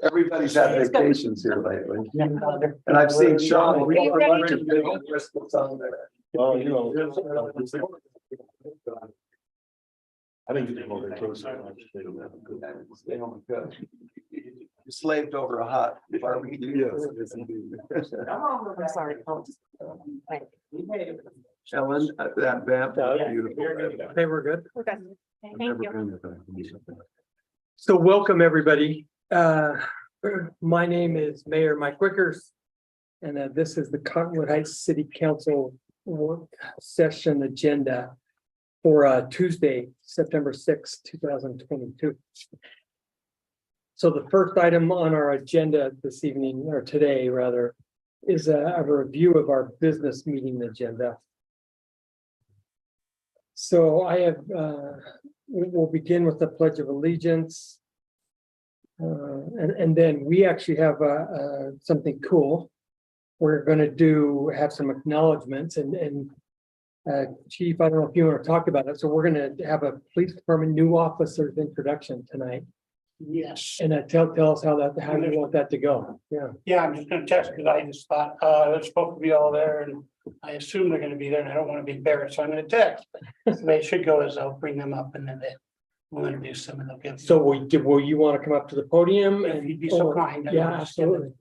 Everybody's had vacations here lately. And I've seen Sean. We have a bunch of big crystals on there. Well, you know. I think it's more vacation. Stay home and cook. You slaved over a hot barbecue. Yes, indeed. I'm sorry. Ellen, that vamp was beautiful. Okay, we're good. We're good. I've Thank never you. been there. So welcome, everybody. My name is Mayor Mike Wickers. And this is the Cottonwood Heights City Council work session agenda for Tuesday, September 6th, 2022. So the first item on our agenda this evening, or today rather, is a review of our business meeting agenda. So I have, we'll begin with the Pledge of Allegiance. And then we actually have something cool. We're going to have some acknowledgements and Chief, I don't know if you want to talk about it. So we're going to have a police department new officer's introduction tonight. Yes, And tell us how you want that to go. Yeah. yeah, I'm just gonna text because I just thought, they're supposed to be all there and I assume they're gonna be there and I don't want to be embarrassed, so I'm gonna text. But the way it should go is I'll bring them up and then we'll introduce them and they'll give. So will you want to come up to the podium If and? you'd be so kind. I'd Yeah, just give them absolutely.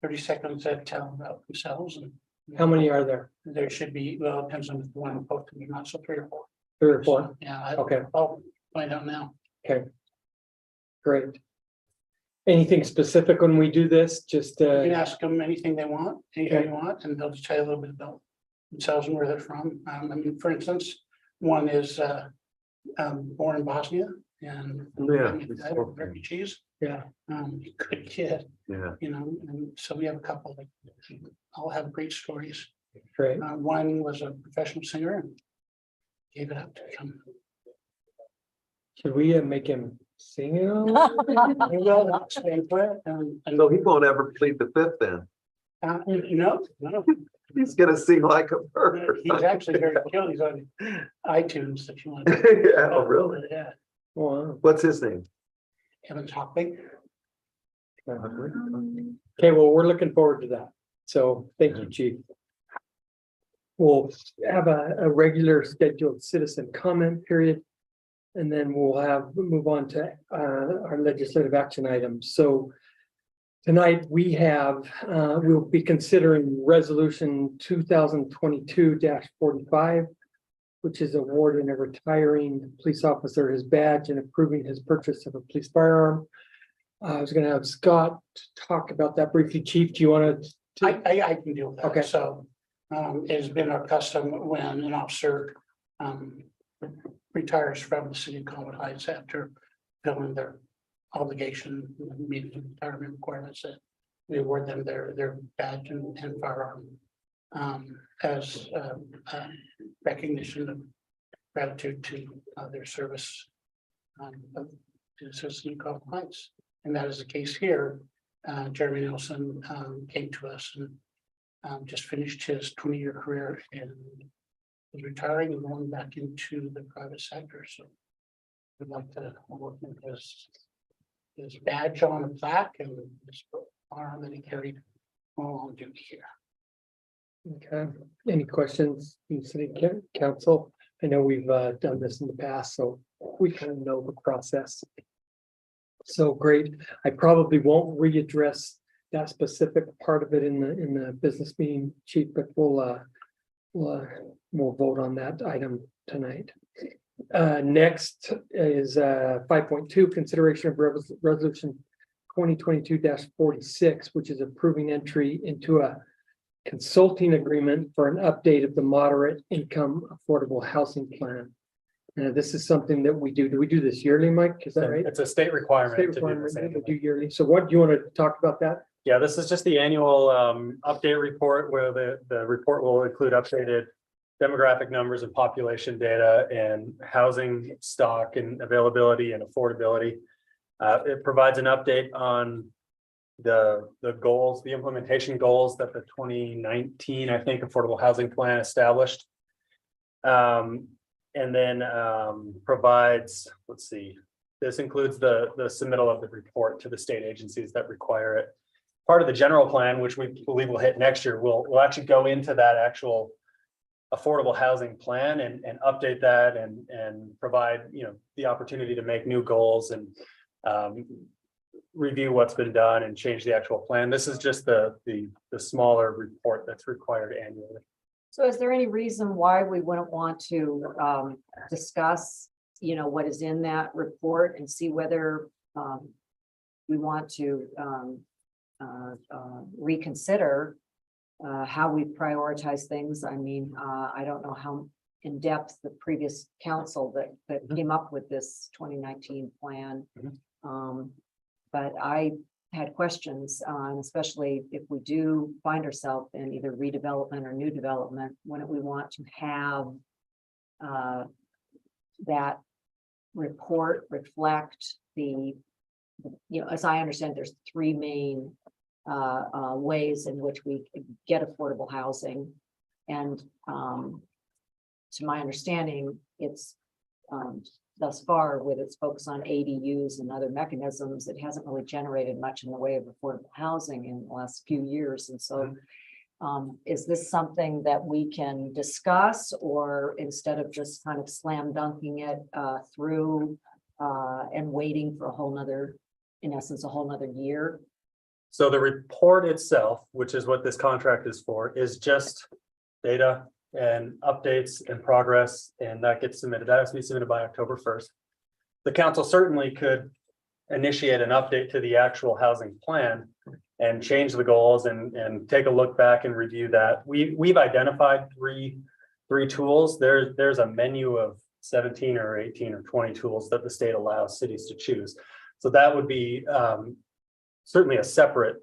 30 seconds to tell them about themselves and. How many are there? There should be, well, it depends on the one posted, not so 3 or 4. 3 or 4? Yeah. Okay. I'll find out now. Okay. Great. Anything specific when we do this? Just You can ask them anything they want, anything you want, and they'll just tell you a little bit about themselves and where they're from. I mean, for instance, one is born in Bosnia and Yeah. refugees. yeah. Good kid, Yeah. you know, and so we have a couple that all have great stories. Great. One was a professional singer and gave it up to come. Should we make him sing it all? He will not stay put and So he won't ever plead the fifth then. no. He's gonna sing like a bird. He's actually very cute. He's on iTunes if you want. Yeah, oh, really? Yeah, Wow. What's his name? Evan Hockley. Okay, well, we're looking forward to that. So thank you, Chief. We'll have a regular scheduled citizen comment period. And then we'll move on to our legislative action items. So tonight we'll be considering resolution 2022-45, which is awarding a retiring police officer his badge and approving his purchase of a police firearm. I was going to have Scott talk about that briefly. Chief, do you want to? I can deal with that. Okay. So it's been our custom when an officer retires from the city of Cottonwood Heights after filling their obligation, meeting retirement requirements, that we award them their badge and firearm as recognition of gratitude to their service to the citizen of Cottonwood Heights. And that is the case here. Jeremy Nelson came to us and just finished his 20-year career and is retiring and going back into the private sector. So we'd like to award him his badge on the plaque and his arm that he carried while on duty here. Okay, any questions from city council? I know we've done this in the past, so we kind of know the process. So great. I probably won't readdress that specific part of it in the business meeting, Chief, but we'll vote on that item tonight. Next is 5.2, consideration of resolution 2022-46, which is approving entry into a consulting agreement for an update of the moderate income affordable housing plan. This is something that we do. Do we do this yearly, Mike? Is that right? It's a state requirement. State to do requirement this that we annually. do yearly. So what do you want to talk about that? Yeah, this is just the annual update report where the report will include updated demographic numbers and population data and housing stock and availability and affordability. It provides an update on the goals, the implementation goals that the 2019, I think, Affordable Housing Plan established. And then provides, let's see, This includes the submittal of the report to the state agencies that require it. Part of the general plan, which we believe will hit next year, will actually go into that actual affordable housing plan and update that and provide, the opportunity to make new goals and review what's been done and change the actual plan. This is just the smaller report that's required annually. So is there any reason why we wouldn't want to discuss, what is in that report and see whether we want to reconsider how we prioritize things? I mean, I don't know how in depth the previous council that came up with this 2019 plan. But I had questions, especially if we do find ourselves in either redevelopment or new development, wouldn't we want to have that report reflect the, as I understand, there's three main ways in which we get affordable housing. And to my understanding, it's thus far with its focus on ADUs and other mechanisms, it hasn't really generated much in the way of affordable housing in the last few years. And so is this something that we can discuss, or instead of just kind of slam dunking it through and waiting for a whole nother, in essence, a whole nother year? So the report itself, which is what this contract is for, is just data and updates and progress, and that gets submitted. That has to be submitted by October 1st. The council certainly could initiate an update to the actual housing plan and change the goals and take a look back and review that. We've identified three tools. There's a menu of 17 or 18 or 20 tools that the state allows cities to choose. So that would be certainly a separate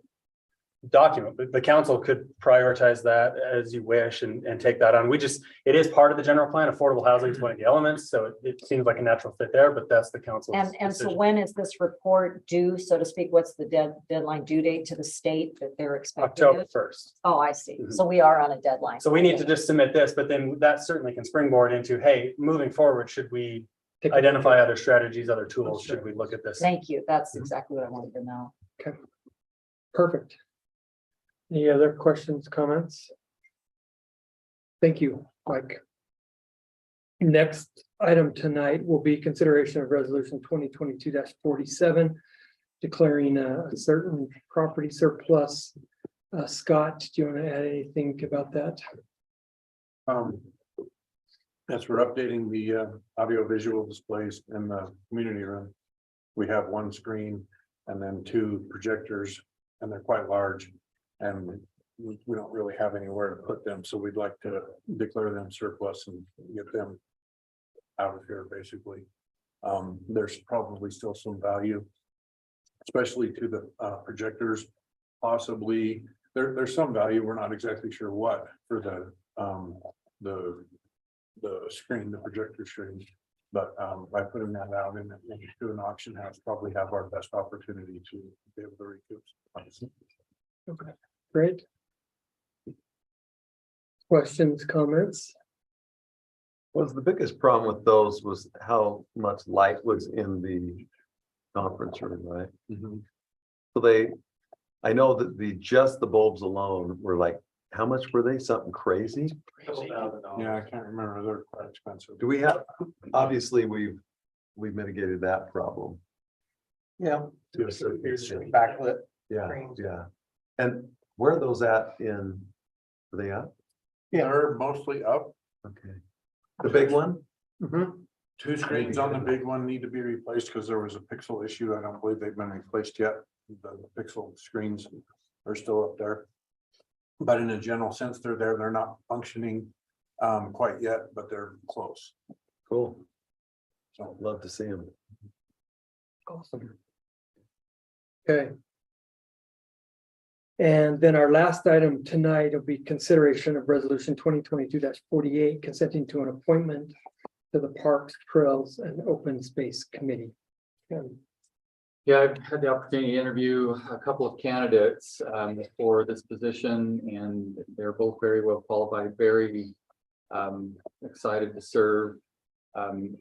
document, but the council could prioritize that as you wish and take that on. It is part of the general plan. Affordable housing is one of the elements, so it seems like a natural fit there, but that's the council's And so decision. when is this report due, so to speak? What's the deadline due date to the state that they're expecting? October it? 1st. Oh, I see. Mhm. So we are on a deadline. So we need to just submit this, but then that certainly can springboard into, hey, moving forward, should we Take a identify look. other strategies, other tools? Should we look at this? Thank you. That's exactly what I wanted to know. Perfect. Any other questions, comments? Thank you, Mike. Next item tonight will be consideration of resolution 2022-47, declaring a certain property surplus. Scott, do you want to add anything about that? As we're updating the audio visual displays in the community room, we have one screen and then two projectors, and they're quite large. And we don't really have anywhere to put them, so we'd like to declare them surplus and get them out of here, basically. There's probably still some value, especially to the projectors. Possibly there's some value, we're not exactly sure what, for the screen, the projector screen. But by putting that out and to an auction house, probably have our best opportunity to be able to recoup some. Okay, great. Questions, comments? Was the biggest problem with those was how much light was in the conference room, right? So I know that just the bulbs alone were like, how much were they? Something crazy? Yeah, I can't remember. They're quite expensive. Do we have, obviously, we've mitigated that problem. Yeah. To a certain extent. Backlit. Yeah, Screens. yeah. And where are those at are they up? They're mostly up. Okay. The big one? Two screens on the big one need to be replaced because there was a pixel issue. I don't believe they've been replaced yet. The pixel screens are still up there. But in a general sense, they're there. They're not functioning quite yet, but they're close. Cool. So Love to see them. Awesome. Okay. And then our last item tonight will be consideration of resolution 2022-48, consenting to an appointment to the Parks, Trails and Open Space Committee. Yeah, I've had the opportunity to interview a couple of candidates for this position, and they're both very well qualified, very excited to serve.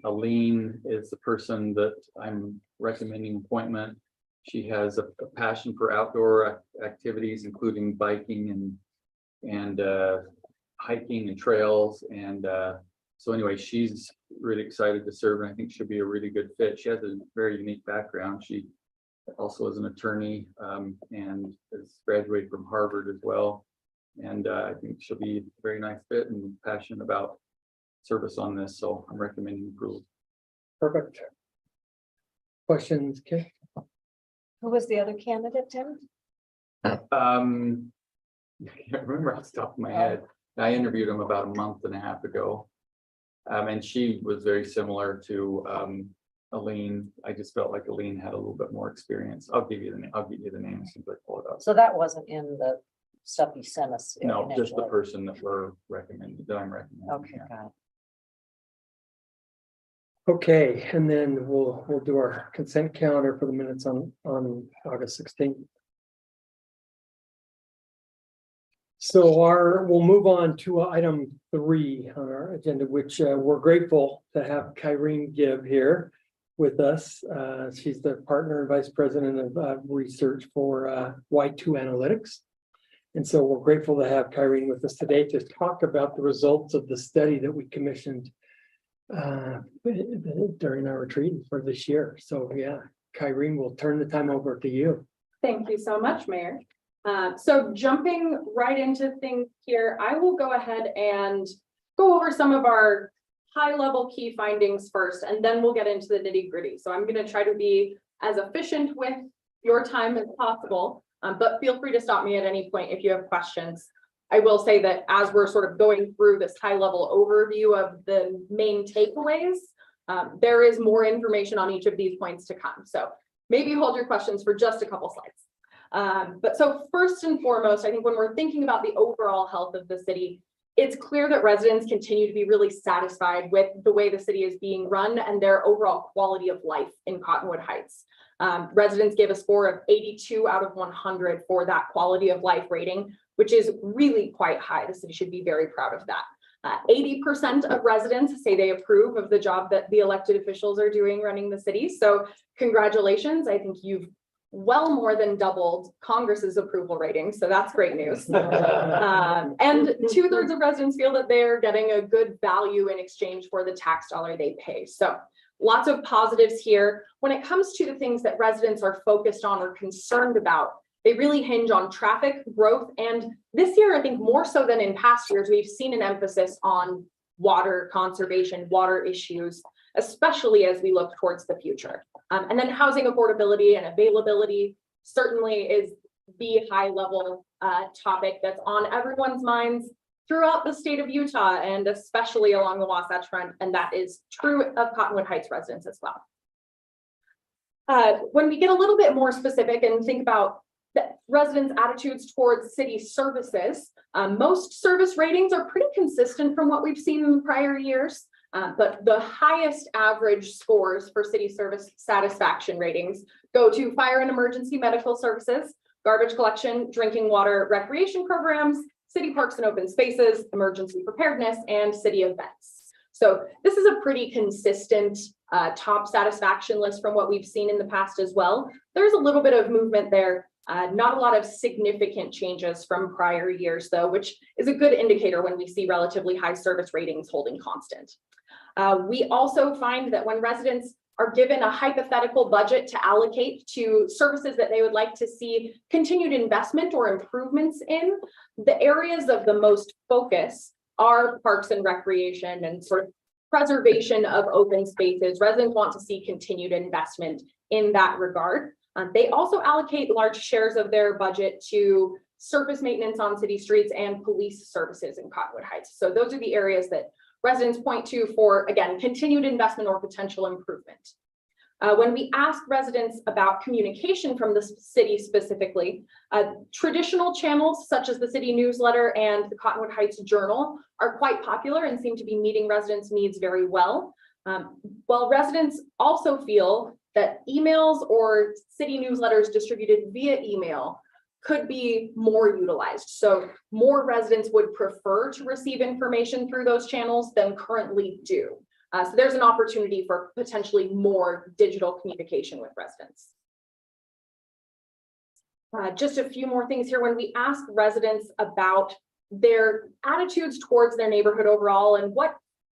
Aline is the person that I'm recommending appointment. She has a passion for outdoor activities, including biking and hiking and trails. And so anyway, she's really excited to serve, and I think she'll be a really good fit. She has a very unique background. She also is an attorney and has graduated from Harvard as well. And I think she'll be a very nice fit and passionate about service on this. So I'm recommending approval. Perfect. Questions, Kim? Who was the other candidate, Tim? I can't remember off the top of my head. I interviewed him about a month and a half ago. And she was very similar to Aline. I just felt like Aline had a little bit more experience. I'll give you the name. I'll give you the name as soon as I pull it up. So that wasn't in the stuff you sent us. No, just the initially. person that we're recommending, that I'm recommending. Okay, yeah. got it. Okay, and then we'll do our consent calendar for the minutes on August 16th. So we'll move on to item 3 on our agenda, which we're grateful to have Kyrene Gibb here with us. She's the partner and vice president of research for Y2 Analytics. And so we're grateful to have Kyrene with us today to talk about the results of the study that we commissioned during our retreat for this year. So yeah, Kyrene, we'll turn the time over to you. Thank you so much, Mayor. So jumping right into things here, I will go ahead and go over some of our high-level key findings first, and then we'll get into the nitty-gritty. So I'm going to try to be as efficient with your time as possible, but feel free to stop me at any point if you have questions. I will say that as we're sort of going through this high-level overview of the main takeaways, there is more information on each of these points to come. So maybe hold your questions for just a couple slides. But so first and foremost, I think when we're thinking about the overall health of the city, it's clear that residents continue to be really satisfied with the way the city is being run and their overall quality of life in Cottonwood Heights. Residents gave a score of 82 out of 100 for that quality of life rating, which is really quite high. The city should be very proud of that. 80% of residents say they approve of the job that the elected officials are doing running the city. So congratulations. I think you've well more than doubled Congress's approval rating. So that's great news. And 2/3 of residents feel that they're getting a good value in exchange for the tax dollar they pay. So lots of positives here. When it comes to the things that residents are focused on or concerned about, they really hinge on traffic growth. And this year, I think more so than in past years, we've seen an emphasis on water conservation, water issues, especially as we look towards the future. And then housing affordability and availability certainly is the high level topic that's on everyone's minds throughout the state of Utah, and especially along the Wasatch Front. And that is true of Cottonwood Heights residents as well. When we get a little bit more specific and think about the residents' attitudes towards city services, most service ratings are pretty consistent from what we've seen in prior years. But the highest average scores for city service satisfaction ratings go to fire and emergency medical services, garbage collection, drinking water, recreation programs, city parks and open spaces, emergency preparedness, and city events. So this is a pretty consistent top satisfaction list from what we've seen in the past as well. There's a little bit of movement there. Not a lot of significant changes from prior years, though, which is a good indicator when we see relatively high service ratings holding constant. We also find that when residents are given a hypothetical budget to allocate to services that they would like to see continued investment or improvements in, the areas of the most focus are parks and recreation and sort of preservation of open spaces. Residents want to see continued investment in that regard. They also allocate large shares of their budget to surface maintenance on city streets and police services in Cottonwood Heights. So those are the areas that residents point to for, again, continued investment or potential improvement. When we ask residents about communication from the city specifically, traditional channels such as the city newsletter and the Cottonwood Heights Journal are quite popular and seem to be meeting residents' needs very well. While residents also feel that emails or city newsletters distributed via email could be more utilized. So more residents would prefer to receive information through those channels than currently do. So there's an opportunity for potentially more digital communication with residents. Just a few more things here. When we ask residents about their attitudes towards their neighborhood overall and what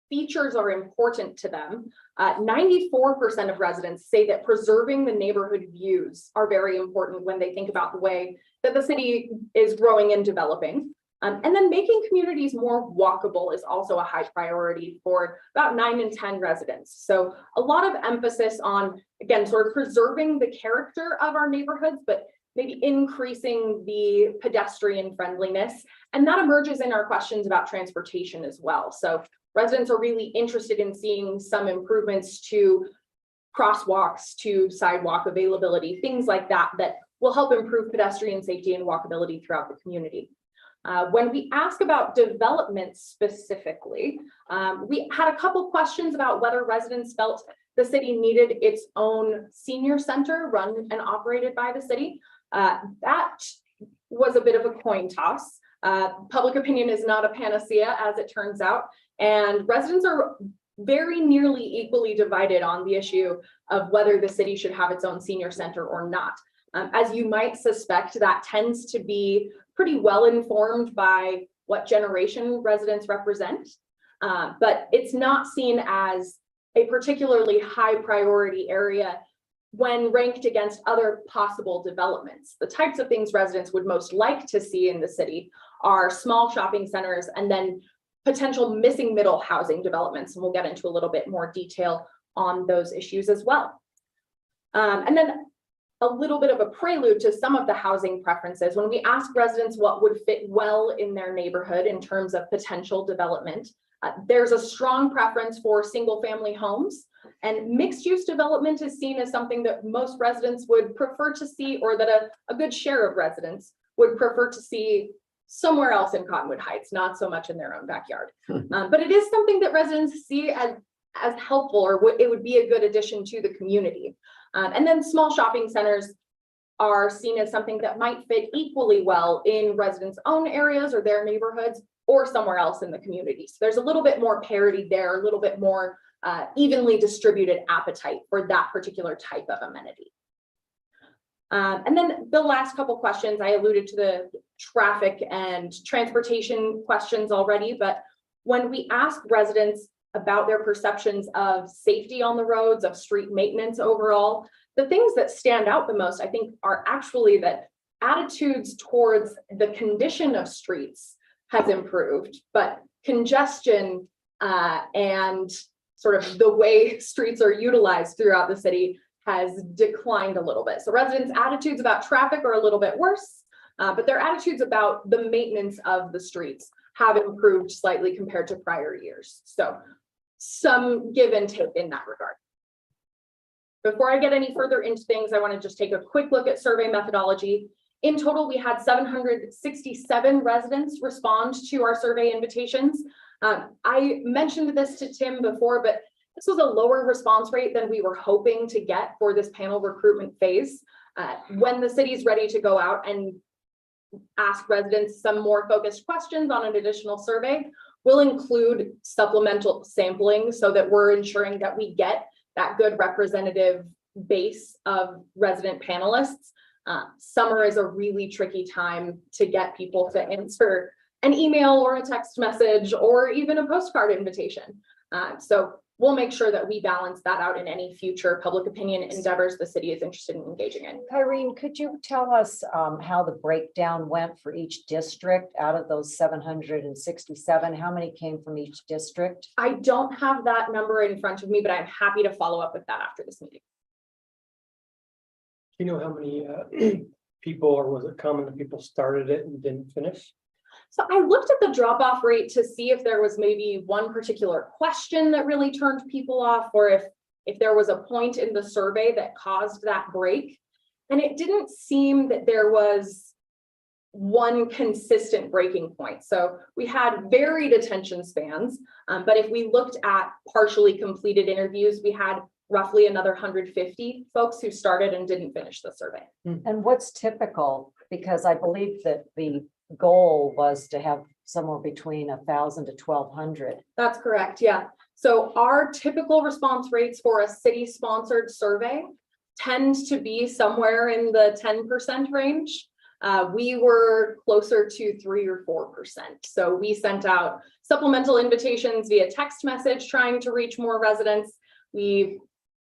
features are important to them, 94% of residents say that preserving the neighborhood views are very important when they think about the way that the city is growing and developing. And then making communities more walkable is also a high priority for about 9 in 10 residents. So a lot of emphasis on, again, sort of preserving the character of our neighborhoods, but maybe increasing the pedestrian friendliness. And that emerges in our questions about transportation as well. So residents are really interested in seeing some improvements to crosswalks, to sidewalk availability, things like that, that will help improve pedestrian safety and walkability throughout the community. When we ask about development specifically, we had a couple questions about whether residents felt the city needed its own senior center run and operated by the city. That was a bit of a coin toss. Public opinion is not a panacea, as it turns out, and residents are very nearly equally divided on the issue of whether the city should have its own senior center or not. As you might suspect, that tends to be pretty well informed by what generation residents represent, but it's not seen as a particularly high priority area when ranked against other possible developments. The types of things residents would most like to see in the city are small shopping centers and then potential missing middle housing developments. And we'll get into a little bit more detail on those issues as well. And then a little bit of a prelude to some of the housing preferences. When we ask residents what would fit well in their neighborhood in terms of potential development, there's a strong preference for single family homes, and mixed use development is seen as something that most residents would prefer to see, or that a good share of residents would prefer to see somewhere else in Cottonwood Heights, not so much in their own backyard. But it is something that residents see as helpful, or it would be a good addition to the community. And then small shopping centers are seen as something that might fit equally well in residents' own areas or their neighborhoods, or somewhere else in the community. So there's a little bit more parity there, a little bit more evenly distributed appetite for that particular type of amenity. And then the last couple questions, I alluded to the traffic and transportation questions already, but when we ask residents about their perceptions of safety on the roads, of street maintenance overall, the things that stand out the most, I think, are actually that attitudes towards the condition of streets has improved, but congestion and sort of the way streets are utilized throughout the city has declined a little bit. So residents' attitudes about traffic are a little bit worse, but their attitudes about the maintenance of the streets have improved slightly compared to prior years. So some give and take in that regard. Before I get any further into things, I want to just take a quick look at survey methodology. In total, we had 767 residents respond to our survey invitations. I mentioned this to Tim before, but this was a lower response rate than we were hoping to get for this panel recruitment phase. When the city's ready to go out and ask residents some more focused questions on an additional survey, we'll include supplemental sampling so that we're ensuring that we get that good representative base of resident panelists. Summer is a really tricky time to get people to answer an email or a text message or even a postcard invitation. So we'll make sure that we balance that out in any future public opinion endeavors the city is interested in engaging in. Kyrene, could you tell us how the breakdown went for each district out of those 767? How many came from each district? I don't have that number in front of me, but I'm happy to follow up with that after this meeting. Do you know how many people, or was it common that people started it and didn't finish? So I looked at the drop-off rate to see if there was maybe one particular question that really turned people off, or if there was a point in the survey that caused that break. And it didn't seem that there was one consistent breaking point. So we had varied attention spans, but if we looked at partially completed interviews, we had roughly another 150 folks who started and didn't finish the survey. And what's typical? Because I believe that the goal was to have somewhere between 1,000 to 1,200. That's correct, yeah. So our typical response rates for a city-sponsored survey tend to be somewhere in the 10% range. We were closer to 3 or 4%. So we sent out supplemental invitations via text message, trying to reach more residents. We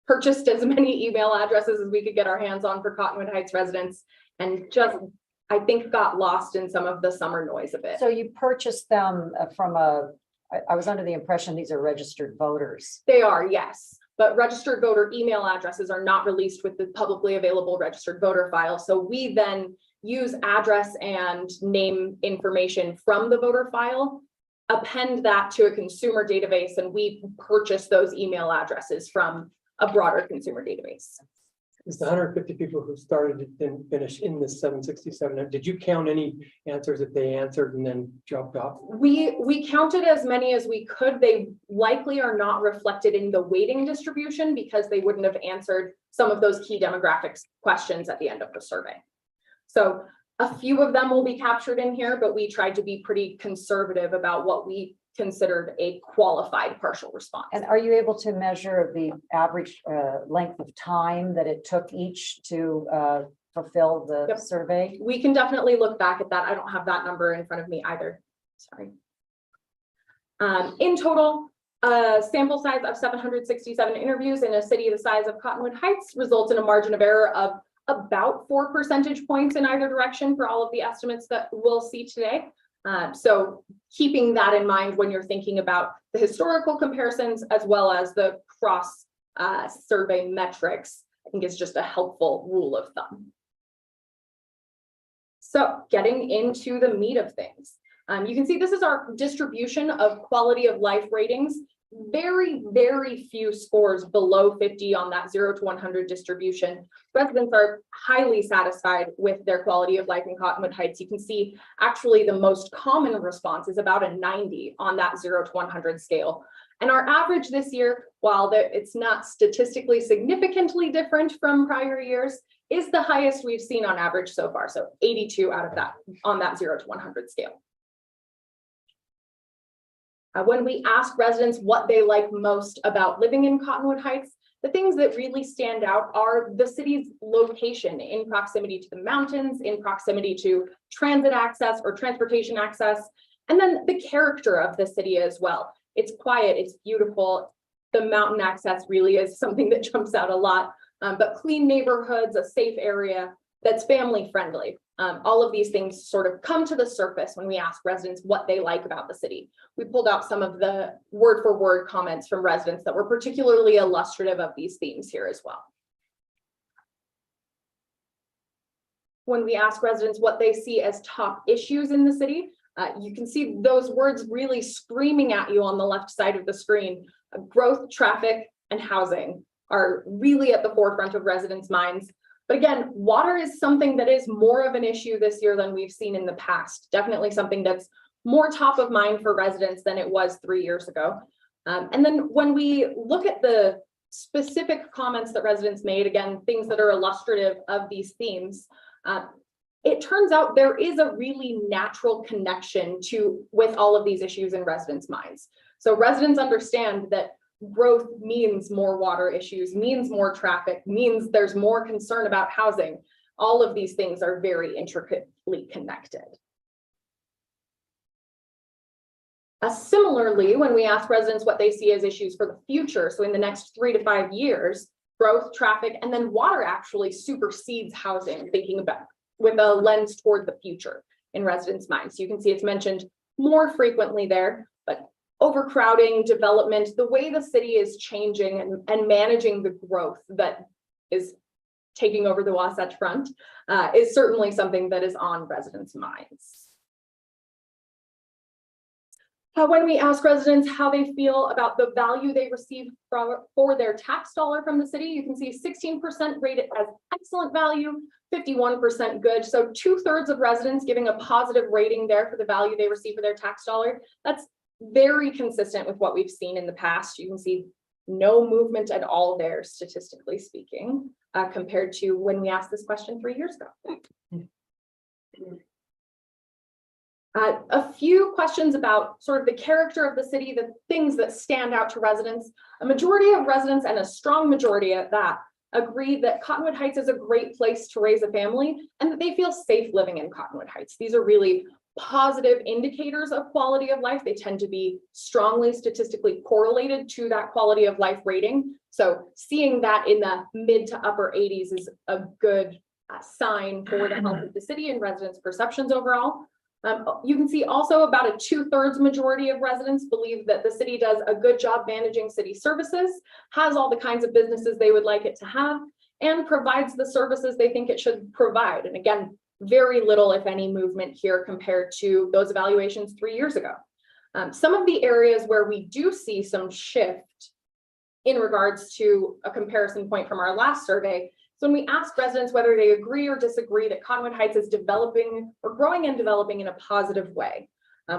purchased as many email addresses as we could get our hands on for Cottonwood Heights residents, and just, I think, got lost in some of the summer noise a bit. So you purchased them from I was under the impression these are registered voters. They are, yes, but registered voter email addresses are not released with the publicly available registered voter file. So we then use address and name information from the voter file, append that to a consumer database, and we purchase those email addresses from a broader consumer database. Is the 150 people who started and finished in this 767, did you count any answers that they answered and then dropped off? We counted as many as we could. They likely are not reflected in the weighting distribution because they wouldn't have answered some of those key demographics questions at the end of the survey. So a few of them will be captured in here, but we tried to be pretty conservative about what we considered a qualified partial response. And are you able to measure the average length of time that it took each to fulfill the Yep. survey? We can definitely look back at that. I don't have that number in front of me either. Sorry. In total, a sample size of 767 interviews in a city the size of Cottonwood Heights results in a margin of error of about 4 percentage points in either direction for all of the estimates that we'll see today. So keeping that in mind when you're thinking about the historical comparisons as well as the cross survey metrics, I think is just a helpful rule of thumb. So getting into the meat of things, you can see this is our distribution of quality of life ratings. Very, very few scores below 50 on that 0 to 100 distribution. Residents are highly satisfied with their quality of life in Cottonwood Heights. You can see actually the most common response is about a 90 on that 0 to 100 scale. And our average this year, while it's not statistically significantly different from prior years, is the highest we've seen on average so far. So 82 out of that on that 0 to 100 scale. When we ask residents what they like most about living in Cottonwood Heights, the things that really stand out are the city's location in proximity to the mountains, in proximity to transit access or transportation access, and then the character of the city as well. It's quiet, it's beautiful. The mountain access really is something that jumps out a lot, but clean neighborhoods, a safe area that's family friendly. All of these things sort of come to the surface when we ask residents what they like about the city. We pulled out some of the word for word comments from residents that were particularly illustrative of these themes here as well. When we ask residents what they see as top issues in the city, you can see those words really screaming at you on the left side of the screen. Growth, traffic, and housing are really at the forefront of residents' minds. But again, water is something that is more of an issue this year than we've seen in the past. Definitely something that's more top of mind for residents than it was 3 years ago. And then when we look at the specific comments that residents made, again, things that are illustrative of these themes, it turns out there is a really natural connection with all of these issues in residents' minds. So residents understand that growth means more water issues, means more traffic, means there's more concern about housing. All of these things are very intricately connected. Similarly, when we ask residents what they see as issues for the future, so in the next 3 to 5 years, growth, traffic, and then water actually supersedes housing, thinking about with a lens toward the future in residents' minds. So you can see it's mentioned more frequently there, but overcrowding, development, the way the city is changing and managing the growth that is taking over the Wasatch Front is certainly something that is on residents' minds. When we ask residents how they feel about the value they receive for their tax dollar from the city, you can see 16% rated as excellent value, 51% good. So 2/3 of residents giving a positive rating there for the value they receive for their tax dollar. That's very consistent with what we've seen in the past. You can see no movement at all there, statistically speaking, compared to when we asked this question 3 years ago. A few questions about sort of the character of the city, the things that stand out to residents. A majority of residents, and a strong majority at that, agree that Cottonwood Heights is a great place to raise a family and that they feel safe living in Cottonwood Heights. These are really positive indicators of quality of life. They tend to be strongly statistically correlated to that quality of life rating. So seeing that in the mid to upper 80s is a good sign for the health of the city and residents' perceptions overall. You can see also about a 2/3 majority of residents believe that the city does a good job managing city services, has all the kinds of businesses they would like it to have, and provides the services they think it should provide. And again, very little, if any, movement here compared to those evaluations 3 years ago. Some of the areas where we do see some shift in regards to a comparison point from our last survey. So when we ask residents whether they agree or disagree that Cottonwood Heights is developing or growing and developing in a positive way,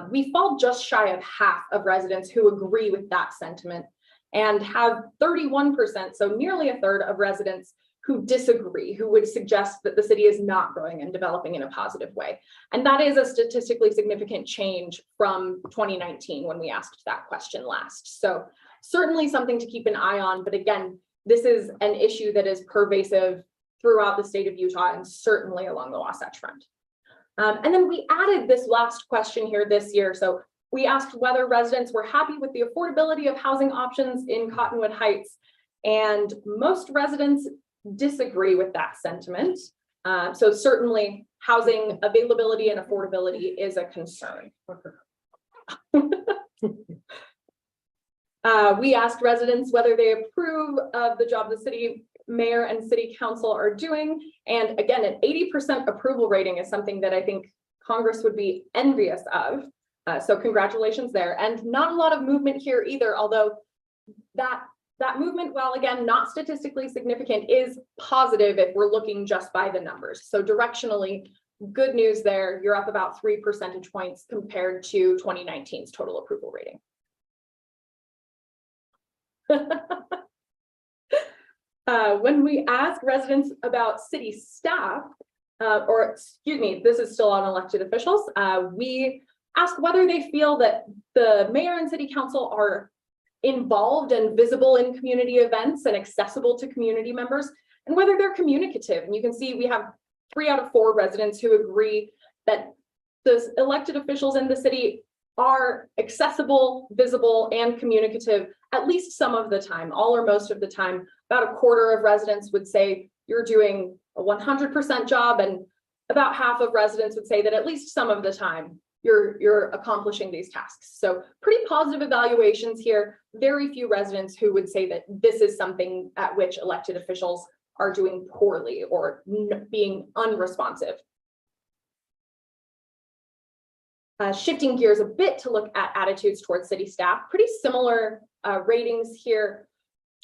we fall just shy of half of residents who agree with that sentiment and have 31%, so nearly a third of residents who disagree, who would suggest that the city is not growing and developing in a positive way. And that is a statistically significant change from 2019 when we asked that question last. So certainly something to keep an eye on, but again, this is an issue that is pervasive throughout the state of Utah and certainly along the Wasatch Front. And then we added this last question here this year. So we asked whether residents were happy with the affordability of housing options in Cottonwood Heights, and most residents disagree with that sentiment. So certainly housing availability and affordability is a concern. We asked residents whether they approve of the job the city mayor and city council are doing. And again, an 80% approval rating is something that I think Congress would be envious of. So congratulations there. And not a lot of movement here either, although that movement, while again, not statistically significant, is positive if we're looking just by the numbers. So directionally, good news there. You're up about 3 percentage points compared to 2019's total approval rating. When we ask residents about city staff, or excuse me, this is still on elected officials, we ask whether they feel that the mayor and city council are involved and visible in community events and accessible to community members, and whether they're communicative. And you can see we have 3 out of 4 residents who agree that the elected officials in the city are accessible, visible, and communicative at least some of the time, all or most of the time. About a quarter of residents would say you're doing a 100% job, and about half of residents would say that at least some of the time you're accomplishing these tasks. So pretty positive evaluations here. Very few residents who would say that this is something at which elected officials are doing poorly or being unresponsive. Shifting gears a bit to look at attitudes towards city staff, pretty similar ratings here.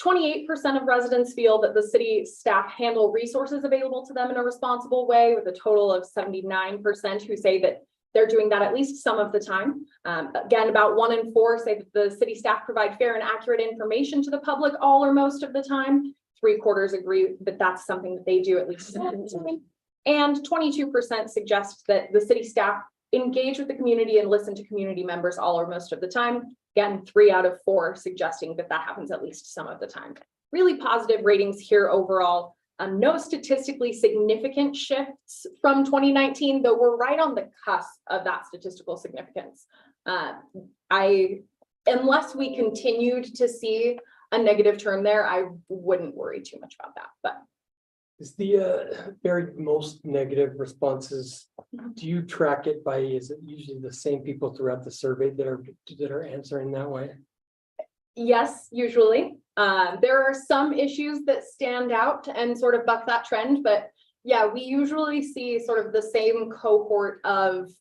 28% of residents feel that the city staff handle resources available to them in a responsible way, with a total of 79% who say that they're doing that at least some of the time. Again, about 1 in 4 say that the city staff provide fair and accurate information to the public all or most of the time. 3/4 agree that that's something that they do at least some of the time. And 22% suggest that the city staff engage with the community and listen to community members all or most of the time. Again, 3 out of 4 suggesting that that happens at least some of the time. Really positive ratings here overall. No statistically significant shifts from 2019, though we're right on the cusp of that statistical significance. Unless we continued to see a negative term there, I wouldn't worry too much about that. But Is the very most negative responses, do you track it by, is it usually the same people throughout the survey that are answering that way? yes, usually. There are some issues that stand out and sort of buck that trend, but yeah, we usually see sort of the same cohort of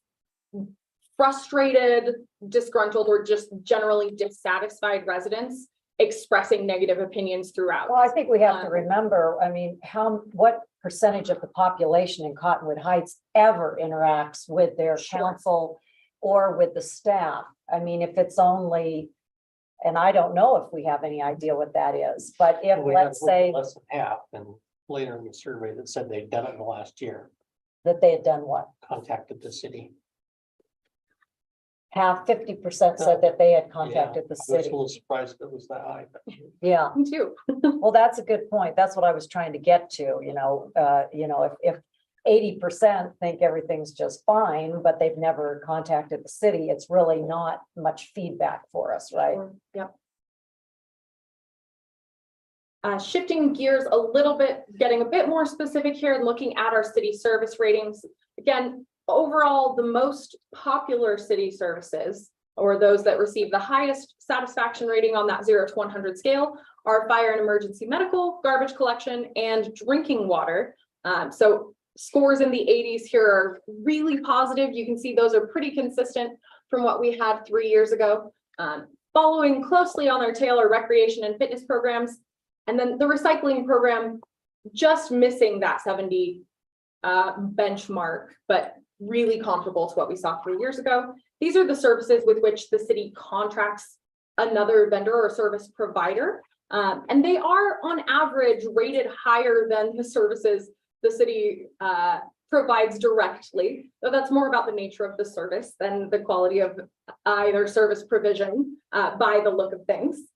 frustrated, disgruntled, or just generally dissatisfied residents expressing negative opinions throughout. Well, I think we have to remember, I mean, what percentage of the population in Cottonwood Heights ever interacts with their council or with the staff? I mean, if it's only, and I don't know if we have any idea what that is, but if, We had let's say less than half, and later in the survey that said they'd done it in the last year, that they had done what? contacted the city. half, 50% said that they had contacted the I was a city. little surprised it was that high. But Yeah, Me too. well, that's a good point. That's what I was trying to get to, if 80% think everything's just fine, but they've never contacted the city, it's really not much feedback for us, right? Yep. Shifting gears a little bit, getting a bit more specific here and looking at our city service ratings. Again, overall, the most popular city services, or those that receive the highest satisfaction rating on that 0 to 100 scale, are fire and emergency medical, garbage collection, and drinking water. So scores in the 80s here are really positive. You can see those are pretty consistent from what we had 3 years ago. Following closely on their tail are recreation and fitness programs. And then the recycling program, just missing that 70 benchmark, but really comparable to what we saw 3 years ago. These are the services with which the city contracts another vendor or service provider. And they are on average rated higher than the services the city provides directly. So that's more about the nature of the service than the quality of either service provision by the look of things.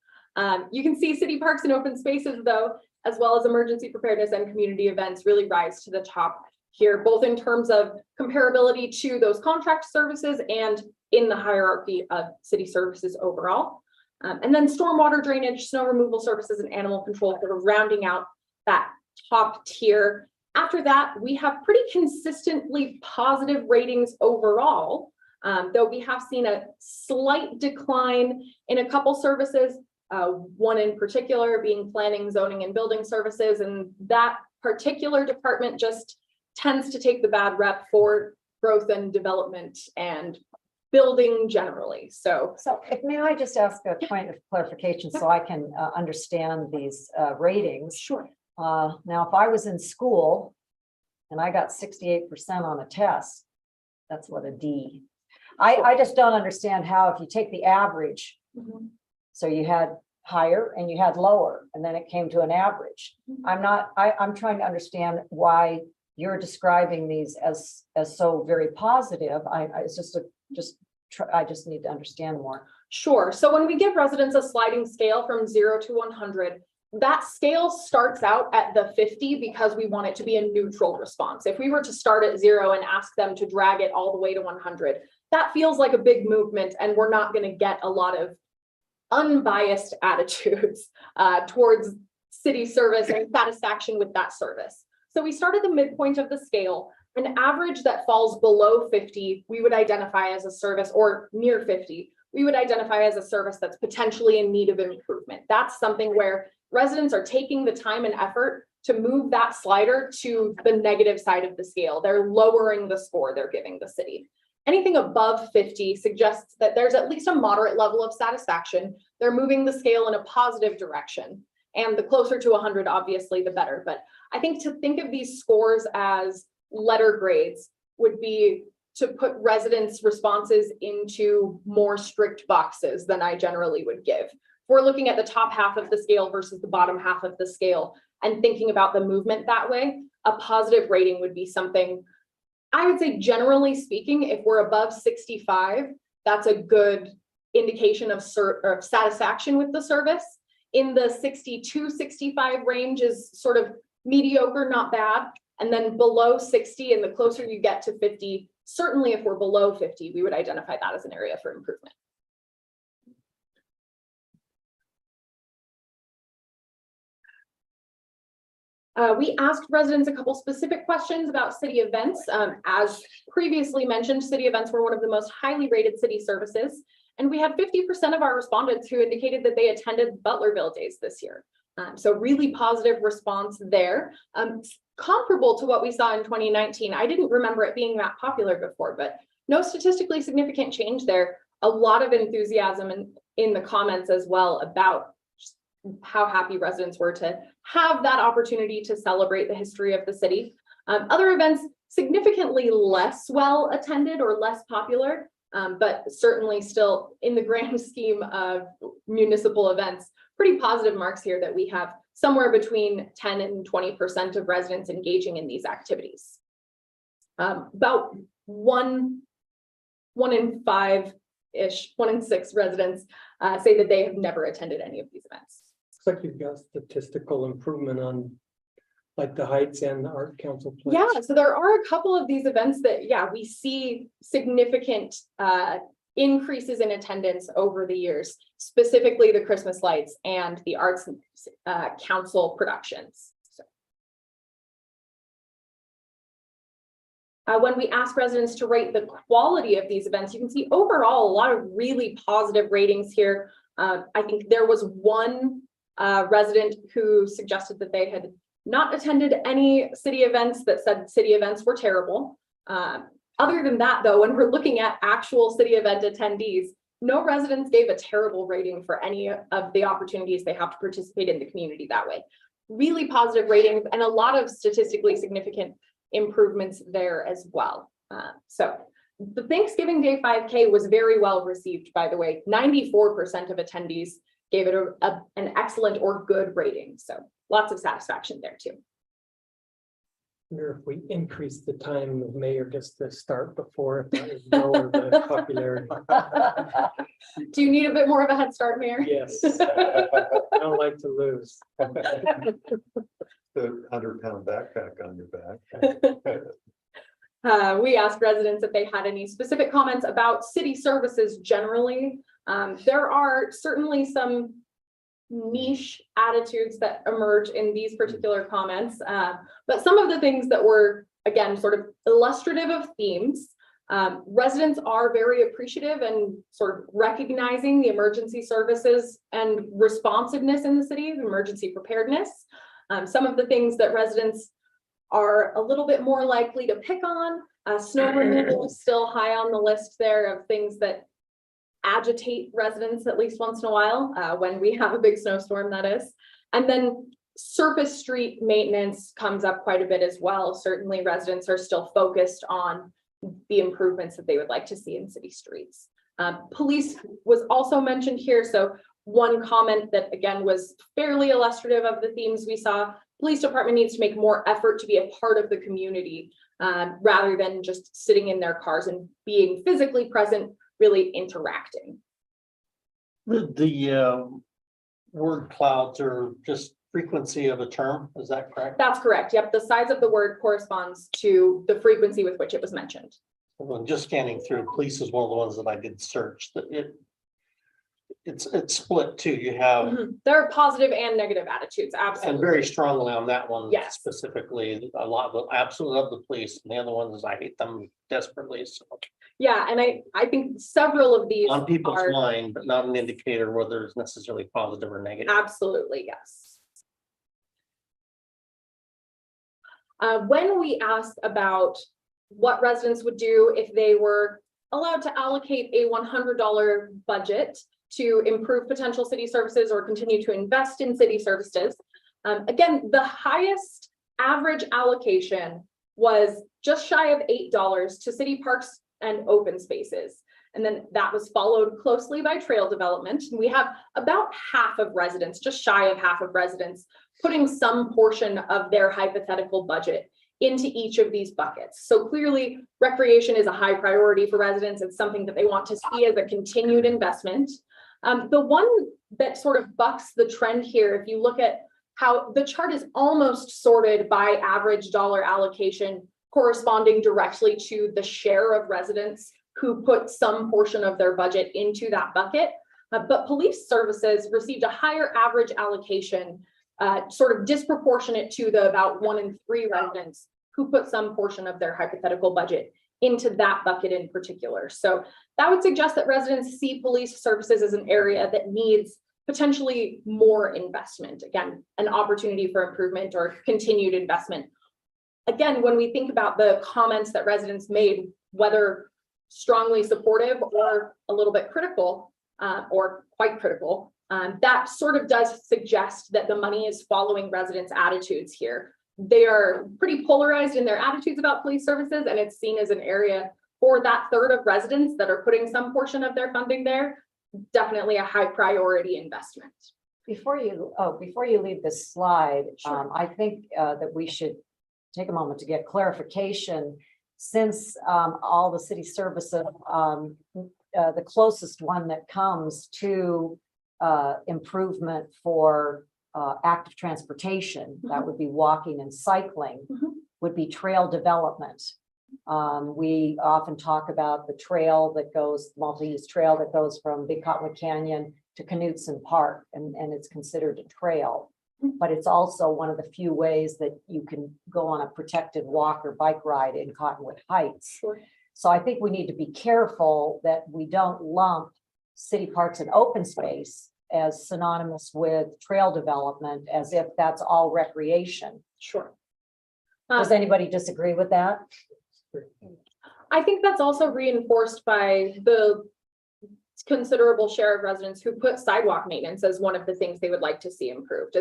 You can see city parks and open spaces, though, as well as emergency preparedness and community events really rise to the top here, both in terms of comparability to those contract services and in the hierarchy of city services overall. And then stormwater drainage, snow removal services, and animal control sort of rounding out that top tier. After that, we have pretty consistently positive ratings overall, though we have seen a slight decline in a couple services. One in particular being planning, zoning, and building services, and that particular department just tends to take the bad rep for growth and development and building generally. So if may I just ask a point of clarification so I can understand these ratings? sure. Now, if I was in school and I got 68% on a test, that's what a D. I just don't understand how if you take the average, so you had higher and you had lower, and then it came to an average. I'm trying to understand why you're describing these as so very positive. I just need to understand more. Sure. So when we give residents a sliding scale from 0 to 100, that scale starts out at the 50 because we want it to be a neutral response. If we were to start at 0 and ask them to drag it all the way to 100, that feels like a big movement, and we're not going to get a lot of unbiased attitudes towards city service and satisfaction with that service. So we start at the midpoint of the scale. An average that falls below 50, we would identify as a service, or near 50, we would identify as a service that's potentially in need of improvement. That's something where residents are taking the time and effort to move that slider to the negative side of the scale. They're lowering the score they're giving the city. Anything above 50 suggests that there's at least a moderate level of satisfaction. They're moving the scale in a positive direction. And the closer to 100, obviously, the better. But I think to think of these scores as letter grades would be to put residents' responses into more strict boxes than I generally would give. We're looking at the top half of the scale versus the bottom half of the scale and thinking about the movement that way. A positive rating would be something, I would say, generally speaking, if we're above 65, that's a good indication of satisfaction with the service. In the 62, 65 range is sort of mediocre, not bad. And then below 60, and the closer you get to 50, certainly if we're below 50, we would identify that as an area for improvement. We asked residents a couple specific questions about city events. As previously mentioned, city events were one of the most highly rated city services. And we had 50% of our respondents who indicated that they attended Butlerville Days this year. So really positive response there. Comparable to what we saw in 2019. I didn't remember it being that popular before, but no statistically significant change there. A lot of enthusiasm in the comments as well about how happy residents were to have that opportunity to celebrate the history of the city. Other events significantly less well attended or less popular, but certainly still in the grand scheme of municipal events, pretty positive marks here that we have somewhere between 10 and 20% of residents engaging in these activities. About one in 5 1 in 6 residents say that they have never attended any of these events. Looks like you've got statistical improvement on like the Heights and the Art Council. place. Yeah, so there are a couple of these events that, yeah, we see significant increases in attendance over the years, specifically the Christmas lights and the Arts Council productions. When we ask residents to rate the quality of these events, you can see overall a lot of really positive ratings here. I think there was one resident who suggested that they had not attended any city events, that said city events were terrible. Other than that, though, when we're looking at actual city event attendees, no residents gave a terrible rating for any of the opportunities they have to participate in the community that way. Really positive ratings and a lot of statistically significant improvements there as well. So the Thanksgiving Day 5K was very well received, by the way. 94% of attendees gave it an excellent or good rating. So lots of satisfaction there too. Wonder if we increase the time the mayor gets to start before, if that would lower the popularity. Do you need a bit more of a head start, Mayor? Yes. I don't like to lose. The 100-pound backpack on your back. We asked residents if they had any specific comments about city services generally. There are certainly some niche attitudes that emerge in these particular comments, but some of the things that were, again, sort of illustrative of themes. Residents are very appreciative and sort of recognizing the emergency services and responsiveness in the city, the emergency preparedness. Some of the things that residents are a little bit more likely to pick on, snow removal is still high on the list there of things that agitate residents at least once in a while, when we have a big snowstorm, that is. And then surface street maintenance comes up quite a bit as well. Certainly residents are still focused on the improvements that they would like to see in city streets. Police was also mentioned here. So one comment that again was fairly illustrative of the themes we saw, police department needs to make more effort to be a part of the community rather than just sitting in their cars and being physically present, really interacting. The word clouds are just frequency of a term, is that correct? That's correct. Yep, the size of the word corresponds to the frequency with which it was mentioned. Well, just scanning through, police is one of the ones that I did search, that it's split too. You have, There are positive and negative attitudes, and absolutely. very strongly on that one. Yes. Specifically, a lot of, absolutely love the police, and the other ones, I hate them desperately. So Yeah, and I think several of these on people's are mind, but not an indicator whether it's necessarily positive or negative. absolutely, yes. When we asked about what residents would do if they were allowed to allocate a $100 budget to improve potential city services or continue to invest in city services, again, the highest average allocation was just shy of $8 to city parks and open spaces. And then that was followed closely by trail development. And we have about half of residents, just shy of half of residents, putting some portion of their hypothetical budget into each of these buckets. So clearly recreation is a high priority for residents. It's something that they want to see as a continued investment. The one that sort of bucks the trend here, if you look at how the chart is almost sorted by average dollar allocation corresponding directly to the share of residents who put some portion of their budget into that bucket. But police services received a higher average allocation, sort of disproportionate to the about 1 in 3 residents who put some portion of their hypothetical budget into that bucket in particular. So that would suggest that residents see police services as an area that needs potentially more investment. Again, an opportunity for improvement or continued investment. Again, when we think about the comments that residents made, whether strongly supportive or a little bit critical or quite critical, that sort of does suggest that the money is following residents' attitudes here. They are pretty polarized in their attitudes about police services, and it's seen as an area for that third of residents that are putting some portion of their funding there, definitely a high priority investment. Before you leave this slide, Sure. I think that we should take a moment to get clarification. Since all the city services the closest one that comes to improvement for active transportation, that would be walking and cycling, Mhm. would be trail development. We often talk about the trail that goes, multi-use trail that goes from Big Cottonwood Canyon to Knutson Park, and it's considered a trail. But it's also one of the few ways that you can go on a protected walk or bike ride in Cottonwood Heights. Sure. So I think we need to be careful that we don't lump city parks and open space as synonymous with trail development, as if that's all recreation. Sure. Does anybody disagree with that? I think that's also reinforced by the considerable share of residents who put sidewalk maintenance as one of the things they would like to see improved.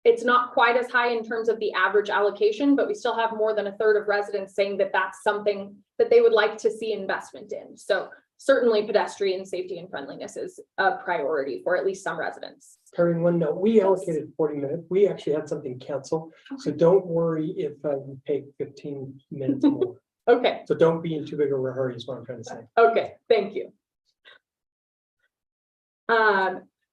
It's not quite as high in terms of the average allocation, but we still have more than a third of residents saying that that's something that they would like to see investment in. So certainly pedestrian safety and friendliness is a priority for at least some residents. Carrying one note, we allocated 40 minutes. We actually had something canceled. So don't worry if we take 15 minutes more. Okay, So don't be in too big of a hurry is what I'm trying to say. okay, thank you.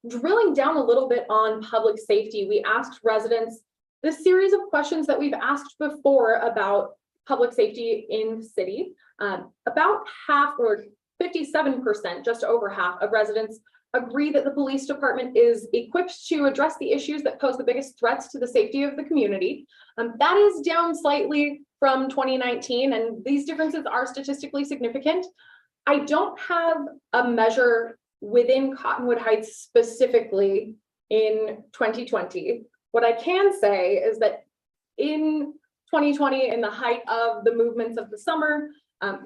Drilling down a little bit on public safety, we asked residents this series of questions that we've asked before about public safety in the city. About half, or 57%, just over half of residents agree that the police department is equipped to address the issues that pose the biggest threats to the safety of the community. That is down slightly from 2019, and these differences are statistically significant. I don't have a measure within Cottonwood Heights specifically in 2020. What I can say is that in 2020, in the height of the movements of the summer,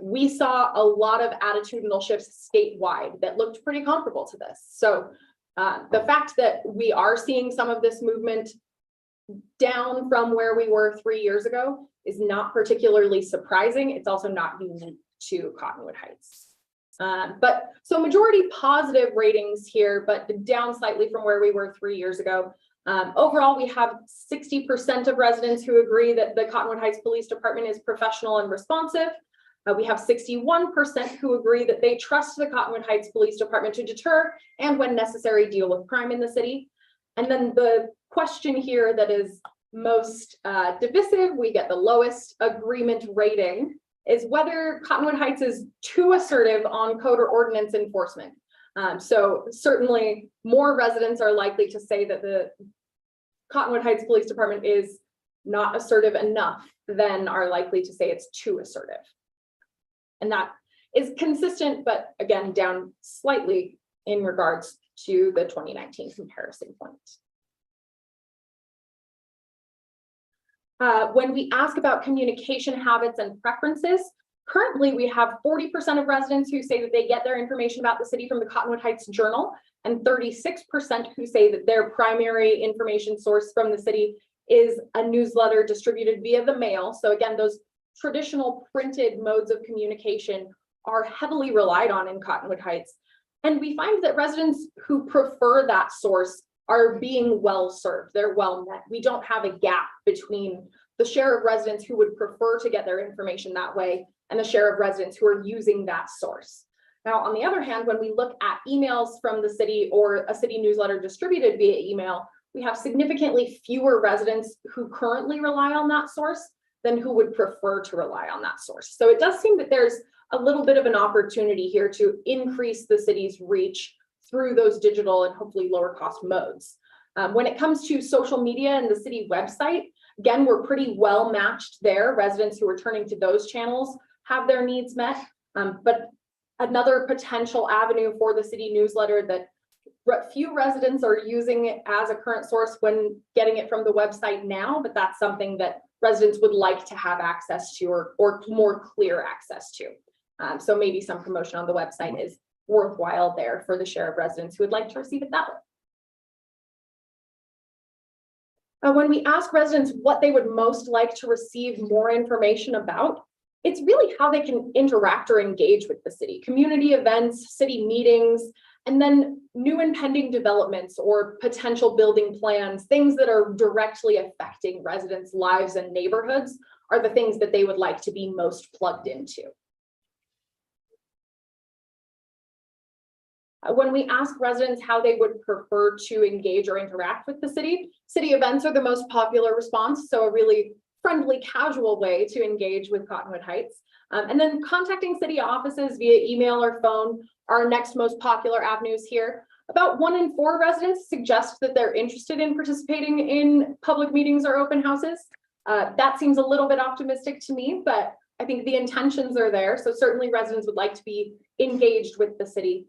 we saw a lot of attitudinal shifts statewide that looked pretty comparable to this. So the fact that we are seeing some of this movement down from where we were 3 years ago is not particularly surprising. It's also not unique to Cottonwood Heights. But so majority positive ratings here, but down slightly from where we were 3 years ago. Overall, we have 60% of residents who agree that the Cottonwood Heights Police Department is professional and responsive. We have 61% who agree that they trust the Cottonwood Heights Police Department to deter and, when necessary, deal with crime in the city. And then the question here that is most divisive, we get the lowest agreement rating, is whether Cottonwood Heights is too assertive on code or ordinance enforcement. So certainly more residents are likely to say that the Cottonwood Heights Police Department is not assertive enough than are likely to say it's too assertive. And that is consistent, but again, down slightly in regards to the 2019 comparison point. When we ask about communication habits and preferences, currently we have 40% of residents who say that they get their information about the city from the Cottonwood Heights Journal, and 36% who say that their primary information source from the city is a newsletter distributed via the mail. So again, those traditional printed modes of communication are heavily relied on in Cottonwood Heights. And we find that residents who prefer that source are being well served. They're well met. We don't have a gap between the share of residents who would prefer to get their information that way and the share of residents who are using that source. Now, on the other hand, when we look at emails from the city or a city newsletter distributed via email, we have significantly fewer residents who currently rely on that source than who would prefer to rely on that source. So it does seem that there's a little bit of an opportunity here to increase the city's reach through those digital and hopefully lower cost modes. When it comes to social media and the city website, again, we're pretty well matched there. Residents who are turning to those channels have their needs met. But another potential avenue for the city newsletter that few residents are using it as a current source when getting it from the website now, but that's something that residents would like to have access to or more clear access to. So maybe some promotion on the website is worthwhile there for the share of residents who would like to receive it that way. When we ask residents what they would most like to receive more information about, it's really how they can interact or engage with the city, community events, city meetings, and then new impending developments or potential building plans, things that are directly affecting residents' lives and neighborhoods are the things that they would like to be most plugged into. When we ask residents how they would prefer to engage or interact with the city events are the most popular response. So a really friendly, casual way to engage with Cottonwood Heights. And then contacting city offices via email or phone are our next most popular avenues here. About 1 in 4 residents suggest that they're interested in participating in public meetings or open houses. That seems a little bit optimistic to me, but I think the intentions are there. So certainly residents would like to be engaged with the city.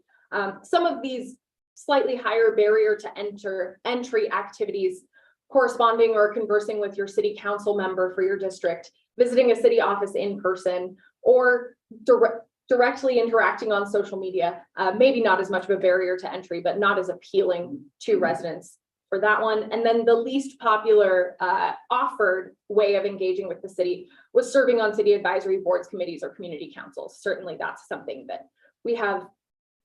Some of these slightly higher barrier to entry activities, corresponding or conversing with your city council member for your district, visiting a city office in person, or directly interacting on social media, maybe not as much of a barrier to entry, but not as appealing to residents for that one. And then the least popular offered way of engaging with the city was serving on city advisory boards, committees, or community councils. Certainly that's something that we have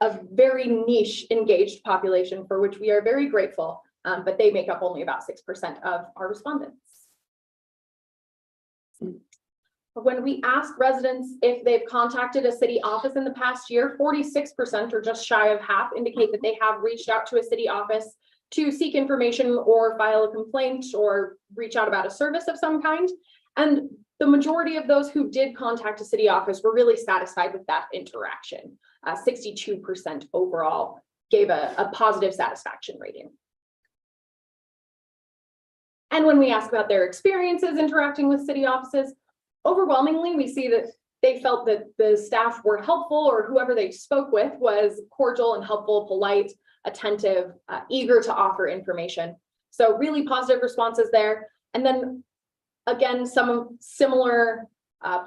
a very niche engaged population for which we are very grateful, but they make up only about 6% of our respondents. When we ask residents if they've contacted a city office in the past year, 46% or just shy of half indicate that they have reached out to a city office to seek information or file a complaint or reach out about a service of some kind. And the majority of those who did contact a city office were really satisfied with that interaction. 62% overall gave a positive satisfaction rating. And when we ask about their experiences interacting with city offices, overwhelmingly, we see that they felt that the staff were helpful, or whoever they spoke with was cordial and helpful, polite, attentive, eager to offer information. So really positive responses there. And then again, some similar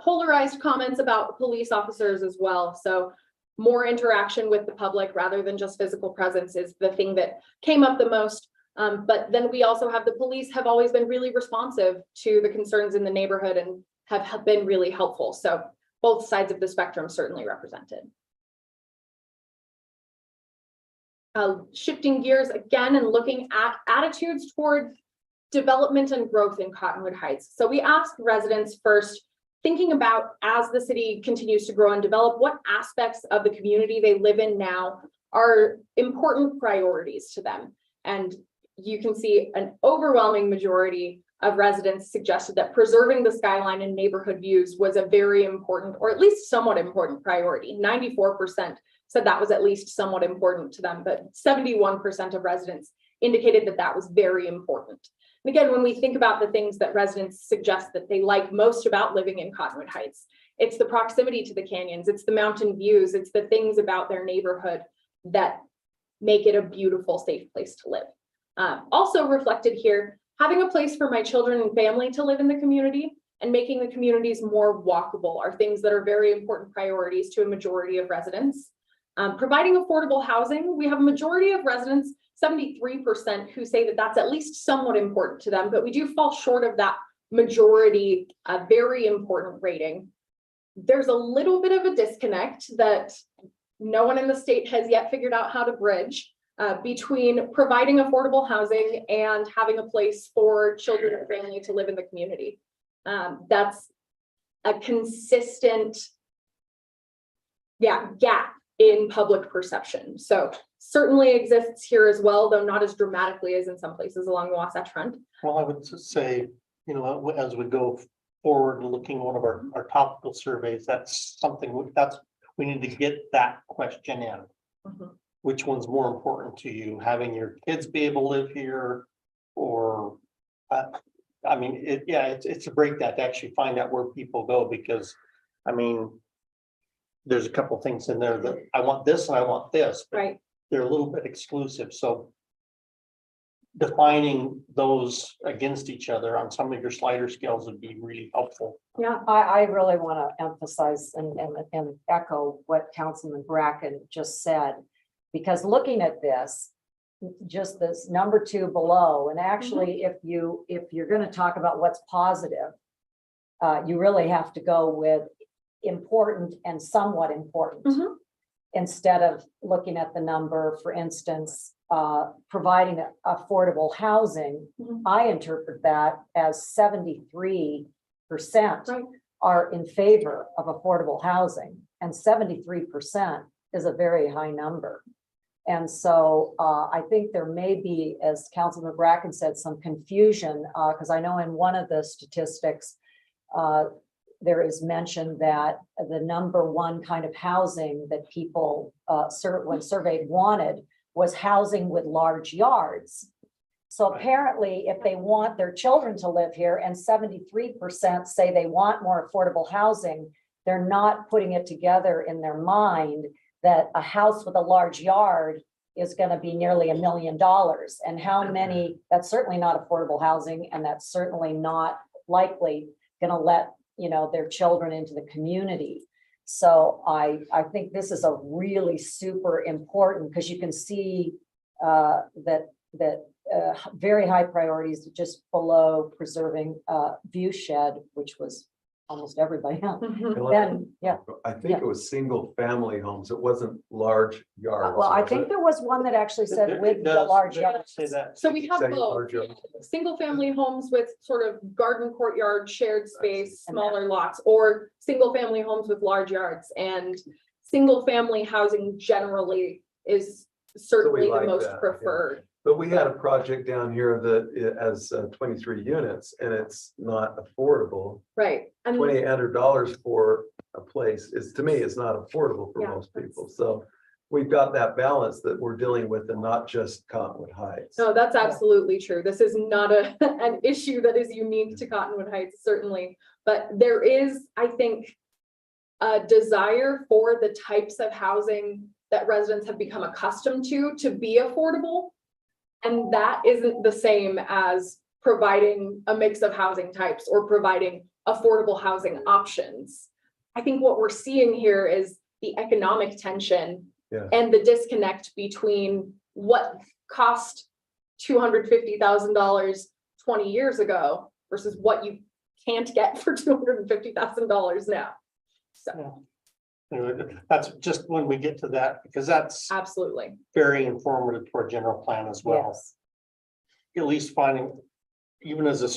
polarized comments about police officers as well. So more interaction with the public rather than just physical presence is the thing that came up the most. But then we also have the police have always been really responsive to the concerns in the neighborhood and have been really helpful. So both sides of the spectrum certainly represented. Shifting gears again and looking at attitudes toward development and growth in Cottonwood Heights. So we asked residents first, thinking about as the city continues to grow and develop, what aspects of the community they live in now are important priorities to them. And you can see an overwhelming majority of residents suggested that preserving the skyline and neighborhood views was a very important, or at least somewhat important priority. 94% said that was at least somewhat important to them, but 71% of residents indicated that that was very important. And again, when we think about the things that residents suggest that they like most about living in Cottonwood Heights, it's the proximity to the canyons, it's the mountain views, it's the things about their neighborhood that make it a beautiful, safe place to live. Also reflected here, having a place for my children and family to live in the community and making the communities more walkable are things that are very important priorities to a majority of residents. Providing affordable housing, we have a majority of residents, 73%, who say that that's at least somewhat important to them, but we do fall short of that majority, very important rating. There's a little bit of a disconnect that no one in the state has yet figured out how to bridge between providing affordable housing and having a place for children and family to live in the community. That's a consistent gap in public perception. So certainly exists here as well, though not as dramatically as in some places along the Wasatch Front. Well, I would say, you know, as we go forward looking at one of our topical surveys, that's something we need to get that question in. Mm-hmm. Which one's more important to you, having your kids be able to live here, or I mean, it's a break that to actually find out where people go, because I mean, there's a couple things in there that I want this and I want this, but Right. they're a little bit exclusive. So defining those against each other on some of your slider scales would be really helpful. Yeah. I really want to emphasize and echo what Councilman Bracken just said, because looking at this, just this number 2 below, and actually if you're going to talk about what's positive, you really have to go with important and somewhat important instead of looking at the number. For instance, providing affordable housing, I interpret that as 73% are in favor of affordable housing, and 73% is a very high number. And so I think there may be, as Councilman Bracken said, some confusion, because I know in one of the statistics, there is mention that the number one kind of housing that people when surveyed wanted was housing with large yards. So apparently, if they want their children to live here and 73% say they want more affordable housing, they're not putting it together in their mind that a house with a large yard is going to be nearly $1 million. And how many, that's certainly not affordable housing, and that's certainly not likely going to let, their children into the community. So I think this is a really super important, because you can see that very high priorities just below preserving view shed, which was almost everybody else. Then, yeah. I think it was single family homes. It wasn't large yards. Well, I was think it? there was one that actually said It with the does- large it does yard. Say that. So we have Say both, large yards. single family homes with sort of garden courtyard, shared space, And smaller lots, or single family homes with large yards. And single family housing generally is certainly the like most that, yeah. preferred. But we had a project down here that has 23 units, and it's not affordable. Right. And $2,800 for a place is, to me, is not affordable for Yeah, most people. So we've got that balance that we're dealing with, and not just Cottonwood Heights. no, that's absolutely true. This is not an issue that is unique to Cottonwood Heights, certainly. But there is, I think, a desire for the types of housing that residents have become accustomed to be affordable. And that isn't the same as providing a mix of housing types or providing affordable housing options. I think what we're seeing here is the economic tension Yeah. and the disconnect between what cost $250,000 20 years ago versus what you can't get for $250,000 now. So Anyway, that's just when we get to that, because that's absolutely. very informative for a general plan as well. Yes. At least finding, even as a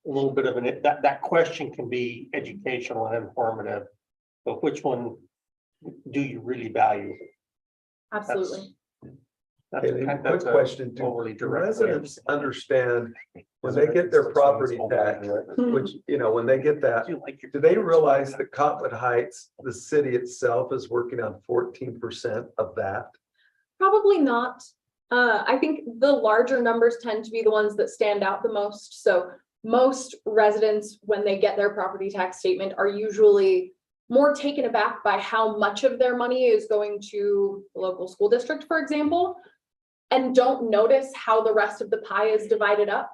little bit of that question can be educational and informative, but which one do you really value? Absolutely. That's And kind quick of a question, do overly direct. residents understand when they get their property tax, which, when they get that, do they realize that Cottonwood Heights, the city itself is working on 14% of that? Probably not. I think the larger numbers tend to be the ones that stand out the most. So most residents, when they get their property tax statement, are usually more taken aback by how much of their money is going to the local school district, for example, and don't notice how the rest of the pie is divided up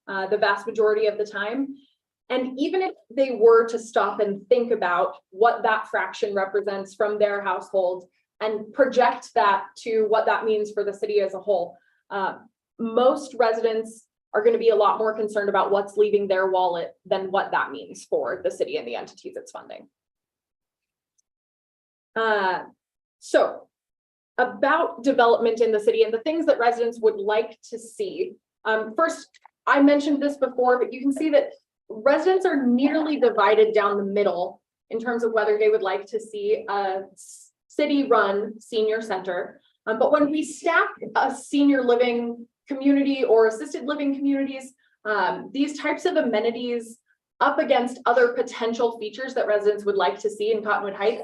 the vast majority of the time. And even if they were to stop and think about what that fraction represents from their household and project that to what that means for the city as a whole, most residents are going to be a lot more concerned about what's leaving their wallet than what that means for the city and the entities it's funding. So about development in the city and the things that residents would like to see. First, I mentioned this before, but you can see that residents are nearly divided down the middle in terms of whether they would like to see a city-run senior center. But when we stack a senior living community or assisted living communities, these types of amenities up against other potential features that residents would like to see in Cottonwood Heights,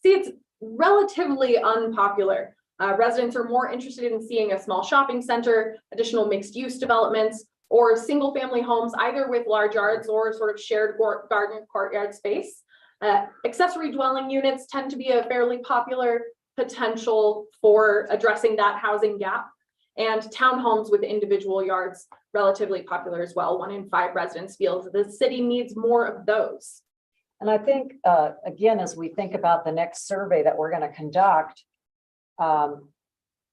see, it's relatively unpopular. Residents are more interested in seeing a small shopping center, additional mixed use developments, or single family homes, either with large yards or sort of shared garden courtyard space. Accessory dwelling units tend to be a fairly popular potential for addressing that housing gap. And townhomes with individual yards, relatively popular as well. 1 in 5 residents feel that the city needs more of those. And I think, again, as we think about the next survey that we're going to conduct, a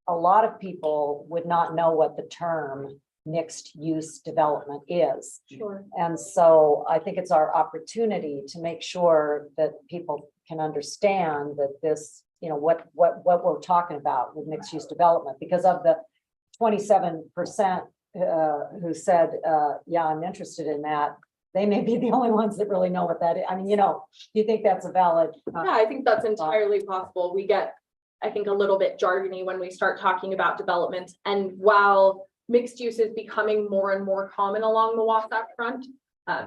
lot of people would not know what the term mixed use development is. Sure. And so I think it's our opportunity to make sure that people can understand that this, what we're talking about with mixed use development, because of the 27% who said, yeah, I'm interested in that. They may be the only ones that really know what that is. I mean, do you think that's a valid? Yeah, I think that's entirely possible. We get I think, a little bit jargony when we start talking about development. And while mixed use is becoming more and more common along the Wasatch Front,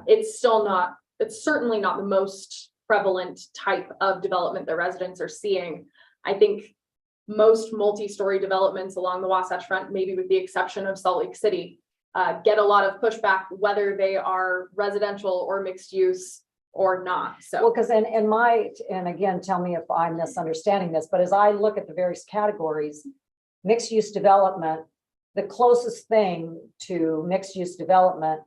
it's certainly not the most prevalent type of development that residents are seeing. I think most multi-story developments along the Wasatch Front, maybe with the exception of Salt Lake City, get a lot of pushback, whether they are residential or mixed use or not. Well, So because and again, tell me if I'm misunderstanding this, but as I look at the various categories, mixed use development, the closest thing to mixed use development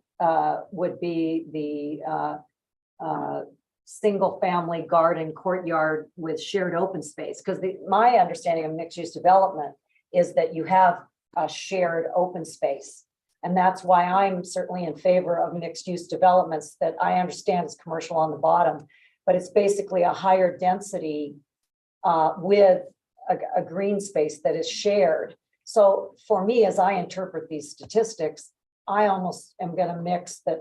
would be the single family garden courtyard with shared open space. Because my understanding of mixed use development is that you have a shared open space. And that's why I'm certainly in favor of mixed use developments that I understand is commercial on the bottom, but it's basically a higher density with a green space that is shared. So for me, as I interpret these statistics, I almost am going to mix that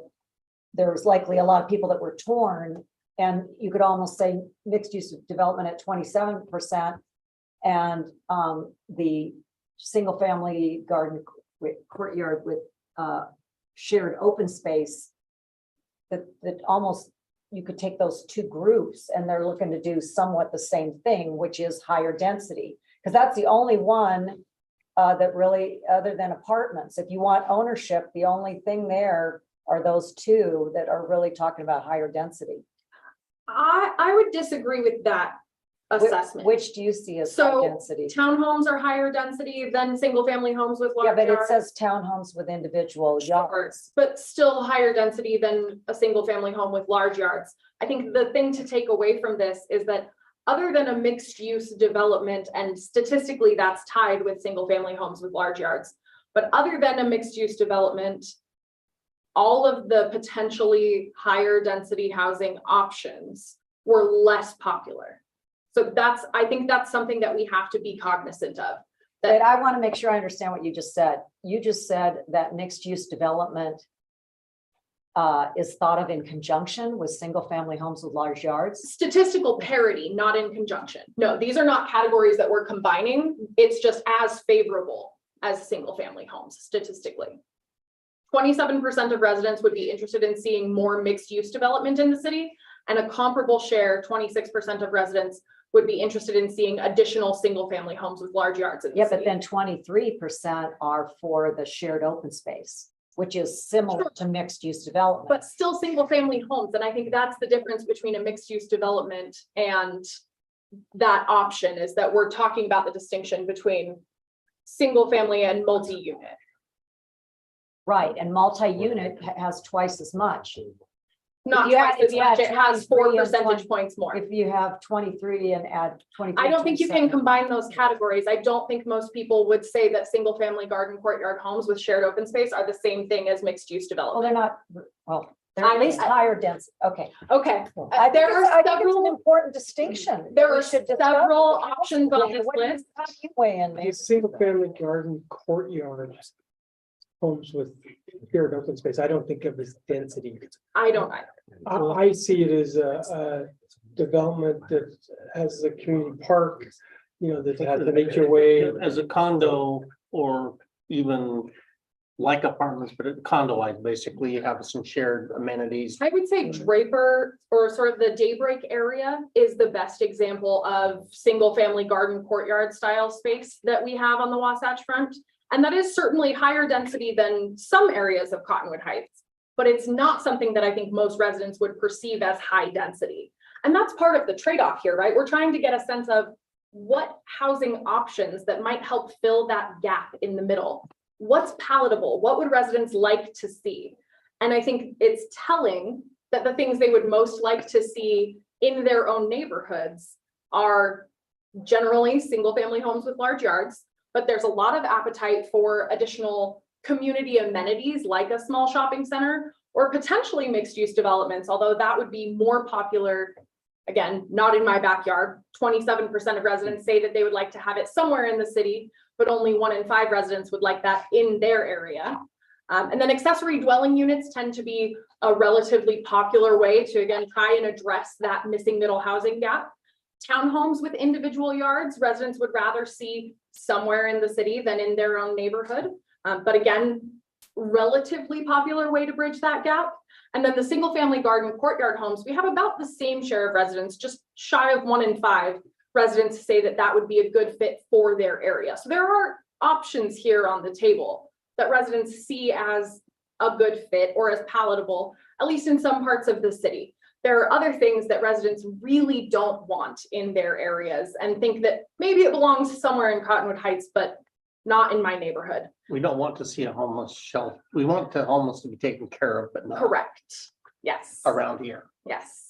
there's likely a lot of people that were torn, and you could almost say mixed use development at 27%, and the single family garden courtyard with shared open space, that almost you could take those two groups and they're looking to do somewhat the same thing, which is higher density, because that's the only one that really, other than apartments, if you want ownership, the only thing there are those two that are really talking about higher density. I would disagree with that assessment. Which do you see as So, high density? Townhomes are higher density than single family homes with Yeah, large but it yards. says townhomes with individual yards. But still higher density than a single family home with large yards. I think the thing to take away from this is that other than a mixed use development, and statistically that's tied with single family homes with large yards, but other than a mixed use development, all of the potentially higher density housing options were less popular. So I think that's something that we have to be cognizant of. But I want to make sure I understand what you just said. You just said that mixed use development is thought of in conjunction with single family homes with large yards. Statistical parity, not in conjunction. No, these are not categories that we're combining. It's just as favorable as single family homes statistically. 27% of residents would be interested in seeing more mixed use development in the city, and a comparable share, 26% of residents would be interested in seeing additional single family homes with large yards in the Yeah, city. but then 23% are for the shared open space, which is similar to mixed use development. But still single family homes. And I think that's the difference between a mixed use development and that option, is that we're talking about the distinction between single family and multi-unit. Right, and multi-unit has twice as much. Not you had- twice as if you had much, it has 4 23 and percentage points more. If you have 23 and add 23. I don't think you can 27. combine those categories. I don't think most people would say that single family garden courtyard homes with shared open space are the same thing as mixed use Well, development. they're not, well, they're at least higher density. Okay. Okay, I think there it's- are I think it's an several, important distinction. there We are should discuss. several options on this What do you- list. how do you weigh in, The maybe? single family garden courtyard homes with shared open space, I don't think of as density. I don't either. I see it as a development that has a community park, that has an HOA. As a condo or even like apartments, but condo-wise, basically you have some shared amenities. I would say Draper, or sort of the Daybreak area, is the best example of single family garden courtyard style space that we have on the Wasatch Front. And that is certainly higher density than some areas of Cottonwood Heights, but it's not something that I think most residents would perceive as high density. And that's part of the trade-off here, right? We're trying to get a sense of what housing options that might help fill that gap in the middle. What's palatable? What would residents like to see? And I think it's telling that the things they would most like to see in their own neighborhoods are generally single family homes with large yards, but there's a lot of appetite for additional community amenities like a small shopping center, or potentially mixed use developments, although that would be more popular. Again, not in my backyard. 27% of residents say that they would like to have it somewhere in the city, but only 1 in 5 residents would like that in their area. And then accessory dwelling units tend to be a relatively popular way to, again, try and address that missing middle housing gap. townhomes with individual yards, residents would rather see somewhere in the city than in their own neighborhood. But again, relatively popular way to bridge that gap. And then the single family garden courtyard homes, we have about the same share of residents, just shy of 1 in 5 residents say that that would be a good fit for their area. So there are options here on the table that residents see as a good fit or as palatable, at least in some parts of the city. There are other things that residents really don't want in their areas and think that maybe it belongs somewhere in Cottonwood Heights, but not in my neighborhood. We don't want to see a homeless shelter. We want the homeless to be taken care of, but not Correct. Yes. around here. Yes.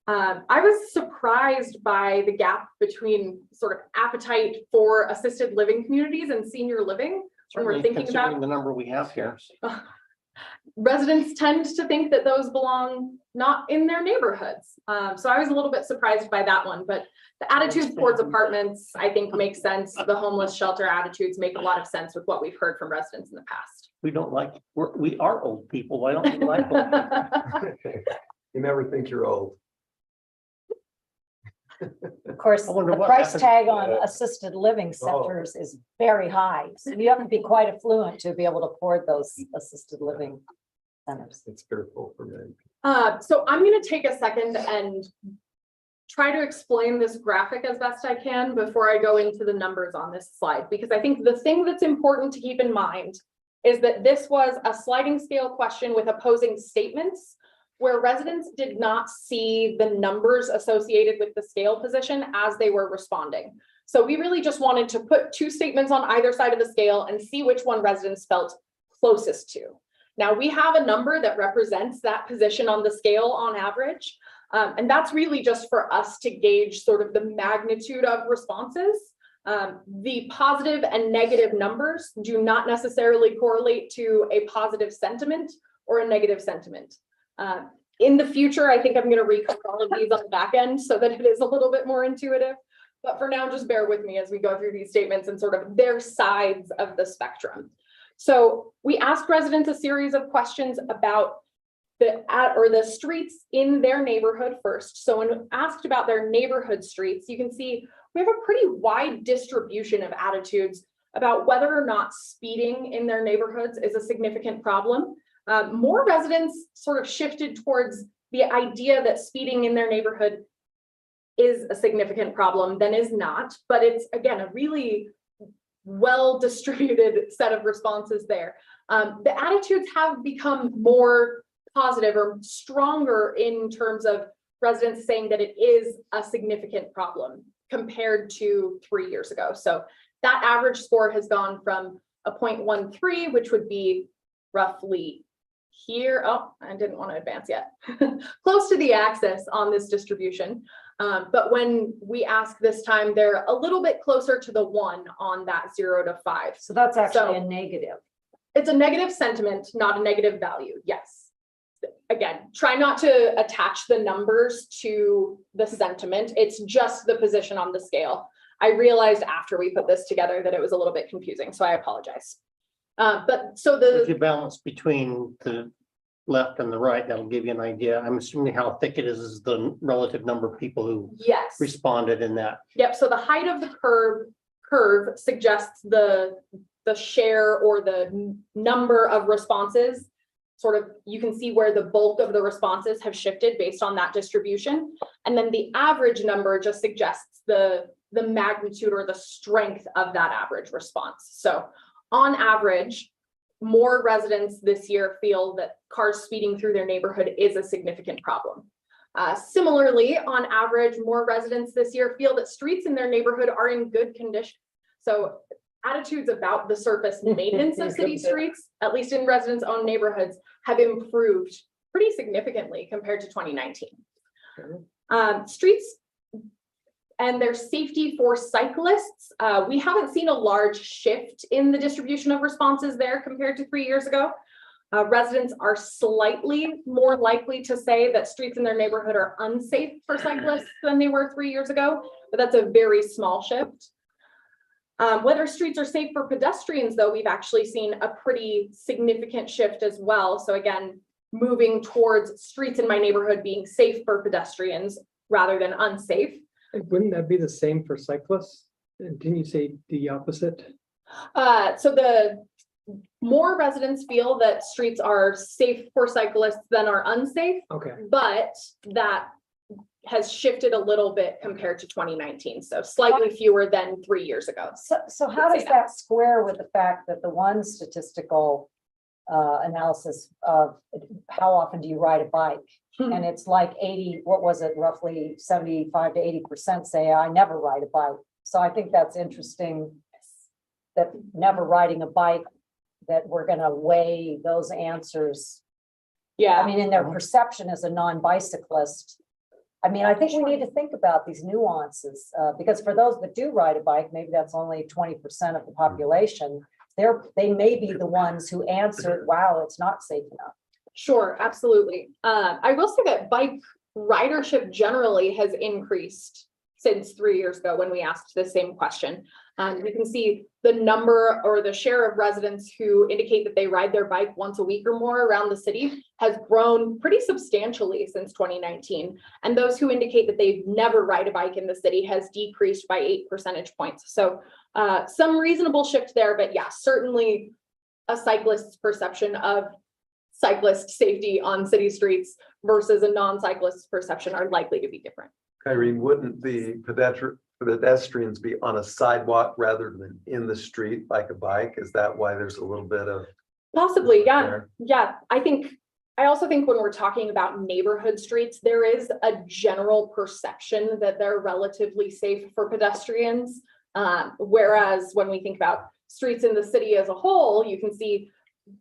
I was surprised by the gap between sort of appetite for assisted living communities and senior living. When we're Certainly thinking considering about the number we have here. residents tend to think that those belong not in their neighborhoods. So I was a little bit surprised by that one, but the attitudes towards apartments, I think makes sense. The homeless shelter attitudes make a lot of sense with what we've heard from residents in the past. We don't like, we are old people. Why don't we like old people? You never think you're old. Of course, I wonder the what price happened- tag on assisted living centers is very high. So you have to be quite affluent to be able to afford those assisted living centers. It's fearful for me. So I'm going to take a second and try to explain this graphic as best I can before I go into the numbers on this slide, because I think the thing that's important to keep in mind is that this was a sliding scale question with opposing statements where residents did not see the numbers associated with the scale position as they were responding. So we really just wanted to put 2 statements on either side of the scale and see which one residents felt closest to. Now we have a number that represents that position on the scale on average. And that's really just for us to gauge sort of the magnitude of responses. The positive and negative numbers do not necessarily correlate to a positive sentiment or a negative sentiment. In the future, I think I'm going to recode all of these on the back end so that it is a little bit more intuitive. But for now, just bear with me as we go through these statements and sort of their sides of the spectrum. So we asked residents a series of questions about the streets in their neighborhood first. So when asked about their neighborhood streets, you can see we have a pretty wide distribution of attitudes about whether or not speeding in their neighborhoods is a significant problem. More residents sort of shifted towards the idea that speeding in their neighborhood is a significant problem than is not, but it's again, a really well-distributed set of responses there. The attitudes have become more positive or stronger in terms of residents saying that it is a significant problem compared to 3 years ago. So that average score has gone from a 0.13, which would be roughly here. Oh, I didn't want to advance yet. Close to the axis on this distribution. But when we ask this time, they're a little bit closer to the 1 on that 0 to 5. So that's actually a negative. It's a negative sentiment, not a negative value. Yes. Again, try not to attach the numbers to the sentiment. It's just the position on the scale. I realized after we put this together that it was a little bit confusing, so I apologize. But so If you the balance between the left and the right, that'll give you an idea. I'm assuming how thick it is the relative number of people who yes. responded in that. Yep, so the height of the curve suggests the share or the number of responses. Sort of, you can see where the bulk of the responses have shifted based on that distribution. And then the average number just suggests the magnitude or the strength of that average response. So on average, more residents this year feel that cars speeding through their neighborhood is a significant problem. Similarly, on average, more residents this year feel that streets in their neighborhood are in good condition. So attitudes about the surface maintenance of city streets, at least in residents' own neighborhoods, have improved pretty significantly compared to 2019. Streets and their safety for cyclists, we haven't seen a large shift in the distribution of responses there compared to 3 years ago. Residents are slightly more likely to say that streets in their neighborhood are unsafe for cyclists than they were 3 years ago, but that's a very small shift. Whether streets are safe for pedestrians, though, we've actually seen a pretty significant shift as well. So again, moving towards streets in my neighborhood being safe for pedestrians rather than unsafe. Wouldn't that be the same for cyclists? And didn't you say the opposite? So the more residents feel that streets are safe for cyclists than are unsafe, Okay, but that has shifted a little bit compared to 2019. So slightly fewer than 3 years ago. So how does that square with the fact that the one statistical analysis of how often do you ride a bike? And it's like 80, what was it, roughly 75 to 80% say, I never ride a bike. So I think that's interesting that never riding a bike, that we're gonna weigh those answers. Yeah. I mean, in their perception as a non-bicyclist. I mean, I think we need to think about these nuances, because for those that do ride a bike, maybe that's only 20% of the population. They may be the ones who answered, wow, it's not safe enough. Sure, absolutely. I will say that bike ridership generally has increased since 3 years ago when we asked the same question. You can see the number or the share of residents who indicate that they ride their bike once a week or more around the city has grown pretty substantially since 2019. And those who indicate that they never ride a bike in the city has decreased by 8 percentage points. So some reasonable shift there, but yeah, certainly a cyclist's perception of cyclist safety on city streets versus a non-cyclist's perception are likely to be different. Kyrene, wouldn't the pedestrians be on a sidewalk rather than in the street like a bike? Is that why there's a little bit of? Possibly, yeah. there? Yeah, I also think when we're talking about neighborhood streets, there is a general perception that they're relatively safe for pedestrians. Whereas when we think about streets in the city as a whole, you can see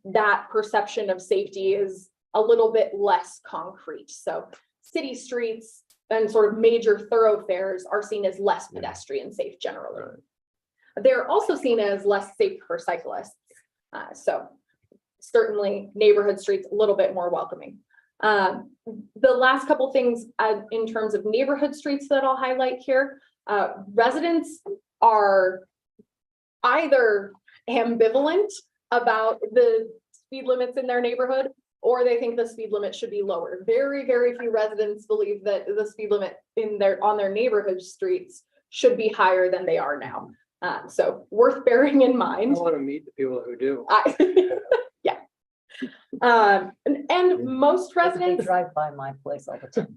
that perception of safety is a little bit less concrete. So city streets and sort of major thoroughfares are seen as less pedestrian safe generally. They're also seen as less safe for cyclists. So certainly neighborhood streets a little bit more welcoming. The last couple things in terms of neighborhood streets that I'll highlight here, residents are either ambivalent about the speed limits in their neighborhood, or they think the speed limit should be lower. Very, very few residents believe that the speed limit on their neighborhood streets should be higher than they are now. So worth bearing in I mind. want to meet the people who do. Yeah. And most They residents, drive by my place all the time.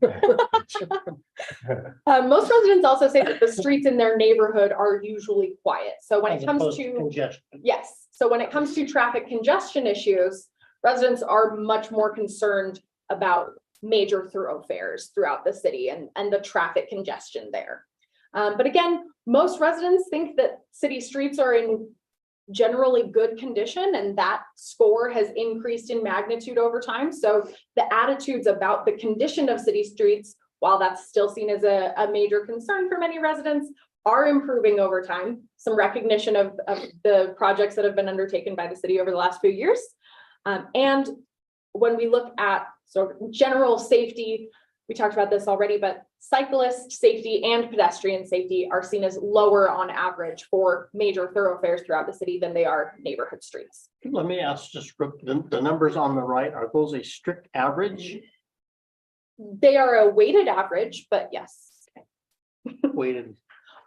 most residents also say that the streets in their neighborhood are usually quiet. So when it comes to Congestion. yes. So when it comes to traffic congestion issues, residents are much more concerned about major thoroughfares throughout the city and the traffic congestion there. But again, most residents think that city streets are in generally good condition, and that score has increased in magnitude over time. So the attitudes about the condition of city streets, while that's still seen as a major concern for many residents, are improving over time. Some recognition of the projects that have been undertaken by the city over the last few years. And when we look at sort of general safety, we talked about this already, but cyclist safety and pedestrian safety are seen as lower on average for major thoroughfares throughout the city than they are neighborhood streets. Let me ask just the numbers on the right, are those a strict average? They are a weighted average, but yes, Weighted,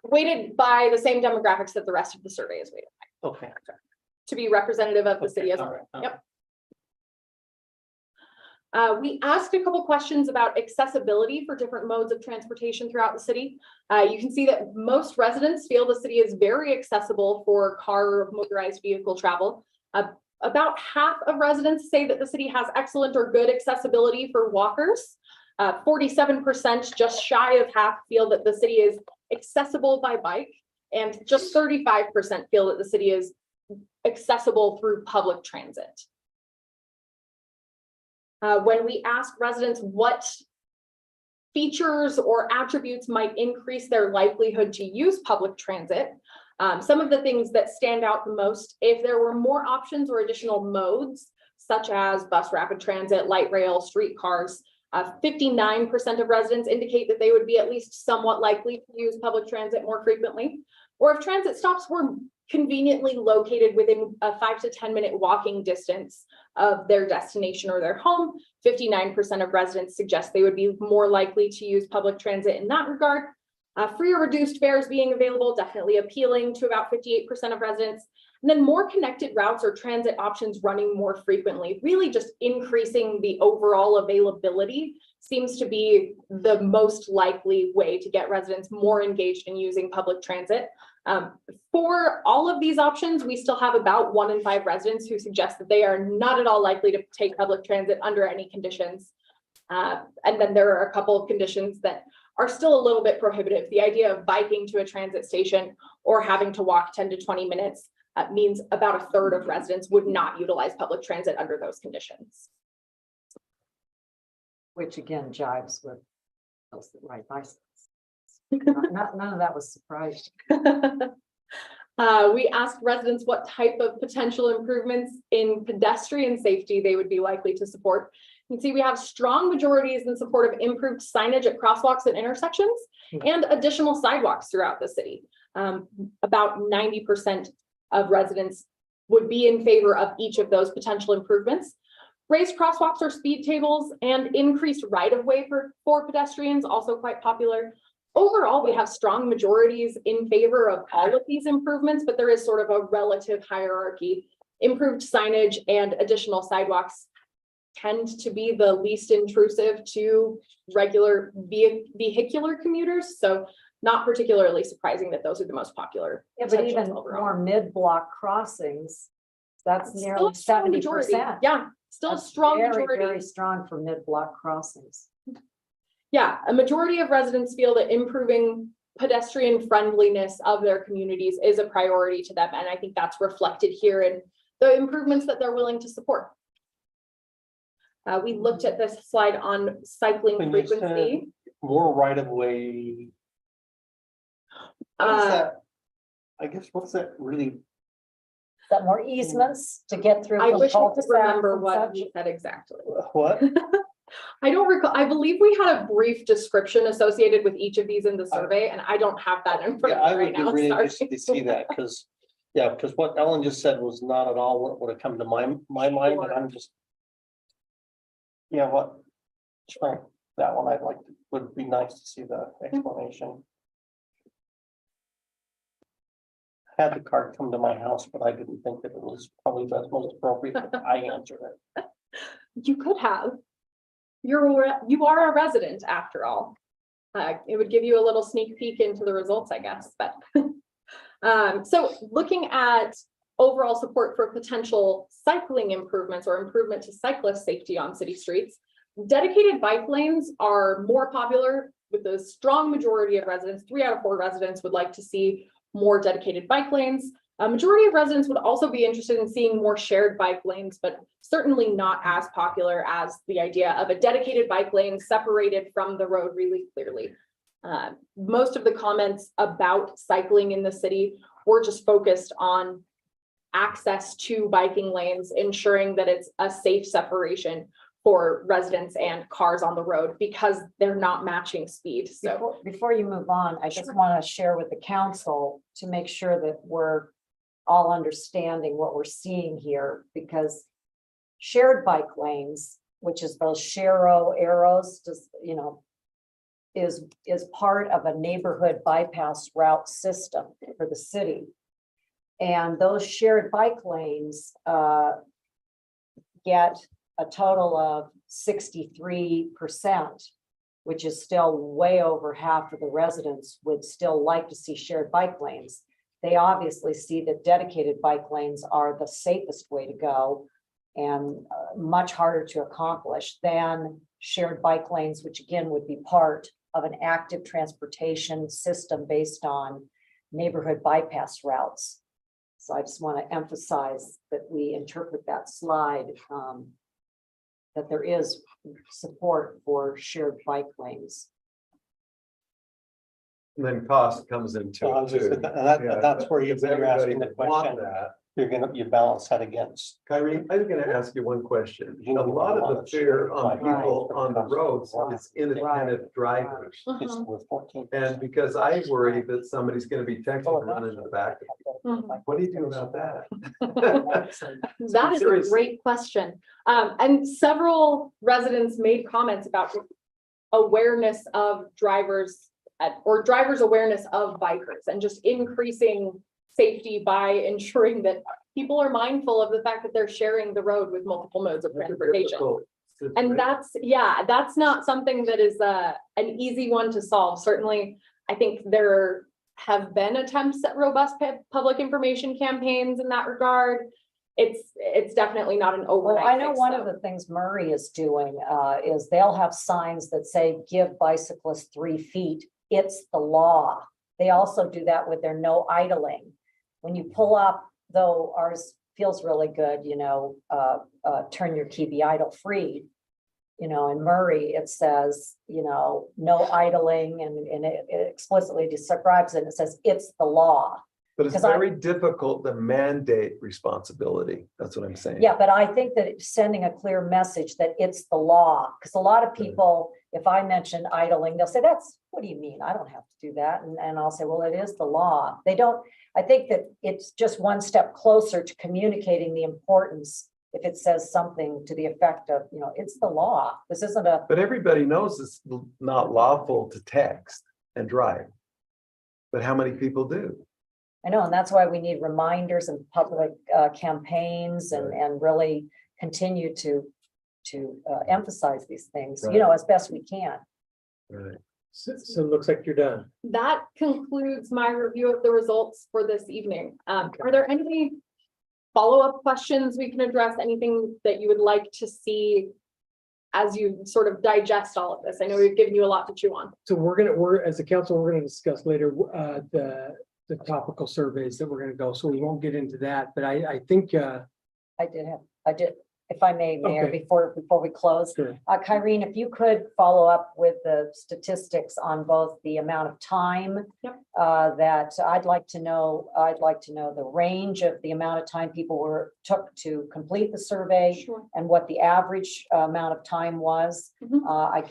weighted by the same demographics that the rest of the survey is weighted okay. to be representative of the city as a all whole. right, all Yep. We asked a couple questions about accessibility for different modes of transportation throughout the city. You can see that most residents feel the city is very accessible for car or motorized vehicle travel. About half of residents say that the city has excellent or good accessibility for walkers. 47%, just shy of half, feel that the city is accessible by bike, and just 35% feel that the city is accessible through public transit. When we ask residents what features or attributes might increase their likelihood to use public transit, some of the things that stand out the most, if there were more options or additional modes, such as bus rapid transit, light rail, streetcars, 59% of residents indicate that they would be at least somewhat likely to use public transit more frequently. Or if transit stops were conveniently located within a 5 to 10 minute walking distance of their destination or their home, 59% of residents suggest they would be more likely to use public transit in that regard. Free or reduced fares being available, definitely appealing to about 58% of residents. And then more connected routes or transit options running more frequently, really just increasing the overall availability seems to be the most likely way to get residents more engaged in using public transit. For all of these options, we still have about 1 in 5 residents who suggest that they are not at all likely to take public transit under any conditions. And then there are a couple of conditions that are still a little bit prohibitive. The idea of biking to a transit station or having to walk 10 to 20 minutes means about a third of residents would not utilize public transit under those conditions. Which again jives with those that ride bicycles. None of that was surprising. We asked residents what type of potential improvements in pedestrian safety they would be likely to support. You can see we have strong majorities in support of improved signage at crosswalks and intersections and additional sidewalks throughout the city. About 90% of residents would be in favor of each of those potential improvements. Raised crosswalks or speed tables and increased right-of-way for pedestrians, also quite popular. Overall, we have strong majorities in favor of all of these improvements, but there is sort of a relative hierarchy. Improved signage and additional sidewalks tend to be the least intrusive to regular vehicular commuters. So not particularly surprising that those are the most popular. Yeah, but potentials even overall. more mid-block crossings, that's Still nearly a strong 70%. Yeah, still a strong Very, majority. very strong for mid-block crossings. Yeah, a majority of residents feel that improving pedestrian friendliness of their communities is a priority to them. And I think that's reflected here in the improvements that they're willing to support. We looked at this slide on cycling When you said frequency. more right of way. What is Uh, that? I guess, what's that really? Is that more easements to get through? I from wish I could cul-de-sacs remember and what such? he said exactly. What? I don't recall. I believe we had a brief description associated with each of these in the survey, and I don't have that in front Yeah, of I me right would be now. really Sorry. interested to see that, because, yeah, because what Ellen just said was not at all what would have come to my mind, and I'm just. Yeah, what? Sure, that one I'd like, would be nice to see the explanation. Had the card come to my house, but I didn't think that it was probably the most appropriate, that I answered it. You could have. You are a resident after all. It would give you a little sneak peek into the results, I guess, but. So looking at overall support for potential cycling improvements or improvement to cyclist safety on city streets, dedicated bike lanes are more popular with a strong majority of residents. 3 out of 4 residents would like to see more dedicated bike lanes. A majority of residents would also be interested in seeing more shared bike lanes, but certainly not as popular as the idea of a dedicated bike lane separated from the road really clearly. Most of the comments about cycling in the city were just focused on access to biking lanes, ensuring that it's a safe separation for residents and cars on the road because they're not matching speed. So Before you move on, I just want to share with the council to make sure that we're all understanding what we're seeing here, because shared bike lanes, which is those arrows, just, you know, is part of a neighborhood bypass route system for the city. And those shared bike lanes get a total of 63%, which is still way over half of the residents would still like to see shared bike lanes. They obviously see that dedicated bike lanes are the safest way to go and much harder to accomplish than shared bike lanes, which again would be part of an active transportation system based on neighborhood bypass routes. So I just want to emphasize that we interpret that slide that there is support for shared bike lanes. And then cost comes into So I it was just- too. and that's where Because you're everybody asking the would want question, that. you balance that against. Kyrie, I'm gonna ask you one question. You A know, lot of the launch, fear on right. people on the roads is independent drivers. It's with 14. And because I worry that somebody's gonna be texting Oh, and running in the back. Mhm. What do you do about that? that is a Seriously. great question. And several residents made comments about awareness of drivers or drivers' awareness of bikers and just increasing safety by ensuring that people are mindful of the fact that they're sharing the road with multiple modes of transportation. And that's not something that is an easy one to solve. Certainly, I think there have been attempts at robust public information campaigns in that regard. It's definitely not an Well, overnight I know fix, one though. of the things Murray is doing is they'll have signs that say, give bicyclists 3 feet. It's the law. They also do that with their no idling. When you pull up, though, ours feels really good, turn your key, be idle free. In Murray, it says, no idling, and it explicitly describes it. It says it's the law. But it's 'Cause very difficult to mandate responsibility. That's what I'm saying. Yeah, but I think that it's sending a clear message that it's the law, because a lot of people, if I mention idling, they'll say, what do you mean? I don't have to do that. And I'll say, well, it is the law. They don't, I think that it's just one step closer to communicating the importance. If it says something to the effect of, it's the law. This isn't a, But everybody knows it's not lawful to text and drive. But how many people do? I know, and that's why we need reminders and public campaigns and really continue to emphasize these things, Right. as best we can. Right. So it looks like you're done. That concludes my review of the results for this evening. Are there any follow-up questions we can address? Anything that you would like to see as you sort of digest all of this? I know we've given you a lot to chew on. So we're as a council, we're gonna discuss later, the topical surveys that we're gonna go, so we won't get into that, but I think, I did, if I may, Mayor, Okay. before we close. Sure. Kyrene, if you could follow up with the statistics on both the amount of time. Yep. That I'd like to know the range of the amount of time people took to complete the survey. Sure. And what the average amount of time was. Mhm.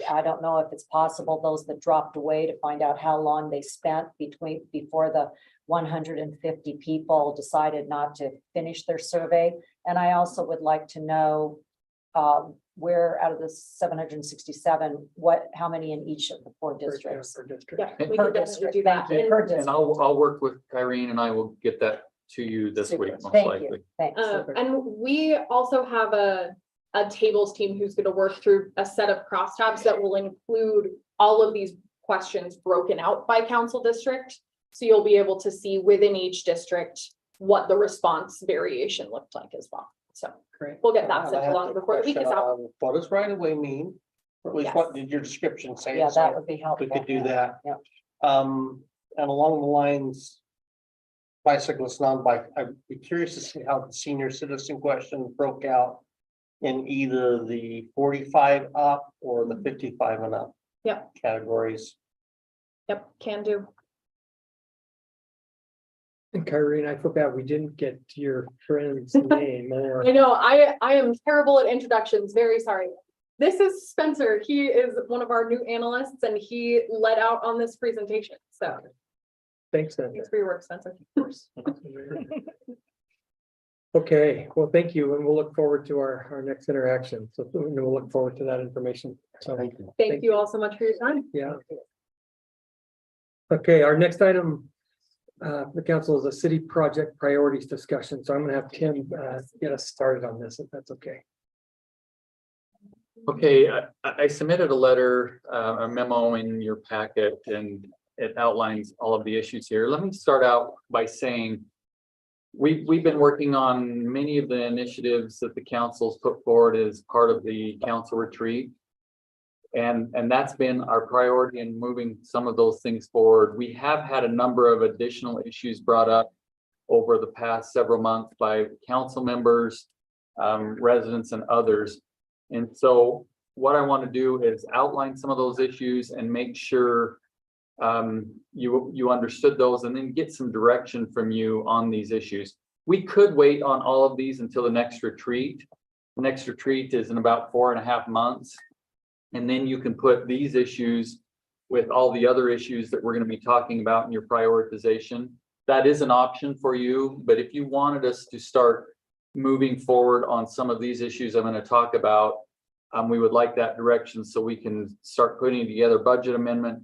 I don't know if it's possible, those that dropped away, to find out how long they spent before the 150 people decided not to finish their survey. And I also would like to know where out of the 767, how many in each of the 4 districts. Per district. Yeah, we Per can definitely district, do that. thank you. Per And district. I'll work with Irene and I will get that to you this Super. week, most Thank likely. you. Thanks. And we also have a tables team who's going to work through a set of crosstabs that will include all of these questions broken out by council district. So you'll be able to see within each district what the response variation looked like as well. So Great. we'll get that I sent have along a before the week is question out. on What does right of way mean? Or at least Yes. what did your description say? Yeah, So that would be helpful. we could do that. Yeah. And along the lines. Bicyclists, non-bike, I'd be curious to see how the senior citizen question broke out. In either the 45 up or the 55 and up. Yep. Categories. Yep, can do. And Kyrene, I feel bad we didn't get to your friend's name or. I know, I am terrible at introductions, very sorry. This is Spencer. He is one of our new analysts and he led out on this presentation. So Thanks, then. thanks for your work, Spencer. Okay, well, thank you, and we'll look forward to our next interaction. So we'll look forward to that information. So, Thank you. Thank you all so much for your time. yeah. Okay, our next item, the council is a city project priorities discussion. So I'm gonna have Tim get us started on this, if that's okay. Okay, I submitted a letter, a memo in your packet, and it outlines all of the issues here. Let me start out by saying we've been working on many of the initiatives that the council's put forward as part of the council retreat. And that's been our priority in moving some of those things forward. We have had a number of additional issues brought up over the past several months by council members, residents and others. And so what I want to do is outline some of those issues and make sure you understood those and then get some direction from you on these issues. We could wait on all of these until the next retreat. The next retreat is in about 4.5 months. And then you can put these issues with all the other issues that we're going to be talking about in your prioritization. That is an option for you, but if you wanted us to start moving forward on some of these issues I'm going to talk about, we would like that direction so we can start putting together budget amendment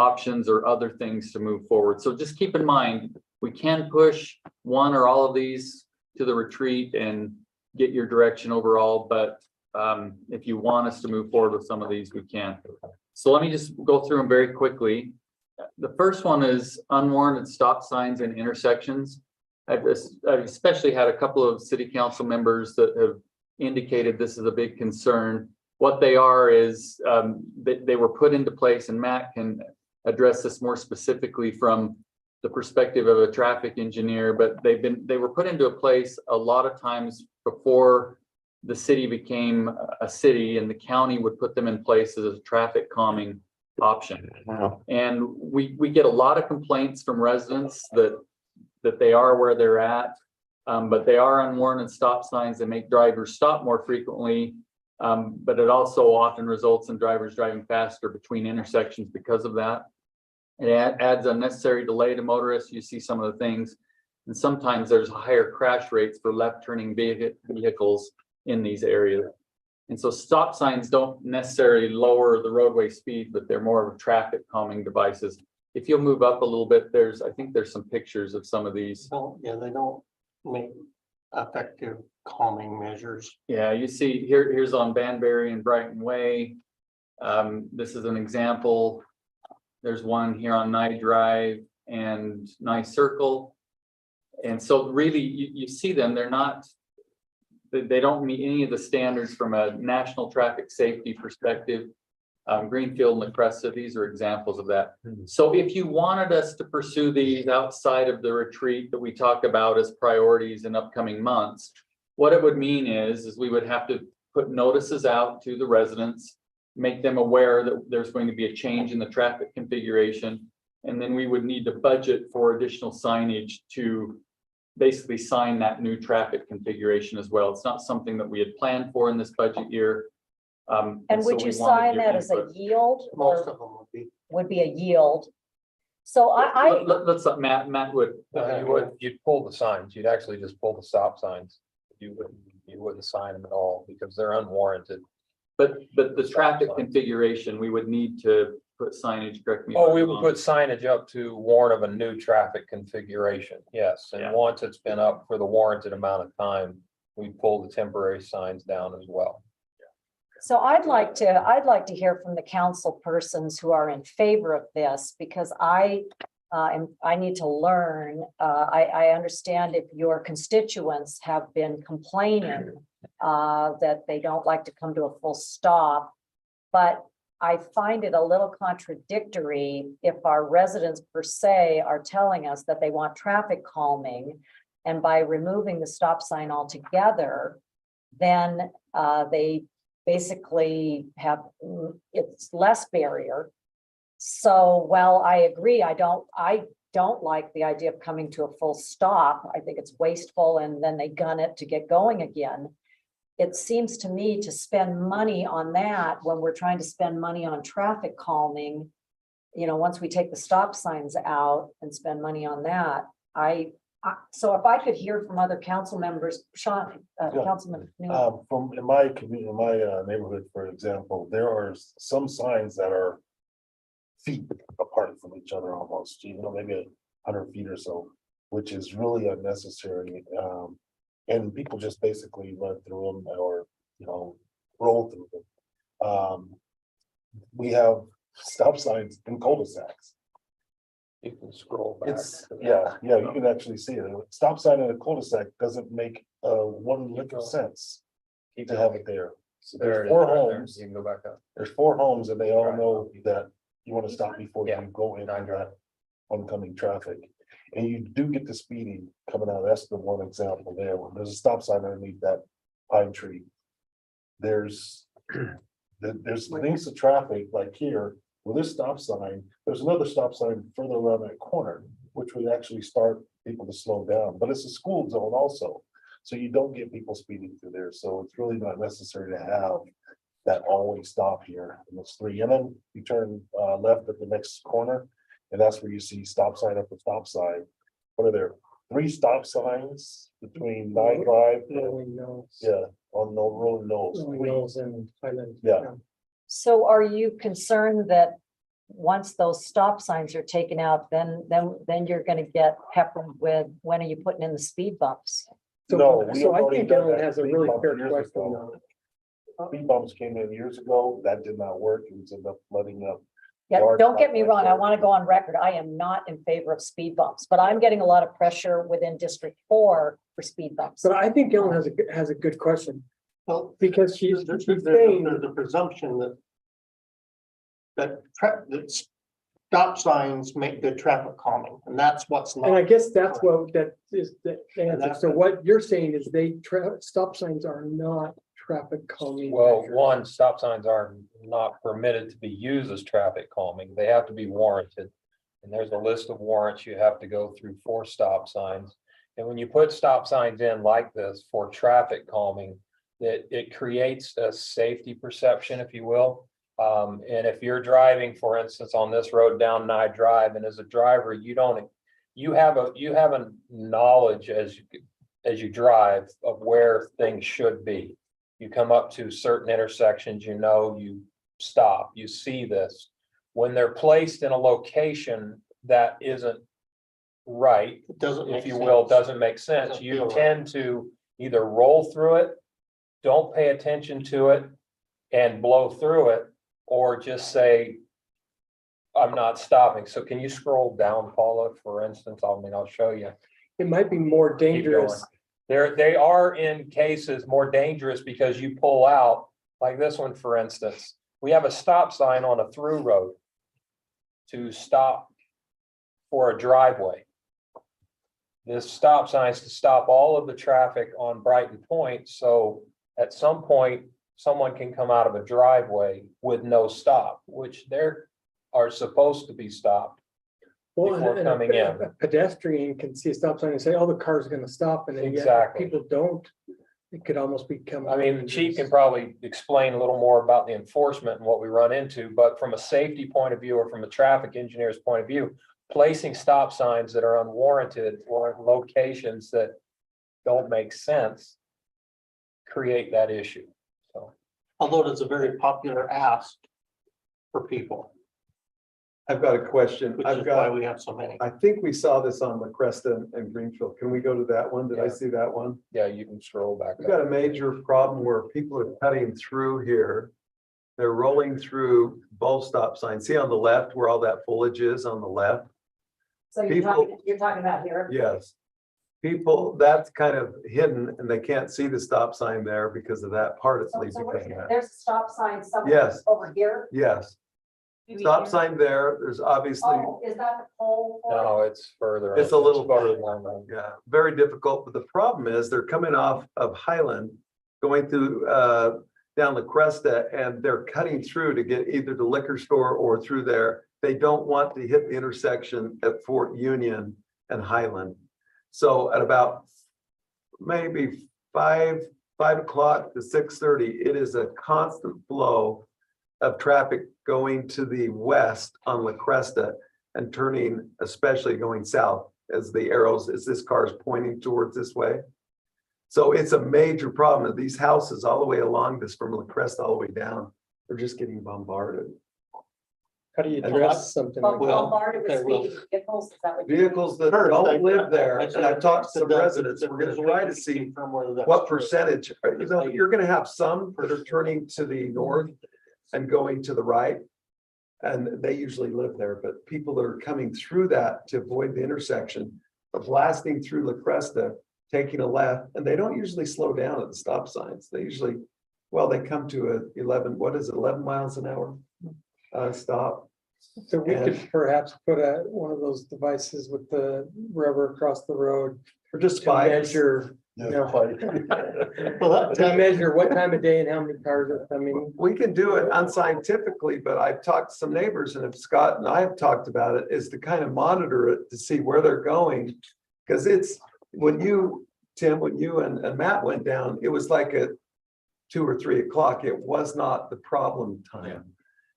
options or other things to move forward. So just keep in mind, we can push one or all of these to the retreat and get your direction overall, but if you want us to move forward with some of these, we can. So let me just go through them very quickly. The first one is unwarranted stop signs in intersections. I've especially had a couple of city council members that have indicated this is a big concern. What they are is they were put into place, and Matt can address this more specifically from the perspective of a traffic engineer, but they were put into a place a lot of times before the city became a city, and the county would put them in place as a traffic calming option. Wow. And we get a lot of complaints from residents that they are where they're at, but they are unwarranted stop signs that make drivers stop more frequently. But it also often results in drivers driving faster between intersections because of that. It adds unnecessary delay to motorists. You see some of the things, and sometimes there's higher crash rates for left turning vehicles in these areas. And so stop signs don't necessarily lower the roadway speed, but they're more of traffic calming devices. If you'll move up a little bit, I think there's some pictures of some of these. They don't make effective calming measures. Yeah, you see here's on Banbury and Brighton Way. This is an example. There's one here on Nye Drive and Nye Circle. And so really you see them, they don't meet any of the standards from a national traffic safety perspective. Greenfield and La Cresta, these are examples of that. So if you wanted us to pursue these outside of the retreat that we talk about as priorities in upcoming months, what it would mean is we would have to put notices out to the residents, make them aware that there's going to be a change in the traffic configuration, and then we would need to budget for additional signage to basically sign that new traffic configuration as well. It's not something that we had planned for in this budget year. And so would we you wanted sign your that as a input. yield? Most Or of them would be. would be a yield? So Let's let Matt would. You'd pull the signs, you'd actually just pull the stop signs. You wouldn't sign them at all because they're unwarranted. But the traffic configuration, we would need to put signage, correct me. if Oh, I'm we would wrong. put signage up to warn of a new traffic configuration, yes, Yeah. and once it's been up for the warranted amount of time, we pull the temporary signs down as well. So I'd like to hear from the council persons who are in favor of this, because I need to learn. I understand if your constituents have been complaining that they don't like to come to a full stop, but I find it a little contradictory if our residents per se are telling us that they want traffic calming, and by removing the stop sign altogether, then they basically have, it's less barrier. So while I agree, I don't like the idea of coming to a full stop. I think it's wasteful, and then they gun it to get going again. It seems to me to spend money on that when we're trying to spend money on traffic calming, once we take the stop signs out and spend money on that, so if I could hear from other council members, Sean, Councilman Newman. From in my community, in my neighborhood, for example, there are some signs that are feet apart from each other almost, maybe 100 feet or so, which is really unnecessary. And people just basically run through them or, roll through them. We have stop signs in cul-de-sacs. You can scroll back. Yeah, you can actually see it. A stop sign in a cul-de-sac doesn't make one lick of sense to have it there. So there's four homes. You can go back up. There's 4 homes, and they all know that you want to stop before Yeah. you go into that oncoming traffic. And you do get the speeding coming out. That's the one example there. When there's a stop sign underneath that pine tree. There's links of traffic like here with this stop sign. There's another stop sign further around that corner, which would actually start people to slow down. But it's a school zone also. So you don't get people speeding through there. So it's really not necessary to have that always stop here. And it's 3. And then you turn left at the next corner. And that's where you see stop sign after stop sign. What are there? 3 stop signs between Nye Drive and, Rolling Knolls. yeah, on no road nose. Rolling Knolls and Highland. Yeah. So are you concerned that once those stop signs are taken out, then you're gonna get peppered with, when are you putting in the speed bumps? No, So, we so I already think done Ellen that has a speed really bump fair years question ago. though. Speed bumps came in years ago, that did not work, it was enough flooding up. Yeah, Large don't get me stoplights wrong, I are- want to go on record, I am not in favor of speed bumps, but I'm getting a lot of pressure within District 4 for speed bumps. But I think Ellen has a good question, Well, because she's there's saying, a presumption that stop signs make good traffic calming, and that's what's and I not. guess that's what, that is the answer. that's So the- what you're saying is stop signs are not traffic calming. Well, measures. one, stop signs are not permitted to be used as traffic calming. They have to be warranted. And there's a list of warrants you have to go through for stop signs. And when you put stop signs in like this for traffic calming, it creates a safety perception, if you will. And if you're driving, for instance, on this road down Nye Drive, and as a driver, you have a knowledge as you drive of where things should be. You come up to certain intersections, you stop, you see this. When they're placed in a location that isn't right, It doesn't make if you sense. will, doesn't make sense, Doesn't you feel right. tend to either roll through it, don't pay attention to it, and blow through it, or just say, I'm not stopping. So can you scroll down, Paula, for instance? I'll show you. It might be more Keep going. dangerous. They are in cases more dangerous because you pull out, like this one, for instance. We have a stop sign on a through road to stop for a driveway. This stop sign is to stop all of the traffic on Brighton Point, so at some point, someone can come out of a driveway with no stop, which there are supposed to be stopped. Well, before and coming in. a pedestrian can see a stop sign and say, oh, the car's gonna stop, and then yet Exactly. people don't. It could almost become. I mean, the chief can probably explain a little more about the enforcement and what we run into, but from a safety point of view or from a traffic engineer's point of view, placing stop signs that are unwarranted or in locations that don't make sense create that issue. So, Although it's a very popular ask for people, I've got a question. which I've is why got, we have so many. I think we saw this on La Cresta and Greenfield. Can we go to that one? Did I Yeah. see that one? yeah, you can scroll back We've got up. a major problem where people are cutting through here. They're rolling through both stop signs. See on the left where all that foliage is on the left? So you're talking about here? Yes. People, that's kind of hidden and they can't see the stop sign there because of that, partly because of that. There's a stop sign somewhere Yes. over here. Yes, stop sign there. There's obviously, Oh, is that the pole? for it? No, it's further. It's a little further bit. along. yeah, very difficult. But the problem is they're coming off of Highland, going through down La Cresta, and they're cutting through to get either the liquor store or through there. They don't want to hit the intersection at Fort Union and Highland. So at about maybe 5 o'clock to 6:30, it is a constant flow of traffic going to the west on La Cresta and turning, especially going south as the arrows, as this car is pointing towards this way. So it's a major problem. These houses all the way along this from La Cresta all the way down, they're just getting bombarded. How do you And address something like that? Bombarded with okay, well- speeding vehicles, is that what? you- Vehicles that First, don't live there, I and said I've talked to some that- residents, that we're gonna there's a try way to see confirm whether that's what true. percentage, you're gonna have some that are turning to the north and going to the right. And they usually live there, but people that are coming through that to avoid the intersection are blasting through La Cresta, taking a left, and they don't usually slow down at the stop signs. They usually, well, they come to a 11 miles an hour stop. So we could And- perhaps put one of those devices with the rubber across the road Or just to spikes. measure, Yeah, like- Well, to measure what time of day and how many cars are coming. We can do it unscientifically, but I've talked to some neighbors, and if Scott and I have talked about it, is to kind of monitor it to see where they're going. Because it's, when you, Tim, when you and Matt went down, it was like at 2 or 3 o'clock. It was not the problem time.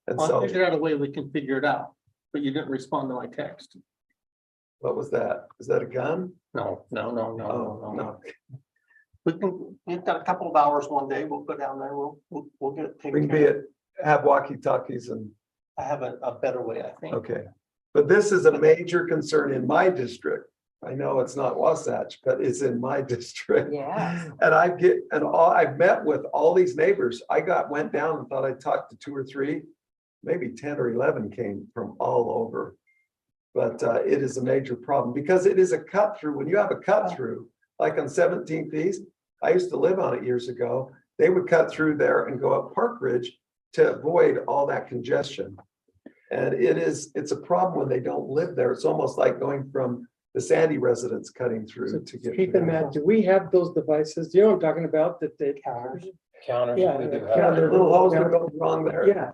And Well, I so, figured out a way we can figure it out, but you didn't respond to my text. what was that? Is that a gun? No. Oh, no. We've got a couple of hours one day. We'll go down there. We'll get it We taken can be care of. have walkie talkies and I have a better way, I think. Okay, but this is a major concern in my district. I know it's not Wasatch, but it's in my district. Yes. And I've met with all these neighbors. Went down and thought I'd talked to 2 or 3, maybe 10 or 11 came from all over. But it is a major problem because it is a cut through. When you have a cut through, like on 17th East, I used to live on it years ago. They would cut through there and go up Park Ridge to avoid all that congestion. And it's a problem when they don't live there. It's almost like going from the Sandy residents cutting through to get. Keith and Matt, do we have those devices? Do you know what I'm talking about? That they. Counters. Yeah, we do yeah, have. The little hose that goes wrong there. Yeah.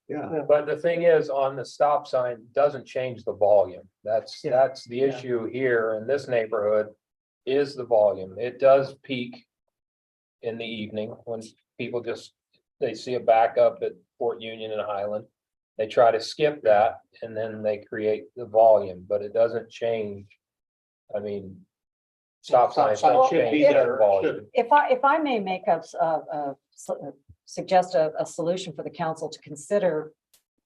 Yeah. But the thing is, on the stop sign, doesn't change the volume. That's the issue here in this neighborhood is the volume. It does peak in the evening when people they see a backup at Fort Union and Highland. They try to skip that and then they create the volume, but it doesn't change. I mean, stop signs sign don't should be change there, the volume. If I may make suggest a solution for the council to consider,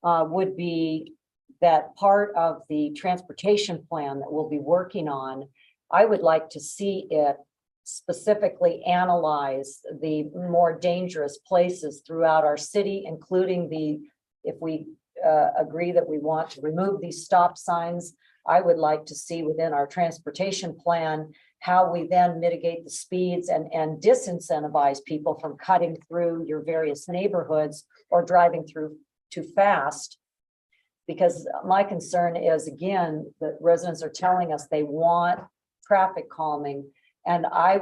would be that part of the transportation plan that we'll be working on, I would like to see it specifically analyze the more dangerous places throughout our city, including if we agree that we want to remove these stop signs, I would like to see within our transportation plan how we then mitigate the speeds and disincentivize people from cutting through your various neighborhoods or driving through too fast. Because my concern is, again, that residents are telling us they want traffic calming. And I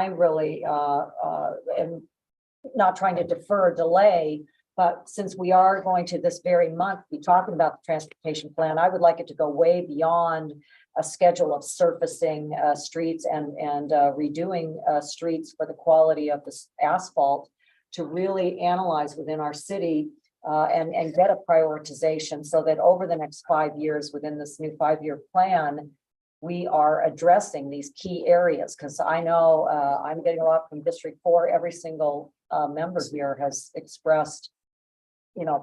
really am not trying to defer or delay, but since we are going to this very month be talking about the transportation plan, I would like it to go way beyond a schedule of surfacing streets and redoing streets for the quality of the asphalt, to really analyze within our city and get a prioritization so that over the next 5 years within this new 5-year plan, we are addressing these key areas. Because I know I'm getting a lot from District 4. Every single member here has expressed,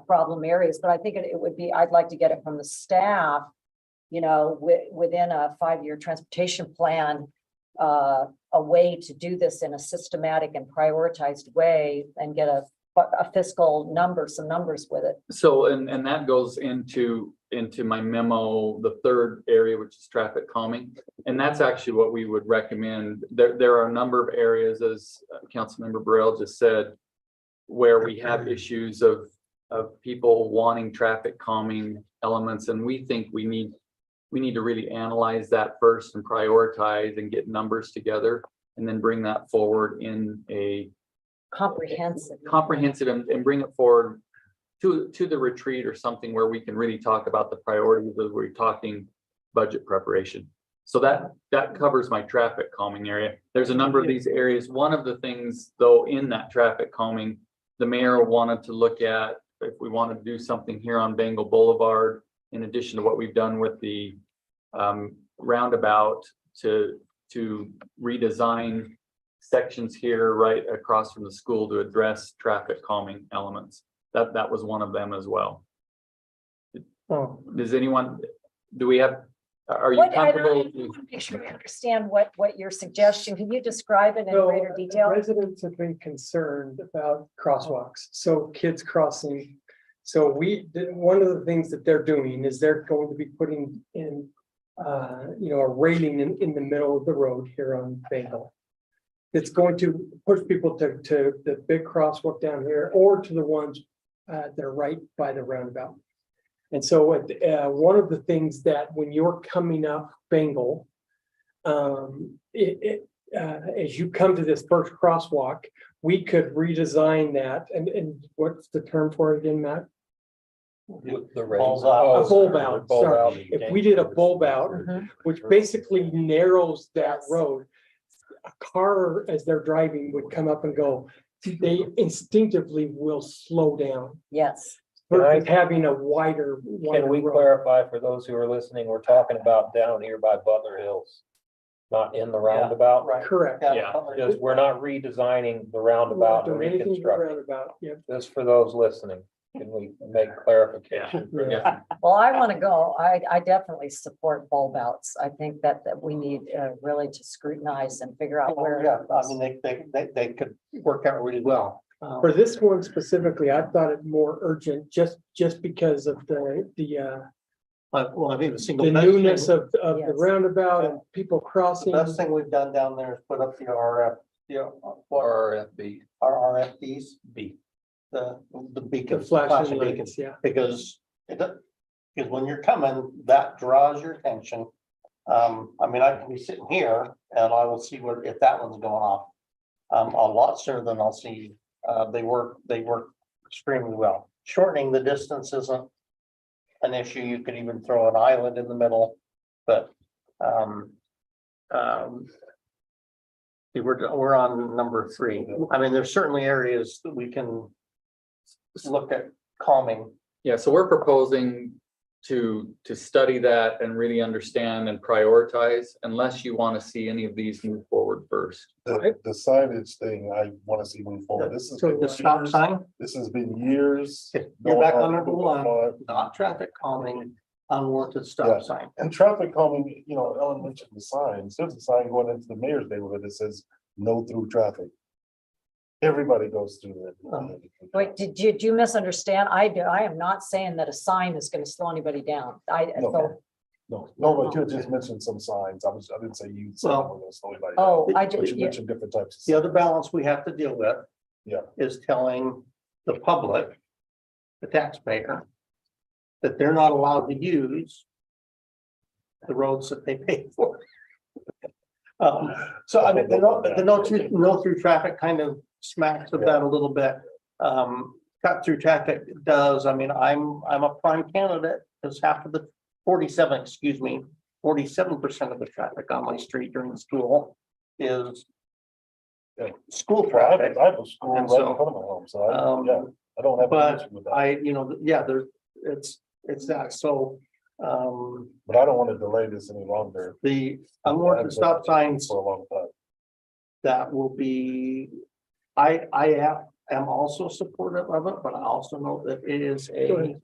problem areas, but I think it would be, I'd like to get it from the staff, within a 5-year transportation plan, a way to do this in a systematic and prioritized way and get a fiscal number, some numbers with it. So, and that goes into my memo, the third area, which is traffic calming. And that's actually what we would recommend. There are a number of areas, as Councilmember Burrell just said, where we have issues of people wanting traffic calming elements. And we think we need to really analyze that first and prioritize and get numbers together and then bring that forward in a comprehensive and bring it forward to the retreat or something where we can really talk about the priorities as we're talking budget preparation. So that covers my traffic calming area. There's a number of these areas. One of the things though, in that traffic calming, the mayor wanted to look at if we want to do something here on Bengal Boulevard, in addition to what we've done with the roundabout to redesign sections here right across from the school to address traffic calming elements. That was one of them as well. Oh, Are you comfortable? I want to make sure we understand what you're suggesting. Can you describe it in so greater detail? residents have been concerned about crosswalks, so kids crossing. So one of the things that they're doing is they're going to be putting in, a railing in the middle of the road here on Bengal. It's going to push people to the big crosswalk down here or to the ones that are right by the roundabout. And so one of the things that when you're coming up Bengal, as you come to this first crosswalk, we could redesign that. And what's the term for it again, Matt? The Bulb razor. out. A bulb out, Bulb sorry. out. If we did a bulb out, which basically narrows that Yes. road, a car as they're driving would come up and go, they instinctively will slow down. Yes. Versus having a wider Can we road. clarify for those who are listening, we're talking about down here by Butler Hills, not in the roundabout? Right. Correct. Yeah, because we're not redosigning the roundabout and Doing anything to the reconstructing. roundabout, yep. This for those listening. Can we make clarification? Yeah. Well, I want to go. I definitely support bulb outs. I think that we need really to scrutinize and figure out where. Yeah, I mean, they could work out really well. For this one specifically, I thought it more urgent, just because of Well, I think the single. the best newness thing- of the Yes. roundabout and people The crossing. best thing we've done down there is put up the RF, RFB. our RFDs, the The beacons. flashing beacons. lights, yeah. Because because when you're coming, that draws your attention. I mean, I can be sitting here and I will see if that one's going off. A lot sooner than I'll see, they work extremely well. Shortening the distance isn't an issue. You could even throw an island in the middle, but, we're on number 3. I mean, there's certainly areas that we can look at calming. Yeah, so we're proposing to study that and really understand and prioritize, unless you want to see any of these move forward first. The signage thing, I want to see move forward. This is. So The stop sign, This has been years. you're back on going number 1, not traffic calming, unwanted Yeah. stop sign. And traffic calming, Ellen mentioned the signs. There's a sign going into the mayor's neighborhood that says no through traffic. Everybody goes through there. Wait, did you misunderstand? I am not saying that a sign is going to slow anybody down. No. No, but you just mentioned some signs. I didn't say you. said Well- we're gonna slow anybody Oh, down, I But just, you mentioned different types of. The other signs. balance we have to deal with. Yeah. Is telling the public, the taxpayer, that they're not allowed to use the roads that they pay for. So I mean, the no through traffic kind of smacks of that a little bit. Cut through traffic does, I mean, I'm a prime candidate, because half of the 47% of the traffic on my street during school is Yeah. school I traffic. have a school right in And front so, of my home, so I don't have an but issue with that. it's that, so, But I don't want to delay this any longer. the unwanted stop signs For a long time. that will be, I am also supportive of it, but I also know that it is Go a ahead.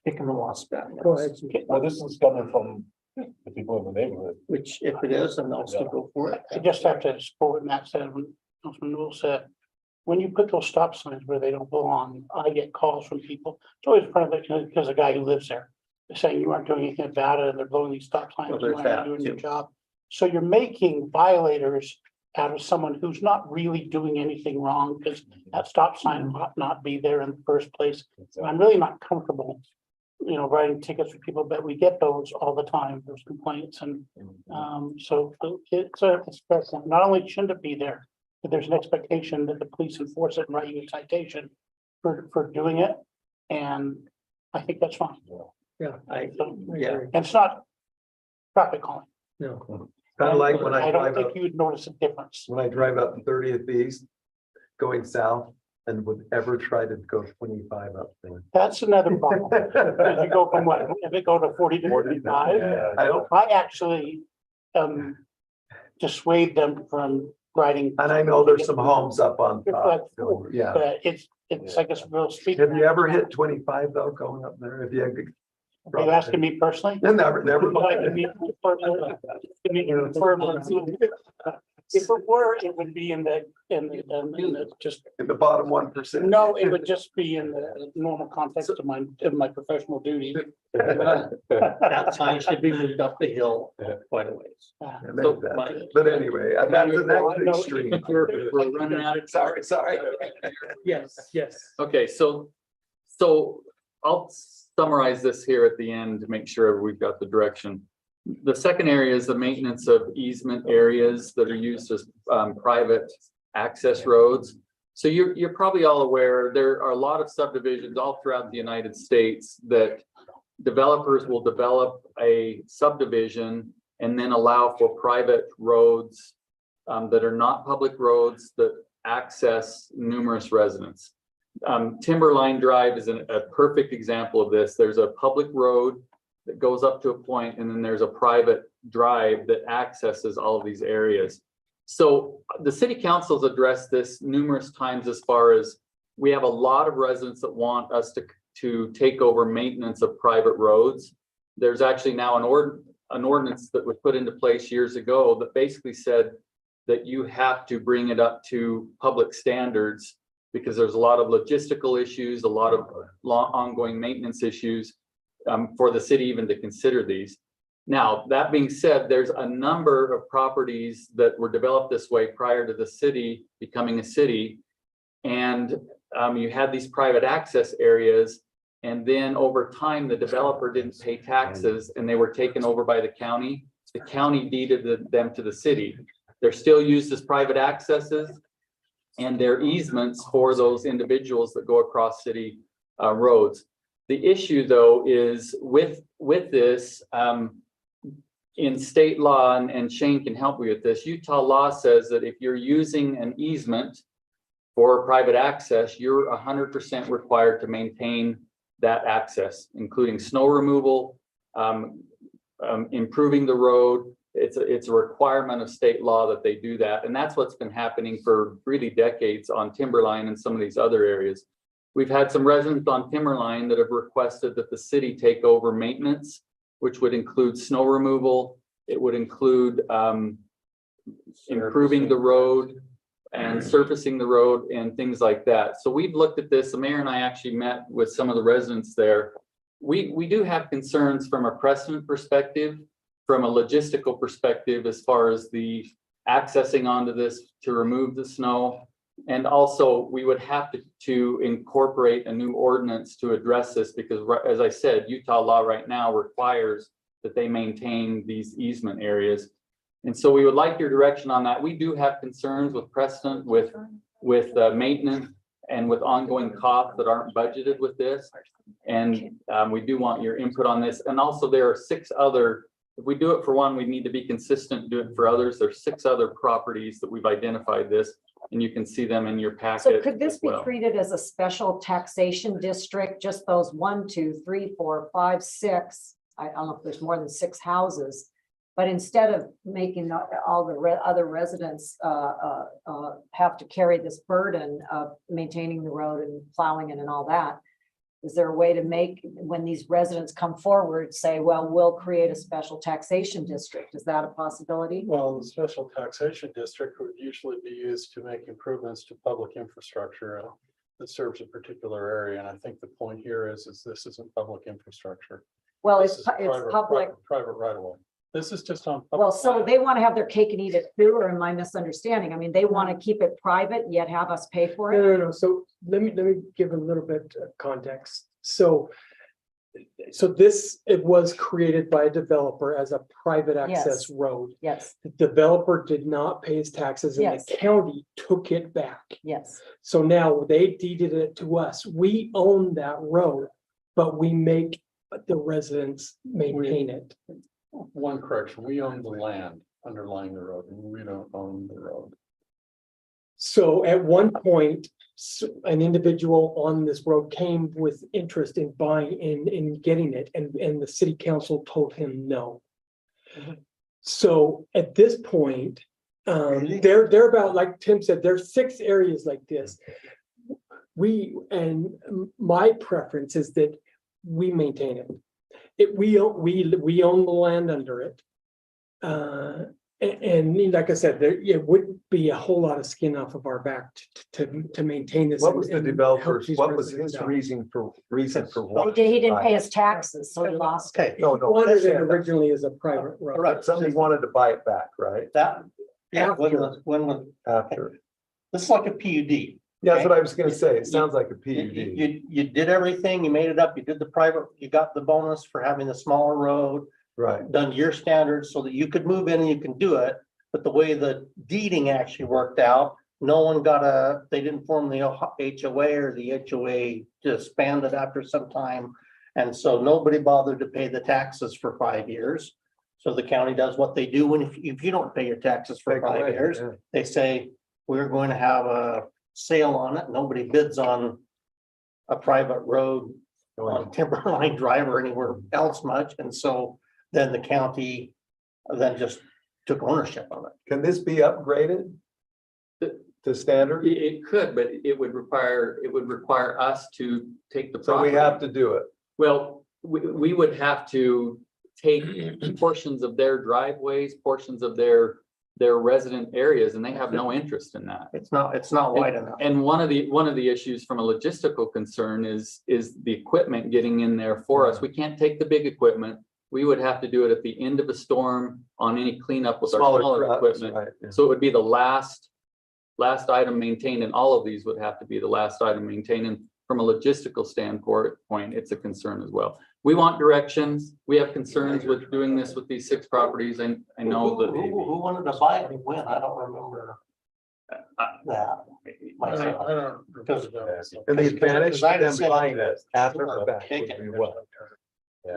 kick in the wasp. Go ahead. Well, this is coming from the people in the neighborhood. Which if it is, then they'll still go for it. I just have to support what Matt said, when Councilman Newell said, when you put those stop signs where they don't belong, I get calls from people. It's always part of it, because a guy who lives there is saying you aren't doing anything about it, and they're blowing these stop signs, Well, you there's aren't that, doing your too. job. So you're making violators out of someone who's not really doing anything wrong, because that stop sign ought not be there in the first place. And I'm really not comfortable, writing tickets for people, but we get those all the time, those complaints, and so it's not only shouldn't it be there, but there's an expectation that the police enforce it and write you a citation for doing it, and I think that's fine. Yeah. Yeah, And it's not traffic calling. No. Kind of like when I I don't drive think up, you would notice a difference. when I drive up 30th East, going south, and would ever try to go 25 up there. That's another problem. If you go from what, if it go to 40 to 45, I don't, I actually dissuade them from riding. and I know there's some homes up on It's top. like, cool. Yeah. But it's like a real speed. Have you ever hit 25 though, going up there? Have you? Are you asking me personally? Never. If it were, it would be in the just, In the bottom 1%. no, it would just be in the normal context of my professional duty. that sign should be moved up the hill quite a ways. Yeah, maybe that. But anyway, that's the next extreme. We're running out of. Sorry. Yes, yes. Okay, so I'll summarize this here at the end to make sure we've got the direction. The second area is the maintenance of easement areas that are used as private access roads. So you're probably all aware, there are a lot of subdivisions all throughout the United States that developers will develop a subdivision and then allow for private roads that are not public roads that access numerous residents. Timberline Drive is a perfect example of this. There's a public road that goes up to a point, and then there's a private drive that accesses all of these areas. So the city council's addressed this numerous times as far as we have a lot of residents that want us to take over maintenance of private roads. There's actually now an ordinance that was put into place years ago that basically said that you have to bring it up to public standards because there's a lot of logistical issues, a lot of ongoing maintenance issues for the city even to consider these. Now, that being said, there's a number of properties that were developed this way prior to the city becoming a city. And you had these private access areas. And then over time, the developer didn't pay taxes and they were taken over by the county. The county deeded them to the city. They're still used as private accesses and they're easements for those individuals that go across city roads. The issue though is with this, in state law, and Shane can help me with this, Utah law says that if you're using an easement for private access, you're 100% required to maintain that access, including snow removal, improving the road. It's a requirement of state law that they do that. And that's what's been happening for really decades on Timberline and some of these other areas. We've had some residents on Timberline that have requested that the city take over maintenance, which would include snow removal. It would include improving the road and surfacing the road and things like that. So we've looked at this. The mayor and I actually met with some of the residents there. We do have concerns from a precedent perspective, from a logistical perspective, as far as the accessing onto this to remove the snow. And also we would have to incorporate a new ordinance to address this because, as I said, Utah law right now requires that they maintain these easement areas. And so we would like your direction on that. We do have concerns with precedent, with maintenance and with ongoing costs that aren't budgeted with this. And we do want your input on this. And also there are 6 other, if we do it for one, we need to be consistent, do it for others. There's 6 other properties that we've identified this, and you can see them in your packet. So could this as be well. treated as a special taxation district, just those 1, 2, 3, 4, 5, 6? I don't know if there's more than 6 houses, but instead of making all the other residents have to carry this burden of maintaining the road and plowing it and all that, is there a way to make, when these residents come forward, say, well, we'll create a special taxation district? Is that a possibility? Well, the special taxation district would usually be used to make improvements to public infrastructure that serves a particular area. And I think the point here is this isn't public infrastructure. Well, This it's is private- public. Private right of way. This is just on. Well, so they want to have their cake and eat it too, or am I misunderstanding? I mean, they want to keep it private yet have us pay for it? No. So let me give a little bit of context. So this, it was created by a developer as a private access road. Yes, The developer did not pay his taxes and Yes. the county took it back. yes. So now they deeded it to us. We own that road, but we make the residents maintain it. One correction, we own the land underlying the road, and we don't own the road. So at one point, an individual on this road came with interest in buying in getting it, and the city council told him no. So at this point, they're about, like Tim said, there's 6 areas like this. My preference is that we maintain it. We own the land under it. And like I said, it wouldn't be a whole lot of skin off of our back to maintain this. What was the and help developer's, these what was residents his out. reason for what? He didn't pay his taxes, so he lost. Okay, No, He wanted that's it it. originally as a private road. right, Somebody wanted to buy it back, right? that, yeah, After. when, After. this is like a PUD. Yeah, that's what I was gonna say. It You- sounds like a You, PUD. you did everything, you made it up, you did the private, you got the bonus for having the smaller road, Right. done to your standards so that you could move in and you can do it. But the way the deeding actually worked out, no one they didn't form the HOA, or the HOA disbanded after some time. And so nobody bothered to pay the taxes for 5 years. So the county does what they do if you don't pay your taxes for Take 5 away, years, yeah. they say, we're going to have a sale on it. Nobody bids on a private road on Timberline Drive or anywhere else much. And so then the county then just took ownership of it. Can this be upgraded? to standard? It could, but it would require us to take the So we property. have to do it. Well, we would have to take portions of their driveways, portions of their resident areas, and they have no interest in that. It's not wide enough. And one of the issues from a logistical concern is the equipment getting in there for us. We can't take the big equipment. We would have to do it at the end of a storm on any cleanup with our smaller trucks, equipment. right, yeah. So it would be the last item maintained, and all of these would have to be the last item maintained. And from a logistical standpoint, it's a concern as well. We want directions. We have concerns with doing this with these 6 properties. And I know that. Who wanted to buy it and when? I don't remember that. myself. I don't. Because- And the advantage Because I to them just said- buying it after Sure, the fact take would it. be what?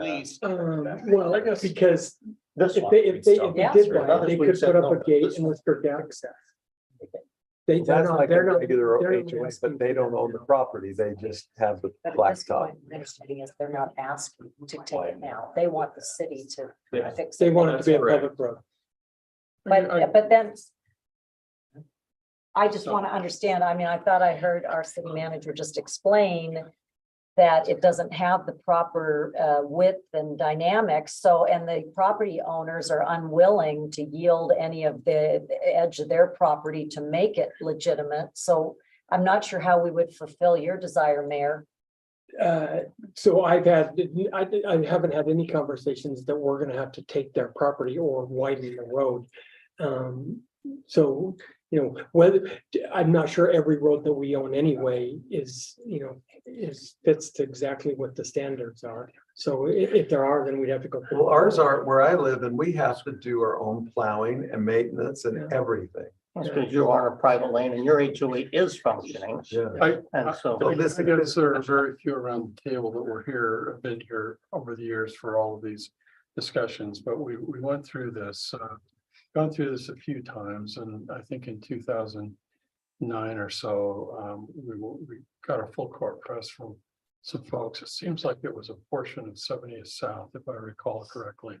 Please. Well, I guess because This if one. they did Yeah. buy it, they could put up a gate and restrict access. They're That's not, like they're a not. regular they're not HOA, asking but they for don't that. own the property. They just have the But at this blacktop. point, my understanding is they're not asking to take it now. They want the city to Yeah. fix They it. want it to be a Correct. public road. But then I just want to understand, I mean, I thought I heard our city manager just explain that it doesn't have the proper width and dynamics. So, and the property owners are unwilling to yield any of the edge of their property to make it legitimate. So I'm not sure how we would fulfill your desire, Mayor. So I haven't had any conversations that we're gonna have to take their property or widen the road. So, you know, I'm not sure every road that we own anyway is, fits to exactly what the standards are. So if there are, then we'd have to go. Well, ours aren't where I live and we have to do our own plowing and maintenance and everything. That's because you are a private lane and your HOA is functioning. Yeah. And so. I guess there are very few around the table that were here, have been here over the years for all of these discussions, but we went through this, gone through this a few times, and I think in 2009 or so, we got a full court press from some folks. It seems like it was a portion of 70th South, if I recall correctly.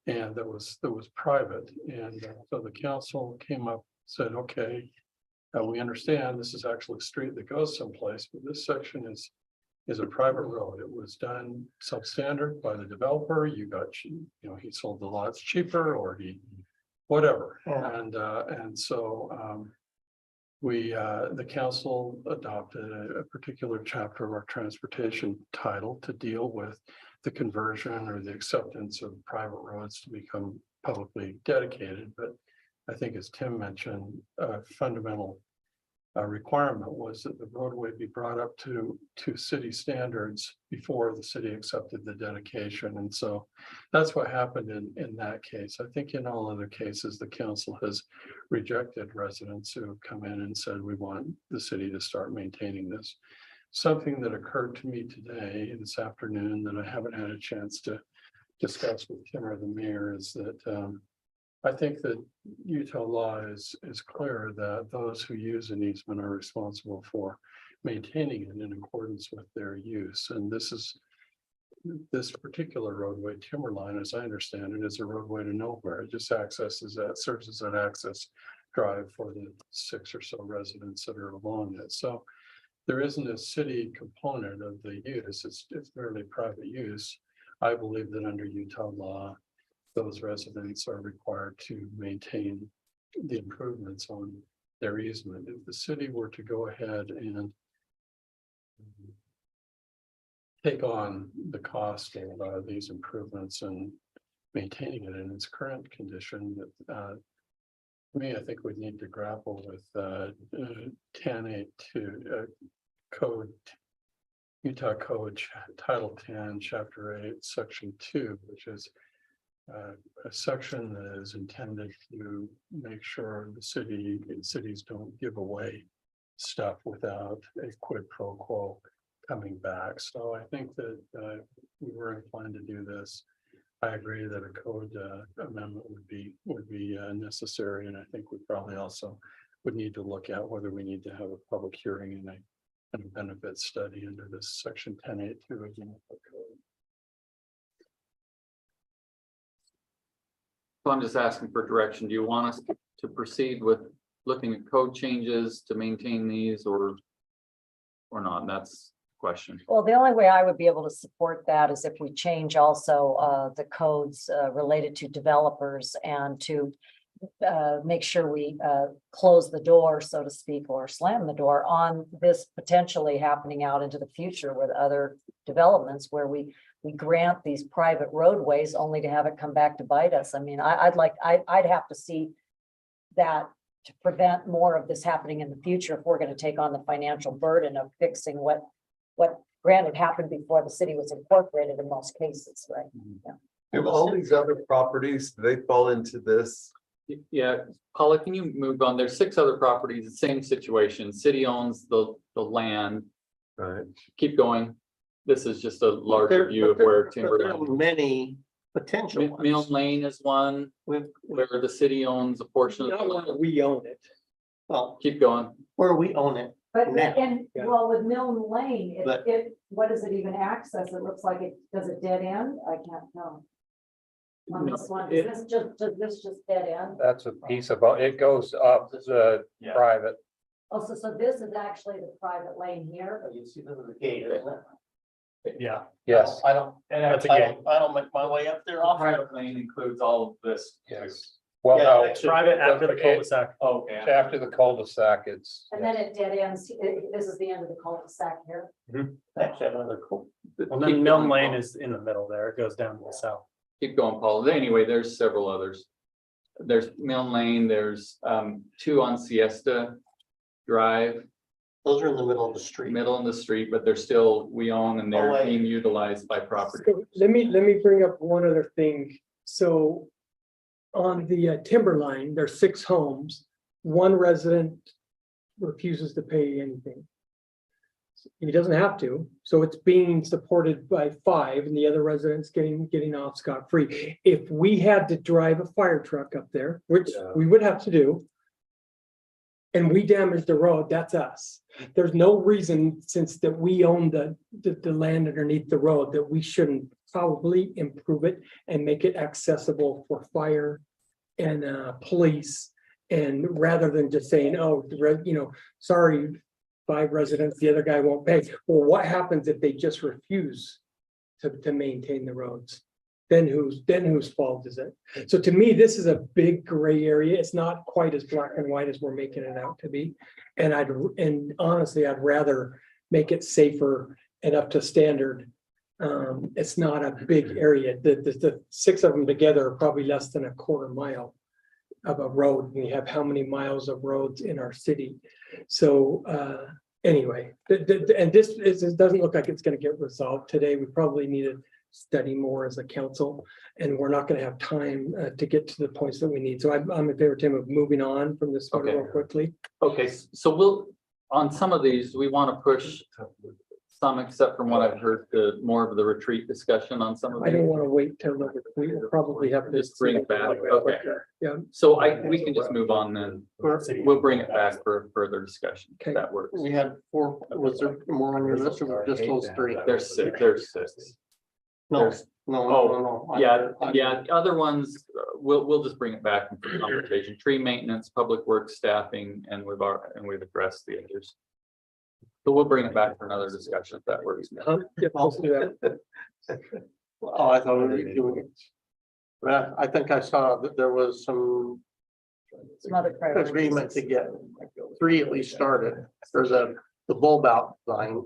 And that was private, and so the council came up, said, okay, we understand this is actually a street that goes someplace, but this section is a private road. It was done substandard by the developer. He sold the lots cheaper, or whatever. Yeah. And so the council adopted a particular chapter of our transportation title to deal with the conversion or the acceptance of private roads to become publicly dedicated. But I think, as Tim mentioned, a fundamental requirement was that the roadway be brought up to city standards before the city accepted the dedication. And so that's what happened in that case. I think in all other cases, the council has rejected residents who have come in and said, we want the city to start maintaining this. Something that occurred to me today, this afternoon, that I haven't had a chance to discuss with Tim or the mayor, is that I think that Utah law is clear that those who use an easement are responsible for maintaining it in accordance with their use. And this particular roadway, Timberline, as I understand it, is a roadway to nowhere. It just serves as an access drive for the 6 or so residents that are along it. So there isn't a city component of the use. It's merely private use. I believe that under Utah law, those residents are required to maintain the improvements on their easement. If the city were to go ahead and take on the cost of these improvements and maintaining it in its current condition, to me, I think we need to grapple with 10.8.2 code, Utah Code, Title 10, Chapter 8, Section 2, which is a section that is intended to make sure the cities don't give away stuff without a quid pro quo coming back. So I think that we were inclined to do this. I agree that a code amendment would be necessary, and I think we probably also would need to look at whether we need to have a public hearing and a benefit study under this section 10.8.2 of the code. So I'm just asking for direction. Do you want us to proceed with looking at code changes to maintain these or not? That's the question. Well, the only way I would be able to support that is if we change also the codes related to developers and to make sure we close the door, so to speak, or slam the door on this potentially happening out into the future with other developments where we grant these private roadways only to have it come back to bite us. I mean, I'd have to see that to prevent more of this happening in the future if we're going to take on the financial burden of fixing what granted happened before the city was incorporated in most cases, right? Yeah. Do all these other properties, do they fall into this? Yeah, Paula, can you move on? There's 6 other properties, the same situation. City owns the land. Right. Keep going. This is just a larger There- view but of there- where but Timber. there are many potential Mill ones. Lane is one With, where the city owns a portion of the Not land. where we own it. well, Keep going. where we own it. But Now. and Yeah. well, with Milton Lane, But- what does it even access? It looks like does it dead end? I can't tell. On No, this one, it- does this just dead end? That's a piece of, it goes up the private. Oh, so this is actually the private lane here? You see, this is the gate, isn't it? Yeah. Yes, I don't, That's a I don't make my way up there often. Private lane includes all of this. yes. Well, Yeah, no, actually- Private after the It- cul-de-sac. Okay. after the cul-de-sac, it's. And then it dead ends, this is the end of the cul-de-sac here. Actually, another cool. Well, then Milton Lane is in the middle there. It goes down to the south. Keep going, Paul. Anyway, there's several others. There's Mill Lane, there's 2 on Siesta Drive, Those are in the middle of the street. middle in the street, but they're still, we own and they're Oh, wait. being utilized by property. So let me bring up one other thing. So on the Timberline, there's 6 homes. One resident refuses to pay anything. He doesn't have to, so it's being supported by 5 and the other residents getting off scot-free. If we had to drive a fire truck up there, which Yeah. we would have to do, and we damage the road, that's us. There's no reason, since that we own the land underneath the road, that we shouldn't probably improve it and make it accessible for fire and police. And rather than just saying, oh, sorry, 5 residents, the other guy won't pay. Well, what happens if they just refuse to maintain the roads? Then whose fault is it? So to me, this is a big gray area. It's not quite as black and white as we're making it out to be. And honestly, I'd rather make it safer and up to standard. It's not a big area. The 6 of them together are probably less than a quarter mile of a road. We have how many miles of roads in our city? So anyway, and this doesn't look like it's going to get resolved today. We probably need to study more as a council, and we're not going to have time to get to the points that we need. So I'm in favor, Tim, of moving on from this one Okay. real quickly. Okay, so we'll, on some of these, we want to push some, except from what I've heard, more of the retreat discussion on some of I don't these. want to wait till we will probably have to Just bring it back, okay. Yeah. So we can just move on then. We'll bring it back for further discussion, if Okay. that works. We had 4, was there more on your list or just those 3? There's 6. No, there's- no. Yeah, other ones, we'll just bring it back for conversation. Tree maintenance, public works staffing, and we've addressed the others. So we'll bring it back for another discussion if that works. Yep, let's do that. Oh, I thought we were doing it. Well, I think I saw that there was some Some other priorities. agreement to get 3 at least started. There's the bulb out line.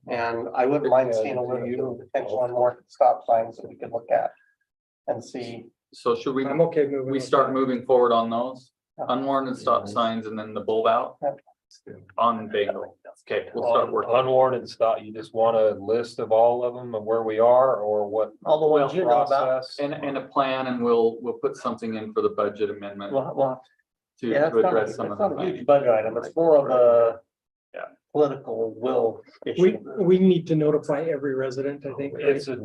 And I wouldn't mind seeing a little potential on more stop signs that we could look at. And see, So should we, I'm okay moving. we on. start moving forward on those? Unwarranted stop signs and then the bulb out? On Bagel. Okay, we'll start working. Unwarranted stop, you just want a list of all of them and where we are or what? all the ones you know about. process? And a plan, and we'll put something in for the budget amendment Well, to yeah, to address some of it's not a them. huge budget item. It's more of a Yeah. political will issue. We need to notify every resident, I think. right? It's just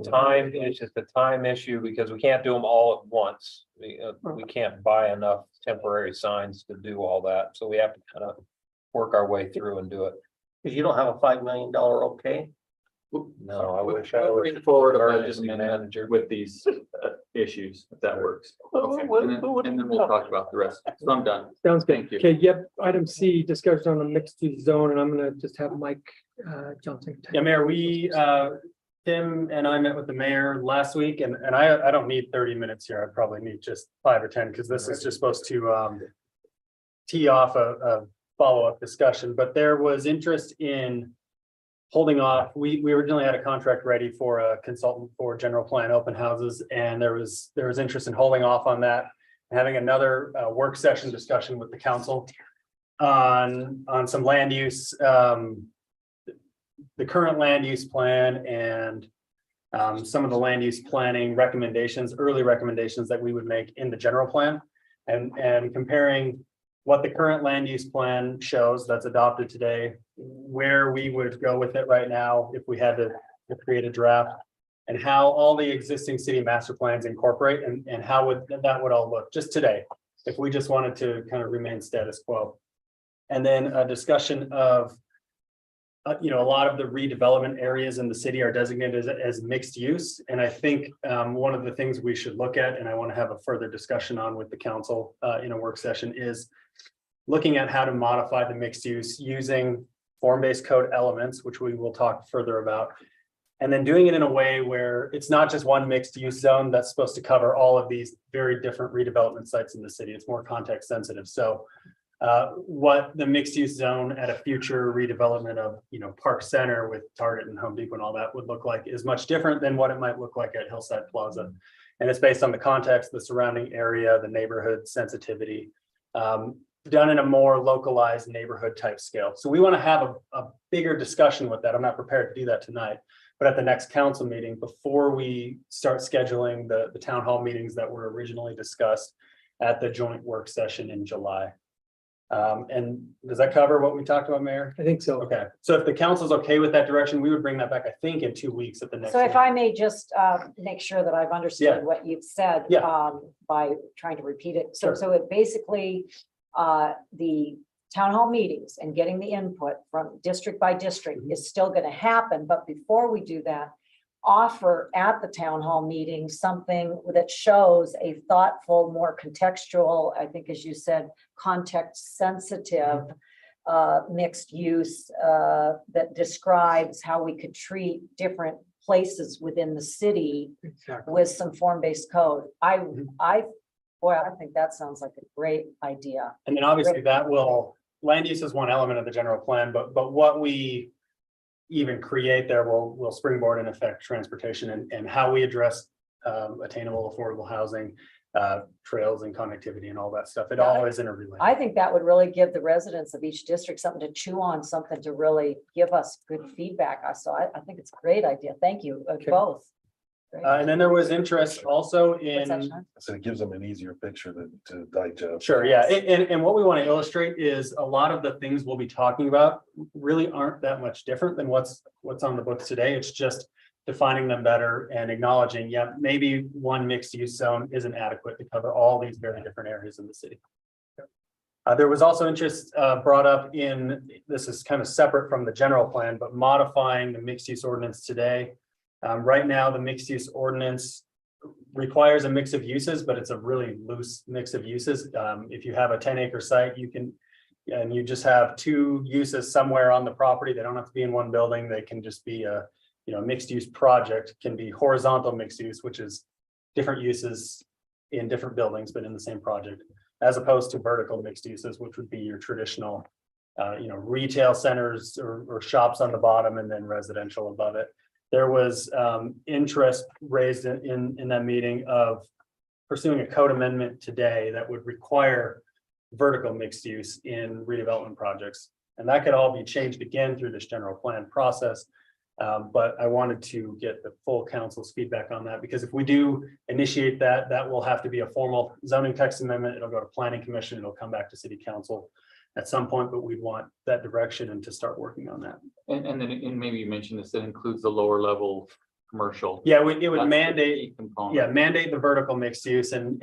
a time issue because we can't do them all at once. We can't buy enough temporary signs to do all that, so we have to kind of work our way through and do it. Cause you don't have a $5 million okay. No, I wish I We'll was. bring forward a budget emergency amendment manager. with these issues, if that works. Okay, What- and what- then we'll talk about the rest. So I'm done. Sounds good. Thank you. Okay, yep, item C, discussion on the mixed use zone, and I'm gonna just have Mike Johnson. Yeah, Mayor, Tim and I met with the mayor last week and I don't need 30 minutes here. I probably need just 5 or 10 because this is just supposed to tee off a follow-up discussion, but there was interest in holding off. We originally had a contract ready for a consultant for general plan open houses, and there was interest in holding off on that, and having another work session discussion with the council on some land use, the current land use plan and some of the land use planning recommendations, early recommendations that we would make in the general plan, and comparing what the current land use plan shows that's adopted today, where we would go with it right now if we had to create a draft, and how all the existing city master plans incorporate and how that would all look just today, if we just wanted to kind of remain status quo. And then a discussion of a lot of the redevelopment areas in the city are designated as mixed use. And I think one of the things we should look at, and I want to have a further discussion on with the council in a work session, is looking at how to modify the mixed use using form-based code elements, which we will talk further about. And then doing it in a way where it's not just one mixed use zone that's supposed to cover all of these very different redevelopment sites in the city. It's more context sensitive. So what the mixed use zone at a future redevelopment of, Park Center with Target and Home Depot and all that would look like is much different than what it might look like at Hillside Plaza. And it's based on the context, the surrounding area, the neighborhood sensitivity, done in a more localized neighborhood type scale. So we want to have a bigger discussion with that. I'm not prepared to do that tonight, but at the next council meeting, before we start scheduling the town hall meetings that were originally discussed at the joint work session in July. And does that cover what we talked about, Mayor? I think so. Okay, so if the council's okay with that direction, we would bring that back, I think, in 2 weeks at the next. So if meeting. I may just make sure that I've understood what you've said by trying to repeat it. So Sure. so it basically the town hall meetings and getting the input from district by district is still going to happen. But before we do that, offer at the town hall meeting something that shows a thoughtful, more contextual, I think, as you said, context sensitive mixed use that describes how we could treat different places within the city Exactly. with some form-based code. Boy, I think that sounds like a great idea. And then obviously land use is one element of the general plan, but what we even create there will springboard and affect transportation and how we address attainable, affordable housing, trails and connectivity and all that stuff. It all is interrelated. I think that would really give the residents of each district something to chew on, something to really give us good feedback. I think it's a great idea. Thank you, both. Great. And then there was interest also What's that, in. Sean? So it gives them an easier picture to digest. Sure, yeah, and what we want to illustrate is a lot of the things we'll be talking about really aren't that much different than what's on the books today. It's just defining them better and acknowledging, maybe one mixed use zone isn't adequate to cover all these very different areas in the city. There was also interest brought up in, this is kind of separate from the general plan, but modifying the mixed use ordinance today. Right now, the mixed use ordinance requires a mix of uses, but it's a really loose mix of uses. If you have a 10-acre site, and you just have 2 uses somewhere on the property, they don't have to be in one building. They can just be a mixed use project, can be horizontal mixed use, which is different uses in different buildings, but in the same project, as opposed to vertical mixed uses, which would be your traditional, retail centers or shops on the bottom and then residential above it. There was interest raised in that meeting of pursuing a code amendment today that would require vertical mixed use in redevelopment projects. And that could all be changed again through this general plan process. But I wanted to get the full council's feedback on that, because if we do initiate that, that will have to be a formal zoning text amendment. It'll go to planning commission. It'll come back to city council at some point, but we'd want that direction and to start working on that. And then, and maybe you mentioned this, that includes the lower level commercial. Yeah, it would That's the mandate, key component. mandate the vertical mixed use and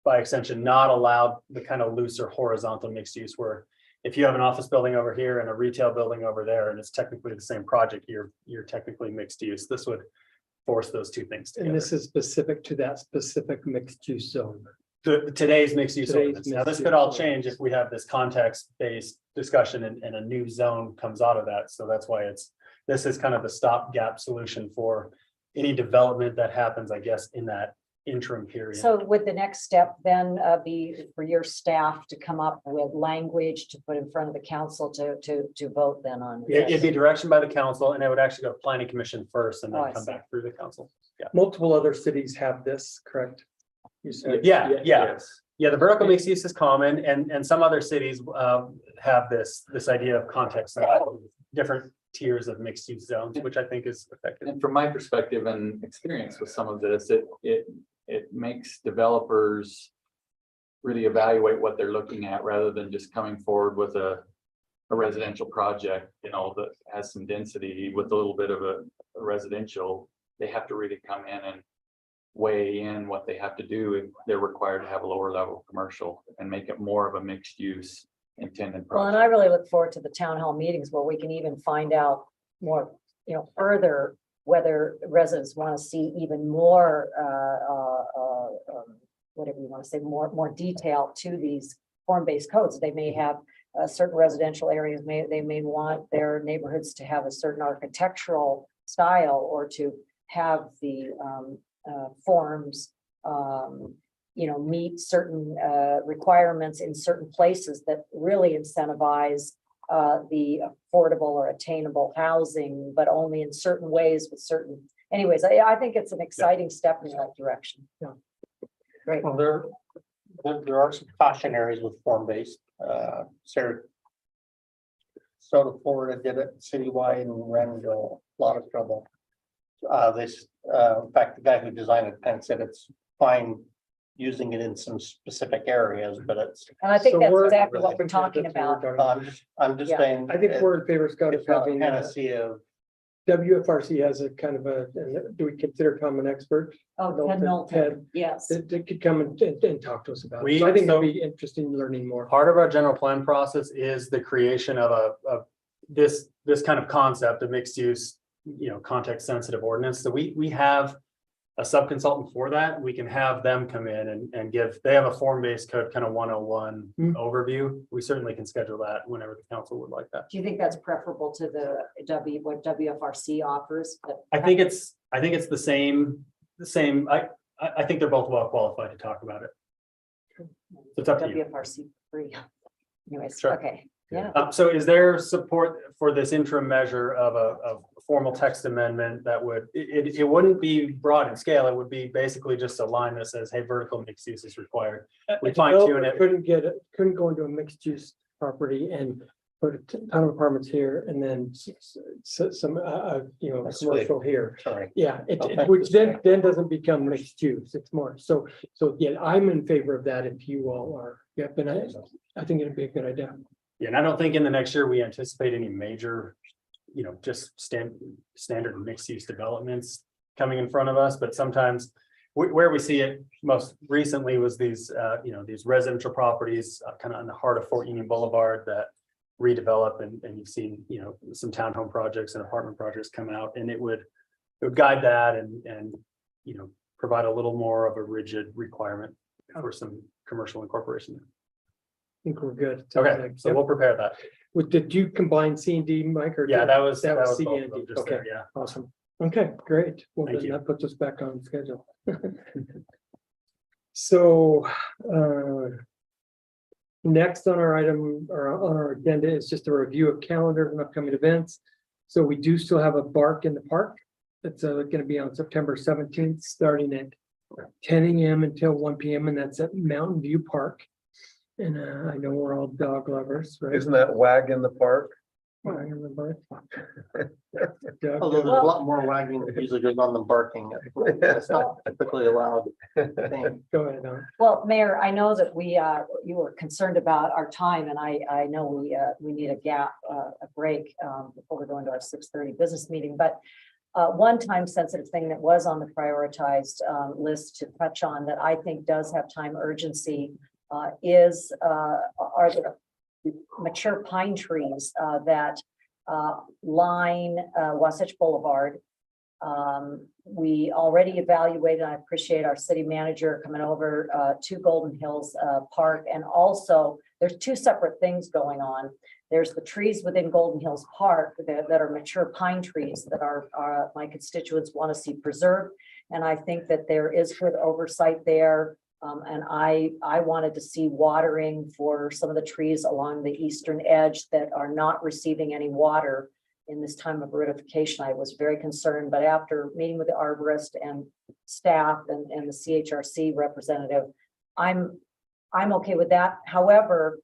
by extension, not allow the kind of looser horizontal mixed use where if you have an office building over here and a retail building over there, and it's technically the same project, you're technically mixed use. This would force those two things And together. this is specific to that specific mixed use zone. Today's mixed use Today's ordinance. Now, this mixed could all use change if we have this context-based discussion and a new zone comes out of that. So that's why this is kind of the stopgap solution for any development that happens, I guess, in that interim period. So would the next step then be for your staff to come up with language to put in front of the council to vote then on? It'd be direction by the council, and it would actually go to planning commission first and Oh, I then come see. back through the council. Yeah. Multiple other cities have this, correct? You said- Yeah. Yes. Yeah, the vertical mixed use is common, and some other cities have this idea of context, different tiers of mixed use zones, which I think is effective. And from my perspective and experience with some of this, it makes developers really evaluate what they're looking at rather than just coming forward with a residential project, that has some density with a little bit of a residential. They have to really come in and weigh in what they have to do if they're required to have a lower level commercial and make it more of a mixed use intended Well, and project. I really look forward to the town hall meetings where we can even find out more, further whether residents want to see even more, whatever you want to say, more detail to these form-based codes. They may have certain residential areas, they may want their neighborhoods to have a certain architectural style or to have the forms, meet certain requirements in certain places that really incentivize the affordable or attainable housing, but only in certain ways with certain, anyways, I think it's an exciting step in that direction. Yeah. Great. Well, there are some cautionaries with form-based, Sarah. Florida did it citywide and ran into a lot of trouble. In fact, the guy who designed it kind of said it's fine using it in some specific areas, but it's, And I think So that's we're- exactly what we're talking That's what we're about. talking I'm just Yeah. saying. I think we're in favor, Scott, of It's not a having, panacea. WFRC has a kind of do we consider Tom an expert? Oh, Ted Ted. Knowlton, yes. That could come and talk to us about it. We- So I think it'll so- be interesting learning more. Part of our general plan process is the creation of this kind of concept of mixed use, context sensitive ordinance. So we have a sub-consultant for that. We can have them come in and they have a form-based code kind of 101 Hmm. overview. We certainly can schedule that whenever the council would like that. Do you think that's preferable to what WFRC offers? I think it's the same. I think they're both well qualified to talk about it. So it's up to you. WFRC free. Anyways, Sure. okay, yeah. So is there support for this interim measure of a formal text amendment that it wouldn't be broad in scale, it would be basically just a line that says, hey, vertical mixed use is required. We fine tune it. Couldn't go into a mixed use property and put a ton of apartments here and then some, That's commercial here. Sorry. Yeah, Okay. which then doesn't become mixed use. It's more, so yeah, I'm in favor of that if you all are. Yeah, but I think it'd be a good idea. Yeah, and I don't think in the next year we anticipate any major, just standard mixed use developments coming in front of us, but sometimes where we see it most recently was these residential properties kind of in the heart of Fort Union Boulevard that redevelop and you've seen, some townhome projects and apartment projects come out, and it would guide that and provide a little more of a rigid requirement for some commercial incorporation. I think we're good. Okay, so we'll prepare that. Did you combine C and D, Mike, or? Yeah, that was C both of and them D. just Okay, there, yeah. awesome. Okay, great. Well, Thank then you. that puts us back on schedule. So, next on our item or on our agenda is just a review of calendars and upcoming events. So we do still have a Bark in the Park. It's going to be on September 17th, starting at 10 a.m. until 1 p.m. and that's at Mountain View Park. And I know we're all dog lovers, right? Isn't that Wag in the Park? I remember. Although there's a lot more wagging that usually goes on than barking. It's not typically allowed. thing. Go ahead, Don. Well, Mayor, I know that you were concerned about our time, and I know we need a gap, a break before we go into our 6:30 business meeting. But one time sensitive thing that was on the prioritized list to touch on that I think does have time urgency are there mature pine trees that line Wasatch Boulevard. We already evaluated, I appreciate our city manager coming over to Golden Hills Park. And also, there's two separate things going on. There's the trees within Golden Hills Park that are mature pine trees that are my constituents want to see preserved. And I think that there is good oversight there. And I wanted to see watering for some of the trees along the eastern edge that are not receiving any water in this time of aerification. I was very concerned, but after meeting with the arborist and staff and the CHRC representative, I'm okay with that. However,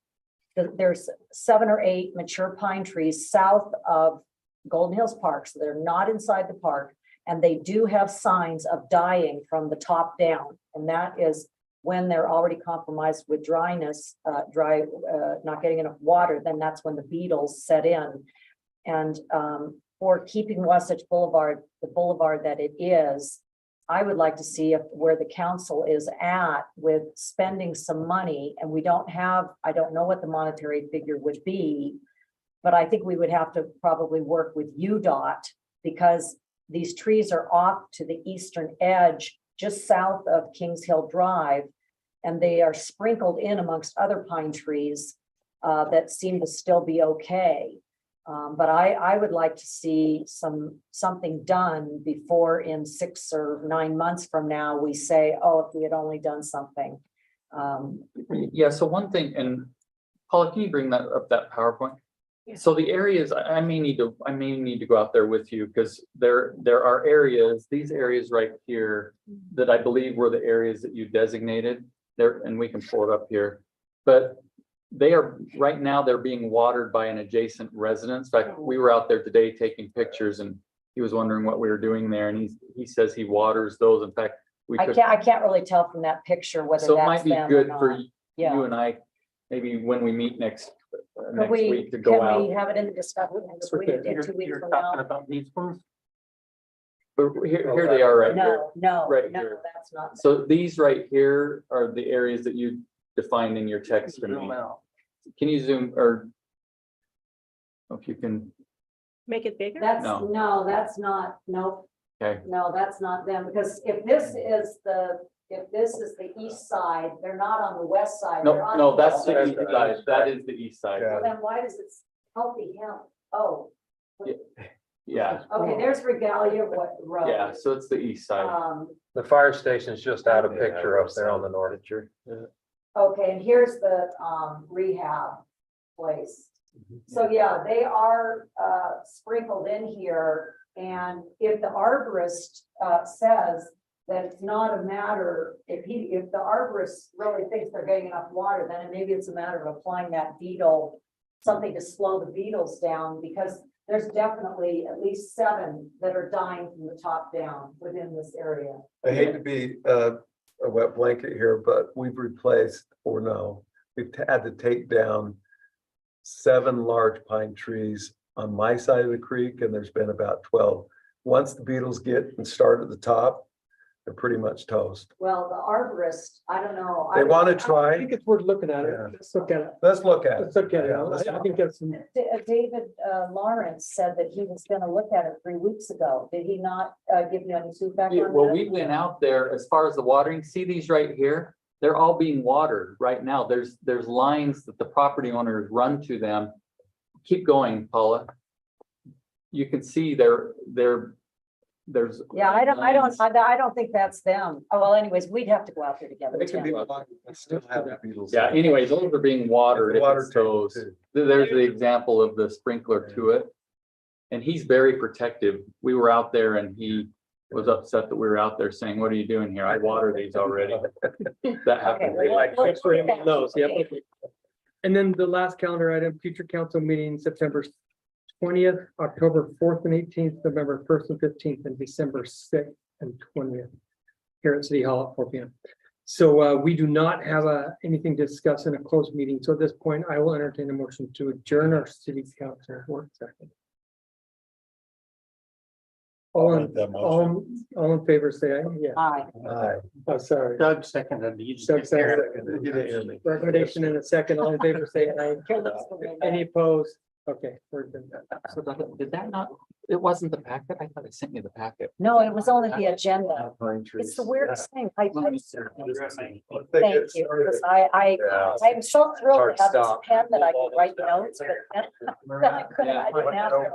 there's 7 or 8 mature pine trees south of Golden Hills Park, so they're not inside the park, and they do have signs of dying from the top down, and that is when they're already compromised with dryness, not getting enough water, then that's when the beetles set in. And for keeping Wasatch Boulevard, the boulevard that it is, I would like to see where the council is at with spending some money, and we don't have, I don't know what the monetary figure would be, but I think we would have to probably work with UDOT because these trees are off to the eastern edge, just south of Kings Hill Drive, and they are sprinkled in amongst other pine trees that seem to still be okay. But I would like to see something done before in 6 or 9 months from now, we say, oh, if we had only done something. Yeah, so one thing, and Paula, can you bring that up, that PowerPoint? So the areas, I may need to go out there with you because there are areas, these areas right here that I believe were the areas that you designated there, and we can pull it up here. But they are, right now, they're being watered by an adjacent residence. In fact, we were out there today taking pictures and he was wondering what we were doing there. And he says he waters those. In fact, I can't really tell from that picture whether so it that's might be them or good not. for Yeah. you and I, maybe when we meet next Can we, week to go can we out. have it in the discussion next week, in 2 weeks from now? about these ones? But here they are right here. No, Right no, here. that's not. them. So these right here are the areas that you defined in your text to me. Can you zoom or if you can, Make it bigger? That's, No. no, that's not, nope. okay, No, that's not them, because if this is the east side, they're not on the west side. they're on no, that's the west east side. That is the east side. Yeah. Well, then why does it healthy hemp? Oh, Yeah, okay, there's Regalia Road. yeah, so it's the east side. The fire station is just out of picture up there on the north. Okay, and here's the rehab place. So yeah, they are sprinkled in here. And if the arborist says that it's not a matter, if the arborist really thinks they're getting enough water, then maybe it's a matter of applying that beetle, something to slow the beetles down, because there's definitely at least 7 that are dying from the top down within this area. I hate to be a wet blanket here, but we've replaced, or no, we've had to take down 7 large pine trees on my side of the creek, and there's been about 12. Once the beetles get and start at the top, they're pretty much toast. Well, the arborist, I don't know. They want to I try. think it's worth looking at it. Yeah. Let's look at it. Let's look at it. Let's look at it. Yeah, I think that's, David Lawrence said that he was gonna look at it 3 weeks ago. Did he not give you any feedback Yeah, on well, that? we went out there as far as the watering. See these right here? They're all being watered right now. There's lines that the property owners run to them. Keep going, Paula. You can see there's. Yeah, I lines. don't think that's them. Oh, well, anyways, we'd have to go out there together. They can be Tim. watered and still have the beetles. Yeah, anyway, those are being watered. The if water it's those. tank, too. There's the example of the sprinkler to it. And he's very protective. We were out there and he was upset that we were out there saying, what are you doing here? I water these already. That happened. Okay, well, thanks for him on those. Yep. Okay. Okay. And then the last calendar item, future council meeting, September 20th, October 4th and 18th, November 1st and 15th, and December 6th and 20th. Here at City Hall at 4 p.m. So we do not have anything to discuss in a closed meeting. So at this point, I will entertain a motion to adjourn our city council work session. all in favor, say aye. Yeah. Aye. Oh, sorry. Doug seconded. You just Doug didn't hear it. seconded. You didn't hear me. Recommendation in a second, all in favor, say aye. Any opposed? Okay, we're done. So did that not, it wasn't the packet? I thought I sent you the packet. No, it was only the agenda. Pine It's trees. the weirdest thing. I Let me thank see. you, because I'm so thrilled Hard to have this stop. pen that I can write notes, but then I couldn't, I didn't have it.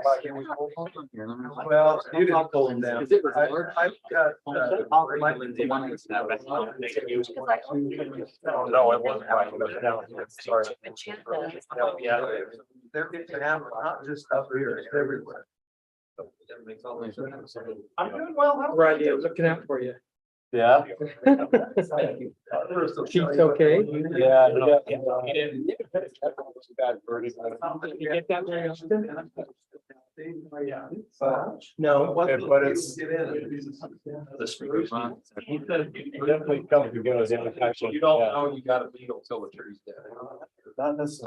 Hold on here, let me- Well, you didn't pull them down. Because it was large. I've got, The one that's now back on. Because I opened it. No, it wasn't. No, sorry. Yeah. they're, not just up here, it's everywhere. I'm doing well. Right, yeah, looking out for you. Yeah. She's okay. Yeah. You get that very often? No. But it's- The speakers on. Definitely comes and goes. You don't know you got a beetle till the tree's dead. Not necessarily.